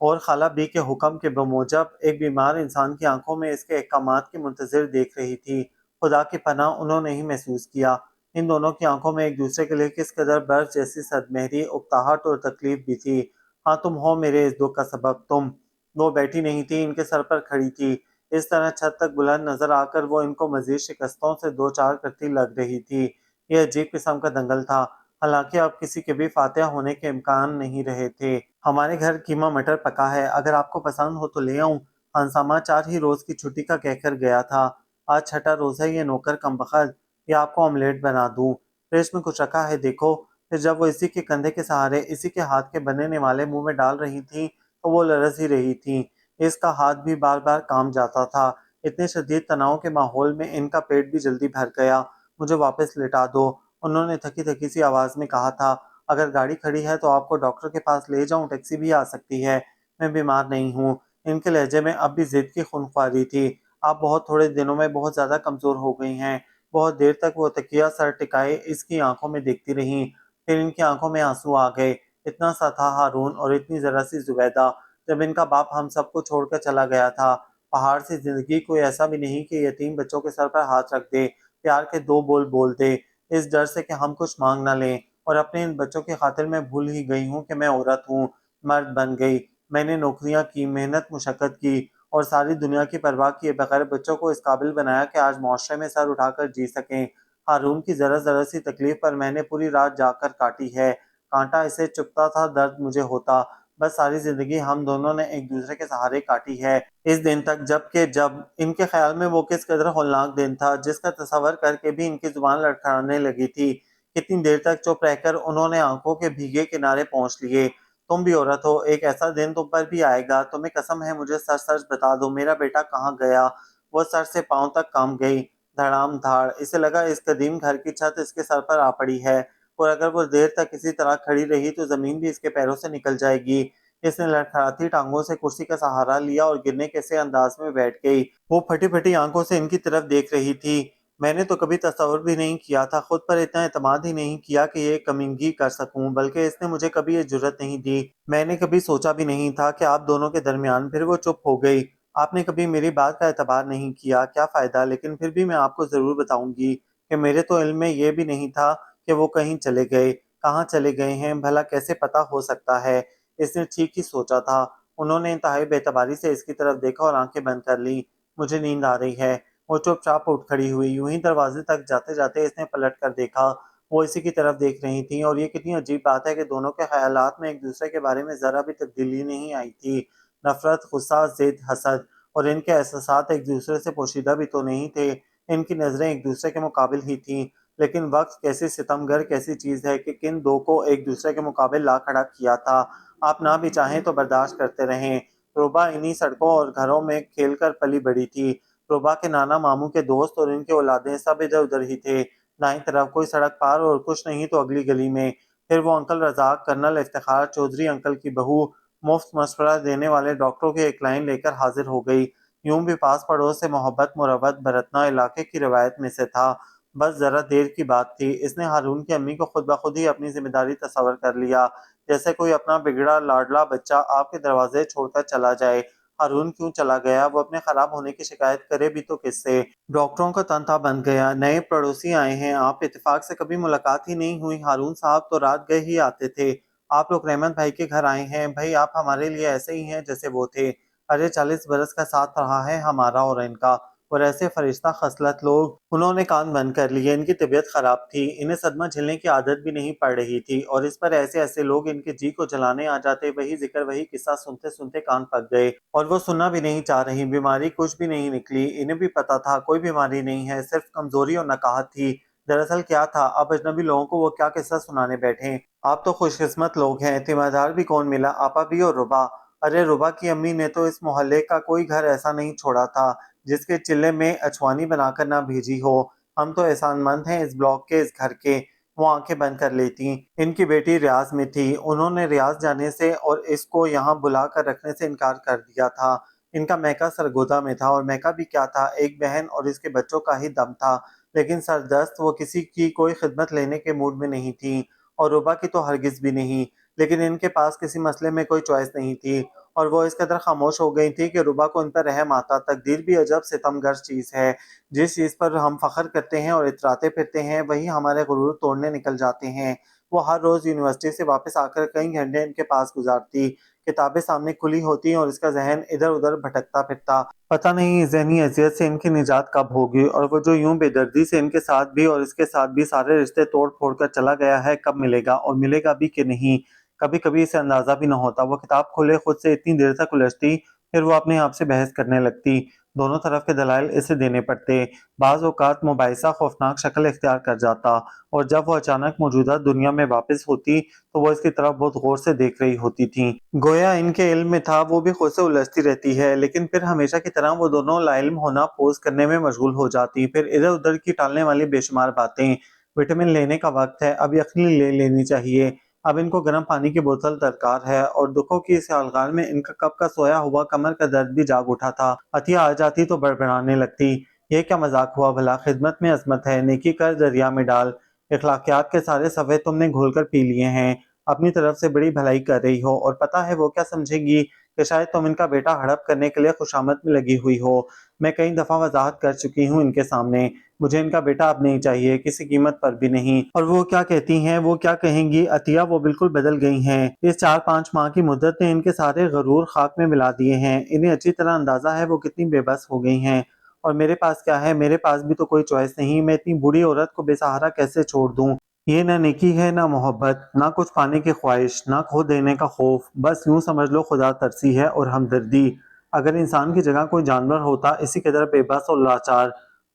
اور خالہ بی کے حکم کے بموجب ایک بیمار انسان کی آنکھوں میں اس کے احکامات کی منتظر دیکھ رہی تھی۔ خدا کی پناہ انہوں نے ہی محسوس کیا، ان دونوں کی آنکھوں میں ایک دوسرے کے لیے کس قدر برف جیسی سرد مہری اکتاہٹ اور تکلیف بھی تھی۔ ہاں تم ہو میرے اس دکھ کا سبب، تم۔ وہ بیٹھی نہیں تھی، ان کے سر پر کھڑی تھی، اس طرح چھت تک بلند نظر آ کر وہ ان کو مزید شکستوں سے دو چار کرتی لگ رہی تھی۔ یہ عجیب قسم کا دنگل تھا، حالانکہ اب کسی کے بھی فاتح ہونے کے امکان نہیں رہے تھے۔ ہمارے گھر قیمہ مٹر پکا ہے، اگر آپ کو پسند ہو تو لے آؤں؟ ہنسامہ 4 ہی روز کی چھٹی کا کہہ کر گیا تھا، آج 6واں روز ہے۔ یہ نوکر کمبخت، یا آپ کو آملیٹ بنا دوں؟ فریج میں کچھ رکھا ہے دیکھو۔ پھر جب وہ اسی کے کندھے کے سہارے اسی کے ہاتھ کے بنے نوالے منہ میں ڈال رہی تھیں تو وہ لرز ہی رہی تھیں۔ اس کا ہاتھ بھی بار بار کام جاتا تھا۔ اتنے شدید تناؤ کے ماحول میں ان کا پیٹ بھی جلدی بھر گیا۔ مجھے واپس لٹا دو، انہوں نے تھکی تھکی سی آواز میں کہا تھا۔ اگر گاڑی کھڑی ہے تو آپ کو ڈاکٹر کے پاس لے جاؤں، ٹیکسی بھی آ سکتی ہے، میں بیمار نہیں ہوں۔ ان کے لہجے میں اب بھی ضد کی خونخواری تھی۔ آپ بہت تھوڑے دنوں میں بہت زیادہ کمزور ہو گئی ہیں۔ بہت دیر تک وہ تکیہ سر ٹکائے اس کی آنکھوں میں دیکھتی رہیں، پھر ان کی آنکھوں میں آنسو آ گئے۔ اتنا سا تھا ہارون اور اتنی ذرا سی زبیدہ، جب ان کا باپ ہم سب کو چھوڑ کر چلا گیا تھا۔ پہاڑ سی زندگی کوئی ایسا بھی نہیں کہ یتیم بچوں کے سر پر ہاتھ رکھ دے، پیار کے 2 بول بول دے، اس ڈر سے کہ ہم کچھ مانگ نہ لیں۔ اور اپنے ان بچوں کی خاطر میں بھول ہی گئی ہوں کہ میں عورت ہوں، مرد بن گئی۔ میں نے نوکریاں کی، محنت مشقت کی، اور ساری دنیا کی پرواہ کیے بغیر بچوں کو اس قابل بنایا کہ آج معاشرے میں سر اٹھا کر جی سکیں۔ ہارون کی ذرا ذرا سی تکلیف پر میں نے پوری رات جاگ کر کاٹی ہے۔ کانٹا اسے چبھتا تھا، درد مجھے ہوتا۔ بس ساری زندگی ہم دونوں نے ایک دوسرے کے سہارے کاٹی ہے، اس دن تک جب ان کے خیال میں وہ کس قدر ہولناک دن تھا جس کا تصور کر کے بھی ان کی زبان لڑکھڑانے لگی تھی۔ کتنی دیر تک چپ رہ کر انہوں نے آنکھوں کے بھیگے کنارے پونچھ لیے۔ تم بھی عورت ہو، ایک ایسا دن تم پر بھی آئے گا، تمہیں قسم ہے مجھے سچ سچ بتا دو، میرا بیٹا کہاں گیا؟ وہ سر سے پاؤں تک کام گئی، دھڑام دھاڑ، اسے لگا اس قدیم گھر کی چھت اس کے سر پر آ پڑی ہے، اور اگر وہ دیر تک اسی طرح کھڑی رہی تو زمین بھی اس کے پیروں سے نکل جائے گی۔ اس نے لڑکھڑاتی ٹانگوں سے کرسی کا سہارا لیا اور گرنے کے سے انداز میں بیٹھ گئی۔ وہ پھٹی پھٹی آنکھوں سے ان کی طرف دیکھ رہی تھی۔ میں نے تو کبھی تصور بھی نہیں کیا تھا، خود پر اتنا اعتماد ہی نہیں کیا کہ یہ کمینگی کر سکوں، بلکہ اس نے مجھے کبھی یہ جرأت نہیں دی۔ میں نے کبھی سوچا بھی نہیں تھا کہ آپ دونوں کے درمیان۔ پھر وہ چپ ہو گئی۔ آپ نے کبھی میری بات کا اعتبار نہیں کیا، کیا فائدہ؟ لیکن پھر بھی میں آپ کو ضرور بتاؤں گی کہ میرے تو علم میں یہ بھی نہیں تھا کہ وہ کہیں چلے گئے۔ کہاں چلے گئے ہیں بھلا؟ کیسے پتہ ہو سکتا ہے؟ اس نے ٹھیک ہی سوچا تھا۔ انہوں نے انتہائی بے اعتباری سے اس کی طرف دیکھا اور آنکھیں بند کر لیں۔ مجھے نیند آ رہی ہے۔ وہ چپ چاپ اٹھ کھڑی ہوئی، یوں ہی دروازے تک جاتے جاتے اس نے پلٹ کر دیکھا، وہ اسی کی طرف دیکھ رہی تھیں، اور یہ کتنی عجیب بات ہے کہ دونوں کے خیالات میں ایک دوسرے کے بارے میں ذرا بھی تبدیلی نہیں آئی تھی۔ نفرت، غصہ، ضد، حسد، اور ان کے احساسات ایک دوسرے سے پوشیدہ بھی تو نہیں تھے، ان کی نظریں ایک دوسرے کے مقابل ہی تھیں۔ لیکن وقت کیسی ستمگر کیسی چیز ہے کہ کن دو کو ایک دوسرے کے مقابل لا کھڑا کیا تھا۔ آپ نہ بھی چاہیں تو برداشت کرتے رہیں۔ روبا انہی سڑکوں اور گھروں میں کھیل کر پلی بڑی تھی۔ روبا کے نانا، ماموں کے دوست اور ان کے اولادیں سب ادھر ادھر ہی تھے، دائیں طرف کوئی سڑک پار اور کچھ نہیں تو اگلی گلی میں۔ پھر وہ انکل رزاق، کرنل افتخار چودھری انکل کی بہو، مفت مشورہ دینے والے ڈاکٹروں کی ایک لائن لے کر حاضر ہو گئی۔ یوں بھی پاس پڑوس سے محبت مروت برتنا علاقے کی روایت میں سے تھا۔ بس ذرا دیر کی بات تھی، اس نے ہارون کی امی کو خود بخود ہی اپنی ذمہ داری تصور کر لیا، جیسے کوئی اپنا بگڑا لاڈلا بچہ آپ کے دروازے چھوڑ کر چلا جائے۔ ہارون کیوں چلا گیا؟ وہ اپنے خراب ہونے کی شکایت کرے بھی تو کس سے؟ ڈاکٹروں کا تنتا بن گیا، نئے پڑوسی آئے ہیں، آپ اتفاق سے کبھی ملاقات ہی نہیں ہوئی۔ ہارون صاحب تو رات گئے ہی آتے تھے، آپ لوگ رحمت بھائی کے گھر آئے ہیں، بھائی آپ ہمارے لیے ایسے ہی ہیں جیسے وہ تھے۔ ارے 40 برس کا ساتھ رہا ہے ہمارا اور ان کا، اور ایسے فرشتہ خصلت لوگ۔ انہوں نے کان بند کر لیے، ان کی طبیعت خراب تھی، انہیں صدمہ جھیلنے کی عادت بھی نہیں پڑ رہی تھی، اور اس پر ایسے ایسے لوگ ان کے جی کو جلانے آ جاتے۔ وہی ذکر وہی قصہ سنتے سنتے کان پک گئے، اور وہ سننا بھی نہیں چاہ رہی۔ بیماری کچھ بھی نہیں نکلی، انہیں بھی پتا تھا کوئی بیماری نہیں ہے، صرف کمزوری اور نکاہت تھی۔ دراصل کیا تھا، اب اجنبی لوگوں کو وہ کیا قصہ سنانے بیٹھے۔ آپ تو خوش قسمت لوگ ہیں، تیماردار بھی کون ملا، آپا بھی اور ربا۔ ارے ربا کی امی نے تو اس محلے کا کوئی گھر ایسا نہیں چھوڑا تھا جس کے چلے میں اچھوانی بنا کر نہ بھیجی ہو۔ ہم تو احسان مند ہیں اس بلاک کے، اس گھر کے۔ وہ آنکھیں بند کر لیتی۔ ان کی بیٹی ریاض میں تھی، انہوں نے ریاض جانے سے اور اس کو یہاں بلا کر رکھنے سے انکار کر دیا تھا۔ ان کا میکا سرگودا میں تھا، اور میکا بھی کیا تھا، ایک بہن اور اس کے بچوں کا ہی دم تھا، لیکن سردست وہ کسی کی کوئی خدمت لینے کے موڈ میں نہیں تھی، اور ربا کی تو ہرگز بھی نہیں۔ لیکن ان کے پاس کسی مسئلے میں کوئی چوائس نہیں تھی، اور وہ اس قدر خاموش ہو گئی تھی کہ ربا کو ان پر رحم آتا۔ تقدیر بھی عجب ستم گر چیز ہے، جس چیز پر ہم فخر کرتے ہیں اور اتراتے پھرتے ہیں وہی ہمارے غرور توڑنے نکل جاتے ہیں۔ وہ ہر روز یونیورسٹی سے واپس آ کر کئی گھنٹے ان کے پاس گزارتی، کتابیں سامنے کھلی ہوتی اور اس کا ذہن ادھر ادھر بھٹکتا پھرتا۔ پتہ نہیں ذہنی اذیت سے ان کی نجات کب ہوگی، اور وہ جو یوں بے دردی سے ان کے ساتھ بھی اور اس کے ساتھ بھی سارے رشتے توڑ پھوڑ کر چلا گیا ہے، کب ملے گا، اور ملے گا بھی کہ نہیں۔ کبھی کبھی اسے اندازہ بھی نہ ہوتا۔ وہ کتاب کھولے خود سے اتنی دیر تک الجھتی، پھر وہ اپنے آپ سے بحث کرنے لگتی۔ دونوں طرف کے دلائل اسے دینے پڑتے۔ بعض اوقات مباحثہ خوفناک شکل اختیار کر جاتا، اور جب وہ اچانک موجودہ دنیا میں واپس ہوتی تو وہ اس کی طرف بہت غور سے دیکھ رہی ہوتی تھی، گویا ان کے علم میں تھا۔ وہ بھی خود سے الجھتی رہتی ہے، لیکن پھر ہمیشہ کی طرح وہ دونوں لا علم ہونا پوز کرنے میں مشغول ہو جاتی۔ پھر ادھر ادھر کی ٹالنے والی بے شمار باتیں۔ وٹامن لینے کا وقت ہے، اب یخنی لے لینی چاہیے، اب ان کو گرم پانی کی بوتل درکار ہے، اور دکھوں کی اس حلقال میں ان کا کب کا سویا ہوا کمر کا درد بھی جاگ اٹھا تھا۔ عطیہ آ جاتی تو بڑبڑانے لگتی، یہ کیا مذاق ہوا بھلا، خدمت میں عظمت ہے، نیکی کر دریا میں ڈال، اخلاقیات کے سارے صفحے تم نے گھول کر پی لیے ہیں، اپنی طرف سے بڑی بھلائی کر رہی ہو، اور پتہ ہے وہ کیا سمجھے گی، کہ شاید تم ان کا بیٹا ہڑپ کرنے کے لیے خوشامد میں لگی ہوئی ہو۔ میں کئی دفعہ وضاحت کر چکی ہوں ان کے سامنے، مجھے ان کا بیٹا اب نہیں چاہیے، کسی قیمت پر بھی نہیں۔ اور وہ کیا کہتی ہیں، وہ کیا کہیں گی عطیہ، وہ بالکل بدل گئی ہیں۔ اس 4-5 ماہ کی مدت نے ان کے سارے غرور خاک میں ملا دیے ہیں۔ انہیں اچھی طرح اندازہ ہے وہ کتنی بے بس ہو گئی ہیں۔ اور میرے پاس کیا ہے، میرے پاس بھی تو کوئی چوائس نہیں، میں اتنی بوڑھی عورت کو بے سہارا کیسے چھوڑ دوں۔ یہ نہ نیکی ہے، نہ محبت، نہ کچھ پانے کی خواہش، نہ کھو دینے کا خوف، بس یوں سمجھ لو خدا ترسی ہے اور ہمدردی۔ اگر انسان کی جگہ کوئی جانور ہوتا اسی قدر بے بس اور لاچار،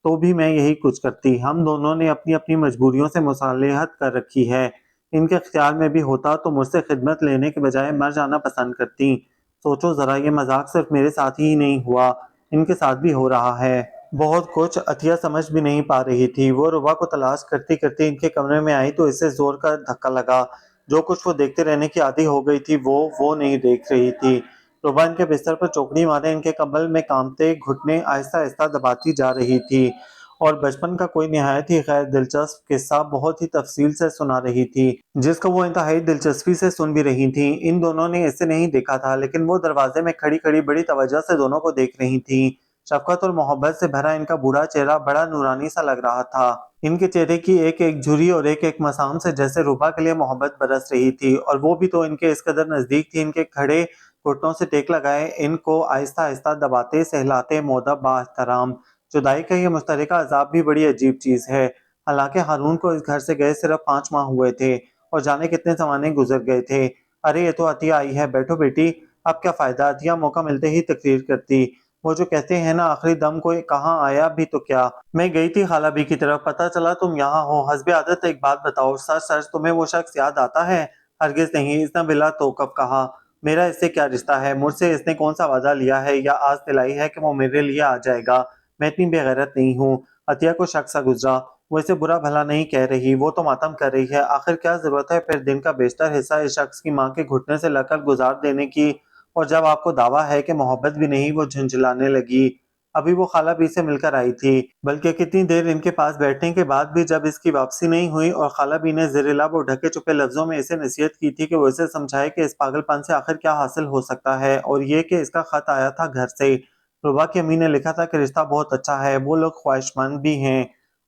تو بھی میں یہی کچھ کرتی۔ ہم دونوں نے اپنی اپنی مجبوریوں سے مصالحت کر رکھی ہے، ان کے اختیار میں بھی ہوتا تو مجھ سے خدمت لینے کے بجائے مر جانا پسند کرتی۔ سوچو ذرا، یہ مذاق صرف میرے ساتھ ہی نہیں ہوا، ان کے ساتھ بھی ہو رہا ہے۔ بہت کچھ عطیہ سمجھ بھی نہیں پا رہی تھی۔ وہ ربا کو تلاش کرتی کرتی ان کے کمرے میں آئی تو اسے زور کا دھکا لگا۔ جو کچھ وہ دیکھتے رہنے کی عادی ہو گئی تھی وہ نہیں دیکھ رہی تھی۔ ربا ان کے بستر پر چوکڑی مارے ان کے کمبل میں کانپتے گھٹنے آہستہ آہستہ دباتی جا رہی تھی، اور بچپن کا کوئی نہایت ہی غیر دلچسپ قصہ بہت ہی تفصیل سے سنا رہی تھی، جس کو وہ انتہائی دلچسپی سے سن بھی رہی تھیں۔ ان دونوں نے اسے نہیں دیکھا تھا، لیکن وہ دروازے میں کھڑی کھڑی بڑی توجہ سے دونوں کو دیکھ رہی تھیں۔ شفقت اور محبت سے بھرا ان کا بوڑھا چہرہ بڑا نورانی سا لگ رہا تھا۔ ان کے چہرے کی ایک ایک جھری اور ایک ایک مسام سے جیسے ربا کے لیے محبت برس رہی تھی، اور وہ بھی تو ان کے اس قدر نزدیک تھی۔ ان کے کھڑے گھٹنوں سے ٹیک لگائے ان کو آہستہ آہستہ دباتے سہلاتے مؤدب با احترام۔ جدائی کا یہ مشترکہ عذاب بھی بڑی عجیب چیز ہے۔ حالانکہ ہارون کو اس گھر سے گئے صرف 5 ماہ ہوئے تھے، اور جانے کتنے زمانے گزر گئے تھے۔ ارے یہ تو عطیہ آئی ہے، بیٹھو بیٹی، اب کیا فائدہ، عطیہ موقع ملتے ہی تقریر کرتی۔ وہ جو کہتے ہیں نا، آخری دم کوئی کہاں آیا بھی تو کیا۔ میں گئی تھی خالہ بی کی طرف، پتہ چلا تم یہاں ہو۔ حسب عادت ایک بات بتاؤ، سچ سچ تمہیں وہ شخص یاد آتا ہے؟ ہرگز نہیں، اس نے بلا توقف کہا۔ میرا اس سے کیا رشتہ ہے، مجھ سے اس نے کون سا وعدہ لیا ہے یا آس دلائی ہے کہ وہ میرے لیے آ جائے گا؟ میں اتنی بے غیرت نہیں ہوں۔ عطیہ کو شک سا گزرا۔ وہ اسے برا بھلا نہیں کہہ رہی، وہ تو ماتم کر رہی ہے۔ آخر کیا ضرورت ہے پھر دن کا بیشتر حصہ اس شخص کی ماں کے گھٹنے سے لگ کر گزار دینے کی؟ اور جب آپ کو دعویٰ ہے کہ محبت بھی نہیں، وہ جھنجھلانے لگی۔ ابھی وہ خالہ بی سے مل کر آئی تھی، بلکہ کتنی دیر ان کے پاس بیٹھنے کے بعد بھی جب اس کی واپسی نہیں ہوئی، اور خالہ بی نے زیر لب اور ڈھکے چھپے لفظوں میں اسے نصیحت کی تھی کہ وہ اسے سمجھائے کہ اس پاگل پن سے آخر کیا حاصل ہو سکتا ہے، اور یہ کہ اس کا خط آیا تھا گھر سے۔ ربا کی امی نے لکھا تھا کہ رشتہ بہت اچھا ہے، وہ لوگ خواہش مند بھی ہیں۔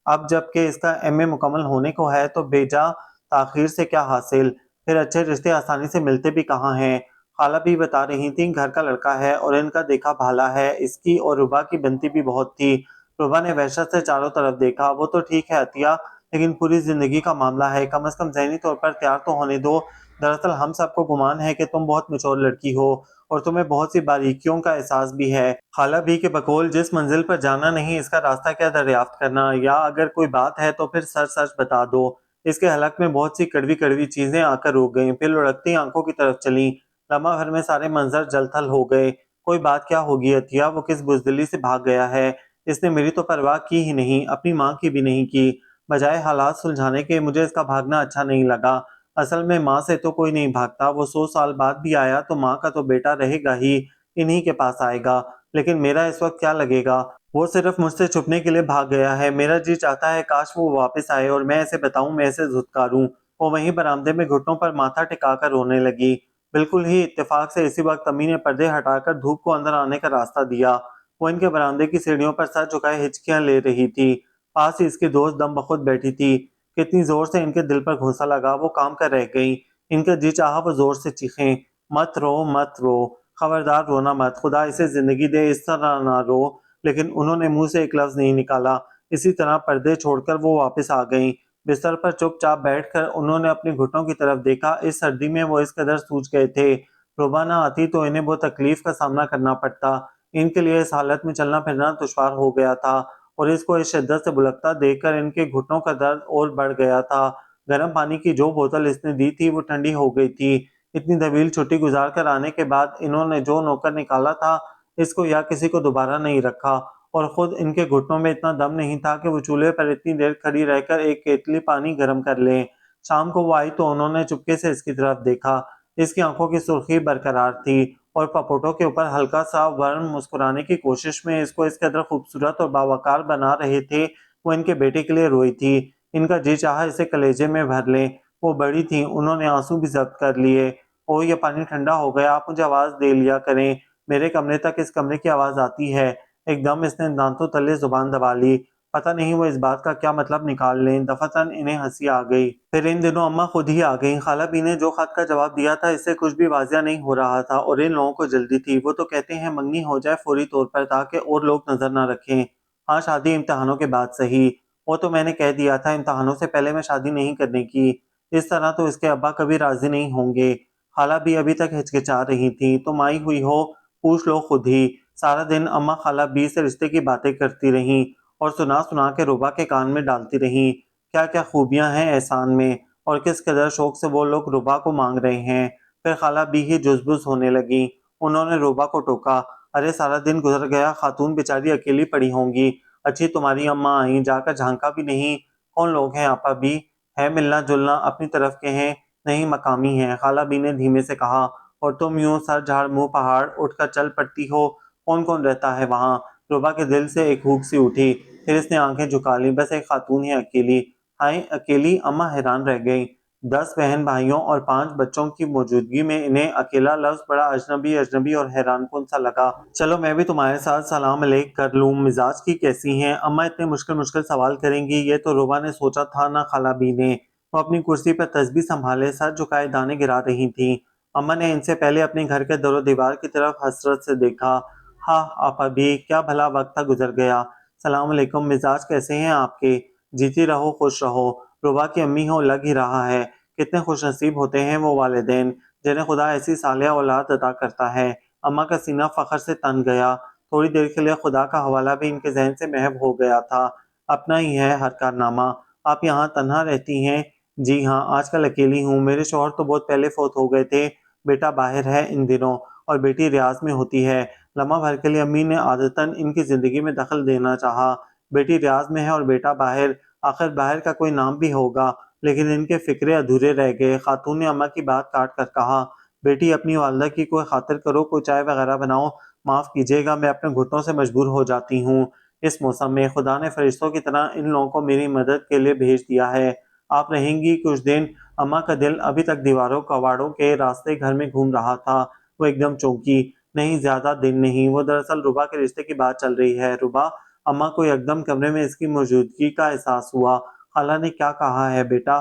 اب جب کہ اس کا ایم اے مکمل ہونے کو ہے تو بے جا تاخیر سے کیا حاصل۔ پھر اچھے رشتے آسانی سے ملتے بھی کہاں ہیں۔ خالہ بھی بتا رہی تھیں گھر کا لڑکا ہے اور ان کا دیکھا بھالا ہے، اس کی اور ربا کی بنتی بھی بہت تھی۔ ربا نے وحشت سے چاروں طرف دیکھا۔ وہ تو ٹھیک ہے عطیہ، لیکن پوری زندگی کا معاملہ ہے، کم از کم ذہنی طور پر تیار تو ہونے دو۔ دراصل ہم سب کو گمان ہے کہ تم بہت میچور لڑکی ہو اور تمہیں بہت سی باریکیوں کا احساس بھی ہے۔ خالہ بھی کے بقول جس منزل پر جانا نہیں اس کا راستہ کیا دریافت کرنا، یا اگر کوئی بات ہے تو پھر سچ سچ بتا دو۔ اس کے حلق میں بہت سی کڑوی کڑوی چیزیں آ کر روک گئیں، پھر لڑکتی آنکھوں کی طرف چلیں۔ لمحہ بھر میں سارے منظر جل تھل ہو گئے۔ کوئی بات کیا ہوگی عطیہ، وہ کس بزدلی سے بھاگ گیا ہے؟ اس نے میری تو پرواہ کی ہی نہیں، اپنی ماں کی بھی نہیں کی۔ بجائے حالات سلجھانے کے مجھے اس کا بھاگنا اچھا نہیں لگا۔ اصل میں ماں سے تو کوئی نہیں بھاگتا، وہ 100 سال بعد بھی آیا تو ماں کا تو بیٹا رہے گا ہی، انہی کے پاس آئے گا۔ لیکن میرا اس وقت کیا لگے گا؟ وہ صرف مجھ سے چھپنے کے لیے بھاگ گیا ہے۔ میرا جی چاہتا ہے کاش وہ واپس آئے اور میں اسے بتاؤں، میں اسے دھتکاروں۔ وہ وہیں برآمدے میں گھٹنوں پر ماتھا ٹکا کر رونے لگی۔ بالکل ہی اتفاق سے اسی وقت امی نے پردے ہٹا کر دھوپ کو اندر آنے کا راستہ دیا۔ وہ ان کے برآمدے کی سیڑھیوں پر سر جھکائے ہچکیاں لے رہی تھی۔ پاس ہی اس کی دوست دم بخود بیٹھی تھی۔ کتنی زور سے ان کے دل پر گھونسا لگا، وہ کام کر رہ گئیں۔ ان کا جی چاہا وہ زور سے چیخیں، مت رو مت رو، خبردار رونا مت، خدا اسے زندگی دے، اس طرح نہ رو۔ لیکن انہوں نے منہ سے ایک لفظ نہیں نکالا۔ اسی طرح پردے چھوڑ کر وہ واپس آ گئیں۔ بستر پر چپ چاپ بیٹھ کر انہوں نے اپنے گھٹنوں کی طرف دیکھا۔ اس سردی میں وہ اس قدر سوج گئے تھے۔ ربا نہ آتی تو انہیں بہت تکلیف کا سامنا کرنا پڑتا۔ ان کے لیے اس حالت میں چلنا پھرنا دشوار ہو گیا تھا، اور اس کو اس شدت سے بلکتا دیکھ کر ان کے گھٹنوں کا درد اور بڑھ گیا تھا۔ گرم پانی کی جو بوتل اس نے دی تھی وہ ٹھنڈی ہو گئی تھی۔ اتنی طویل چھٹی گزار کر آنے کے بعد انہوں نے جو نوکر نکالا تھا اس کو یا کسی کو دوبارہ نہیں رکھا، اور خود ان کے گھٹنوں میں اتنا دم نہیں تھا کہ وہ چولہے پر اتنی دیر کھڑی رہ کر ایک کیتلی پانی گرم کر لیں۔ شام کو وہ آئی تو انہوں نے چپکے سے اس کی طرف دیکھا۔ اس کی آنکھوں کی سرخی برقرار تھی، اور پپوٹوں کے اوپر ہلکا سا ورم مسکرانے کی کوشش میں اس کو اس قدر خوبصورت اور باوقار بنا رہے تھے۔ وہ ان کے بیٹے کے لیے روئی تھی۔ ان کا جی چاہا اسے کلیجے میں بھر لیں۔ وہ بڑی تھیں، انہوں نے آنسو بھی ضبط کر لیے۔ او یہ پانی ٹھنڈا ہو گیا، آپ مجھے آواز دے لیا کریں، میرے کمرے تک اس کمرے کی آواز آتی ہے۔ ایک دم اس نے دانتوں تلے زبان دبا لی۔ پتہ نہیں وہ اس بات کا کیا مطلب نکال لیں۔ دفعتاً انہیں ہنسی آ گئی۔ پھر ان دنوں اماں خود ہی آ گئیں۔ خالہ بی نے جو خط کا جواب دیا تھا اس سے کچھ بھی واضح نہیں ہو رہا تھا، اور ان لوگوں کو جلدی تھی۔ وہ تو کہتے ہیں منگنی ہو جائے فوری طور پر تاکہ اور لوگ نظر نہ رکھیں۔ ہاں شادی امتحانوں کے بعد صحیح۔ وہ تو میں نے کہہ دیا تھا امتحانوں سے پہلے میں شادی نہیں کرنے کی۔ اس طرح تو اس کے ابا کبھی راضی نہیں ہوں گے۔ خالہ بھی ابھی تک ہچکچا رہی تھیں۔ تم آئی ہوئی ہو، پوچھ لو خود ہی۔ سارا دن اماں خالہ بی سے رشتے کی باتیں کرتی رہیں اور سنا سنا کے ربا کے کان میں ڈالتی رہیں۔ کیا کیا خوبیاں ہیں احسان میں، اور کس قدر شوق سے وہ لوگ ربا کو مانگ رہے ہیں۔ پھر خالہ بی ہی جزبز ہونے لگیں۔ انہوں نے ربا کو ٹوکا، ارے سارا دن گزر گیا، خاتون بیچاری اکیلی پڑی ہوں گی۔ اچھی تمہاری اماں آئیں، جا کر جھانکا بھی نہیں۔ کون لوگ ہیں آپا بی؟ ہے ملنا جلنا، اپنی طرف کے ہیں؟ نہیں مقامی ہیں، خالہ بی نے دھیمے سے کہا۔ اور تم یوں سر جھاڑ منہ پہاڑ اٹھ کر چل پڑتی ہو؟ کون کون رہتا ہے وہاں؟ ربا کے دل سے ایک ہوک سی اٹھی۔ پھر اس نے آنکھیں جھکا لیں، بس ایک خاتون ہے اکیلی۔ ہائے اکیلی؟ اماں حیران رہ گئیں۔ 10 بہن بھائیوں اور 5 بچوں کی موجودگی میں انہیں اکیلا لفظ بڑا اجنبی اجنبی اور حیران کن سا لگا۔ چلو میں بھی تمہارے ساتھ سلام علیک کر لوں، مزاج کی کیسی ہیں؟ اماں اتنے مشکل مشکل سوال کریں گی، یہ تو ربا نے سوچا تھا نہ خالہ بی نے۔ وہ اپنی کرسی پر تسبیح سنبھالے سر جھکائے دانے گرا رہی تھیں۔ اماں نے ان سے پہلے اپنے گھر کے در و دیوار کی طرف حسرت سے دیکھا۔ ہاں آپا بھی، کیا بھلا وقت تھا گزر گیا۔ سلام علیکم، مزاج کیسے ہیں آپ کے؟ جیتی رہو خوش رہو، ربا کی امی ہو لگ ہی رہا ہے۔ کتنے خوش نصیب ہوتے ہیں وہ والدین جنہیں خدا ایسی صالحہ اولاد عطا کرتا ہے۔ اماں کا سینہ فخر سے تن گیا۔ تھوڑی دیر کے لیے خدا کا حوالہ بھی ان کے ذہن سے محو ہو گیا تھا۔ اپنا ہی ہے ہر کارنامہ۔ آپ یہاں تنہا رہتی ہیں؟ جی ہاں، آج کل اکیلی ہوں، میرے شوہر تو بہت پہلے فوت ہو گئے تھے۔ بیٹا باہر ہے ان دنوں، اور بیٹی ریاض میں ہوتی ہے۔ لمحہ بھر کے لیے امی نے عادتاً ان کی زندگی میں دخل دینا چاہا۔ بیٹی ریاض میں ہے اور بیٹا باہر، آخر باہر کا کوئی نام بھی ہوگا، لیکن ان کے فکرے ادھورے رہ گئے۔ خاتون نے اماں کی بات کاٹ کر کہا، بیٹی اپنی والدہ کی کوئی خاطر کرو، کوئی چائے وغیرہ بناؤ۔ معاف کیجیے گا، میں اپنے گھٹنوں سے مجبور ہو جاتی ہوں۔ اس موسم میں خدا نے فرشتوں کی طرح ان لوگوں کو میری مدد کے لیے بھیج دیا ہے۔ آپ رہیں گی کچھ دن؟ اماں کا دل ابھی تک دیواروں کواڑوں کے راستے گھر میں گھوم رہا تھا۔ وہ ایک دم چونکی۔ نہیں، زیادہ دن نہیں، وہ دراصل ربا کے رشتے کی بات چل رہی ہے۔ ربا؟ اماں کو یکدم کمرے میں اس کی موجودگی کا احساس ہوا۔ خالہ نے کیا کہا ہے بیٹا؟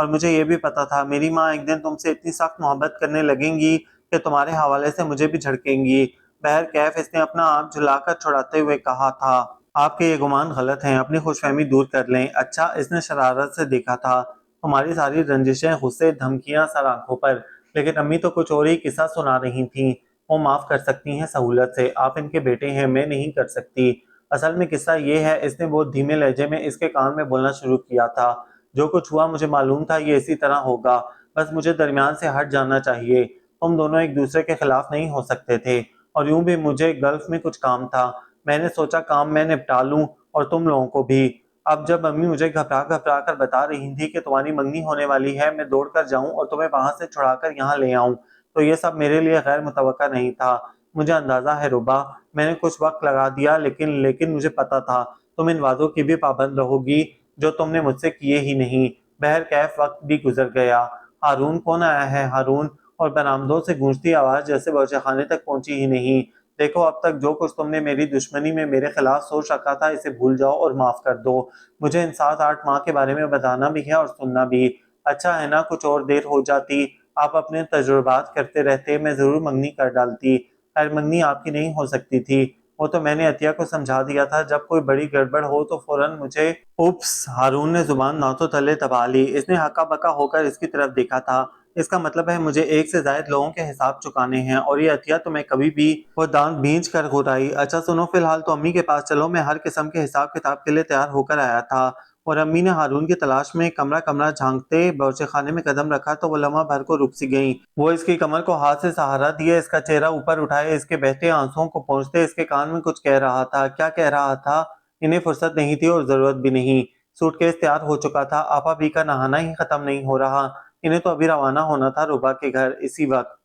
اور مجھے یہ بھی پتا تھا میری ماں ایک دن تم سے اتنی سخت محبت کرنے لگیں گی کہ تمہارے حوالے سے مجھے بھی جھڑکیں گی۔ بہرکیف اس نے اپنا آپ جھلا کر چھڑاتے ہوئے کہا تھا، آپ کے یہ گمان غلط ہیں، اپنی خوش فہمی دور کر لیں۔ اچھا، اس نے شرارت سے دیکھا تھا، تمہاری ساری رنجشیں، غصے، دھمکیاں سر آنکھوں پر، لیکن امی تو کچھ اور ہی قصہ سنا رہی تھیں۔ وہ معاف کر سکتی ہیں سہولت سے، آپ ان کے بیٹے ہیں، میں نہیں کر سکتی۔ اصل میں قصہ یہ ہے، اس نے بہت دھیمے لہجے میں اس کے کان میں بولنا شروع کیا تھا، جو کچھ ہوا مجھے معلوم تھا یہ اسی طرح ہوگا، بس مجھے درمیان سے ہٹ جانا چاہیے۔ تم دونوں ایک دوسرے کے خلاف نہیں ہو سکتے تھے، اور یوں بھی مجھے گلف میں کچھ کام تھا، میں نے سوچا کام میں نپٹا لوں اور تم لوگوں کو بھی۔ اب جب امی مجھے گھبرا کر بتا رہی تھی کہ تمہاری منگنی ہونے والی ہے، میں دوڑ کر جاؤں اور تمہیں وہاں سے چھڑا کر یہاں لے آؤں، تو یہ سب میرے لیے غیر متوقع نہیں تھا۔ مجھے اندازہ ہے ربا، میں نے کچھ وقت لگا دیا، لیکن مجھے پتا تھا تم ان وعدوں کی بھی پابند رہو گی جو تم نے مجھ سے کیے ہی نہیں۔ بہرکیف وقت بھی گزر گیا۔ ہارون کون آیا ہے؟ ہارون، اور برآمدوں سے گونجتی آواز جیسے باورچی خانے تک پہنچی ہی نہیں۔ دیکھو، اب تک جو کچھ تم نے میری دشمنی میں میرے خلاف سوچ رکھا تھا اسے بھول جاؤ اور معاف کر دو۔ مجھے ان 7-8 ماہ کے بارے میں بتانا بھی ہے اور سننا بھی۔ اچھا ہے نا کچھ اور دیر ہو جاتی، آپ اپنے تجربات کرتے رہتے، میں ضرور منگنی کر ڈالتی۔ خیر منگنی آپ کی نہیں ہو سکتی تھی، وہ تو میں نے عطیہ کو سمجھا دیا تھا، جب کوئی بڑی گڑبڑ ہو تو فوراً مجھے۔ اوپس، ہارون نے زبان دانتوں تلے دبا لی۔ اس نے ہکا بکا ہو کر اس کی طرف دیکھا تھا۔ اس کا مطلب ہے مجھے 1 سے زائد لوگوں کے حساب چکانے ہیں، اور یہ عطیہ تو میں کبھی بھی۔ وہ دانت بھینچ کر گھرائی۔ اچھا سنو، فی الحال تو امی کے پاس چلو، میں ہر قسم کے حساب کتاب کے لیے تیار ہو کر آیا تھا۔ اور امی نے ہارون کی تلاش میں کمرہ کمرہ جھانکتے باورچی خانے میں قدم رکھا تو وہ لمحہ بھر کو رک سی گئیں۔ وہ اس کی کمر کو ہاتھ سے سہارا دیے، اس کا چہرہ اوپر اٹھائے، اس کے بہتے آنسوؤں کو پہنچتے اس کے کان میں کچھ کہہ رہا تھا۔ کیا کہہ رہا تھا؟ انہیں فرصت نہیں تھی اور ضرورت بھی نہیں۔ سوٹ کیس تیار ہو چکا تھا، آپا بھی کا نہانا ہی ختم نہیں ہو رہا، انہیں تو ابھی روانہ ہونا تھا ربا کے گھر اسی وقت۔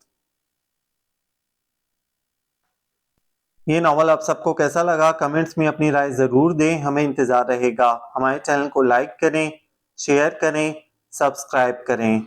یہ ناول آپ سب کو کیسا لگا؟ کمنٹس میں اپنی رائے ضرور دیں، ہمیں انتظار رہے گا۔ ہمارے چینل کو لائک کریں، شیئر کریں، سبسکرائب کریں۔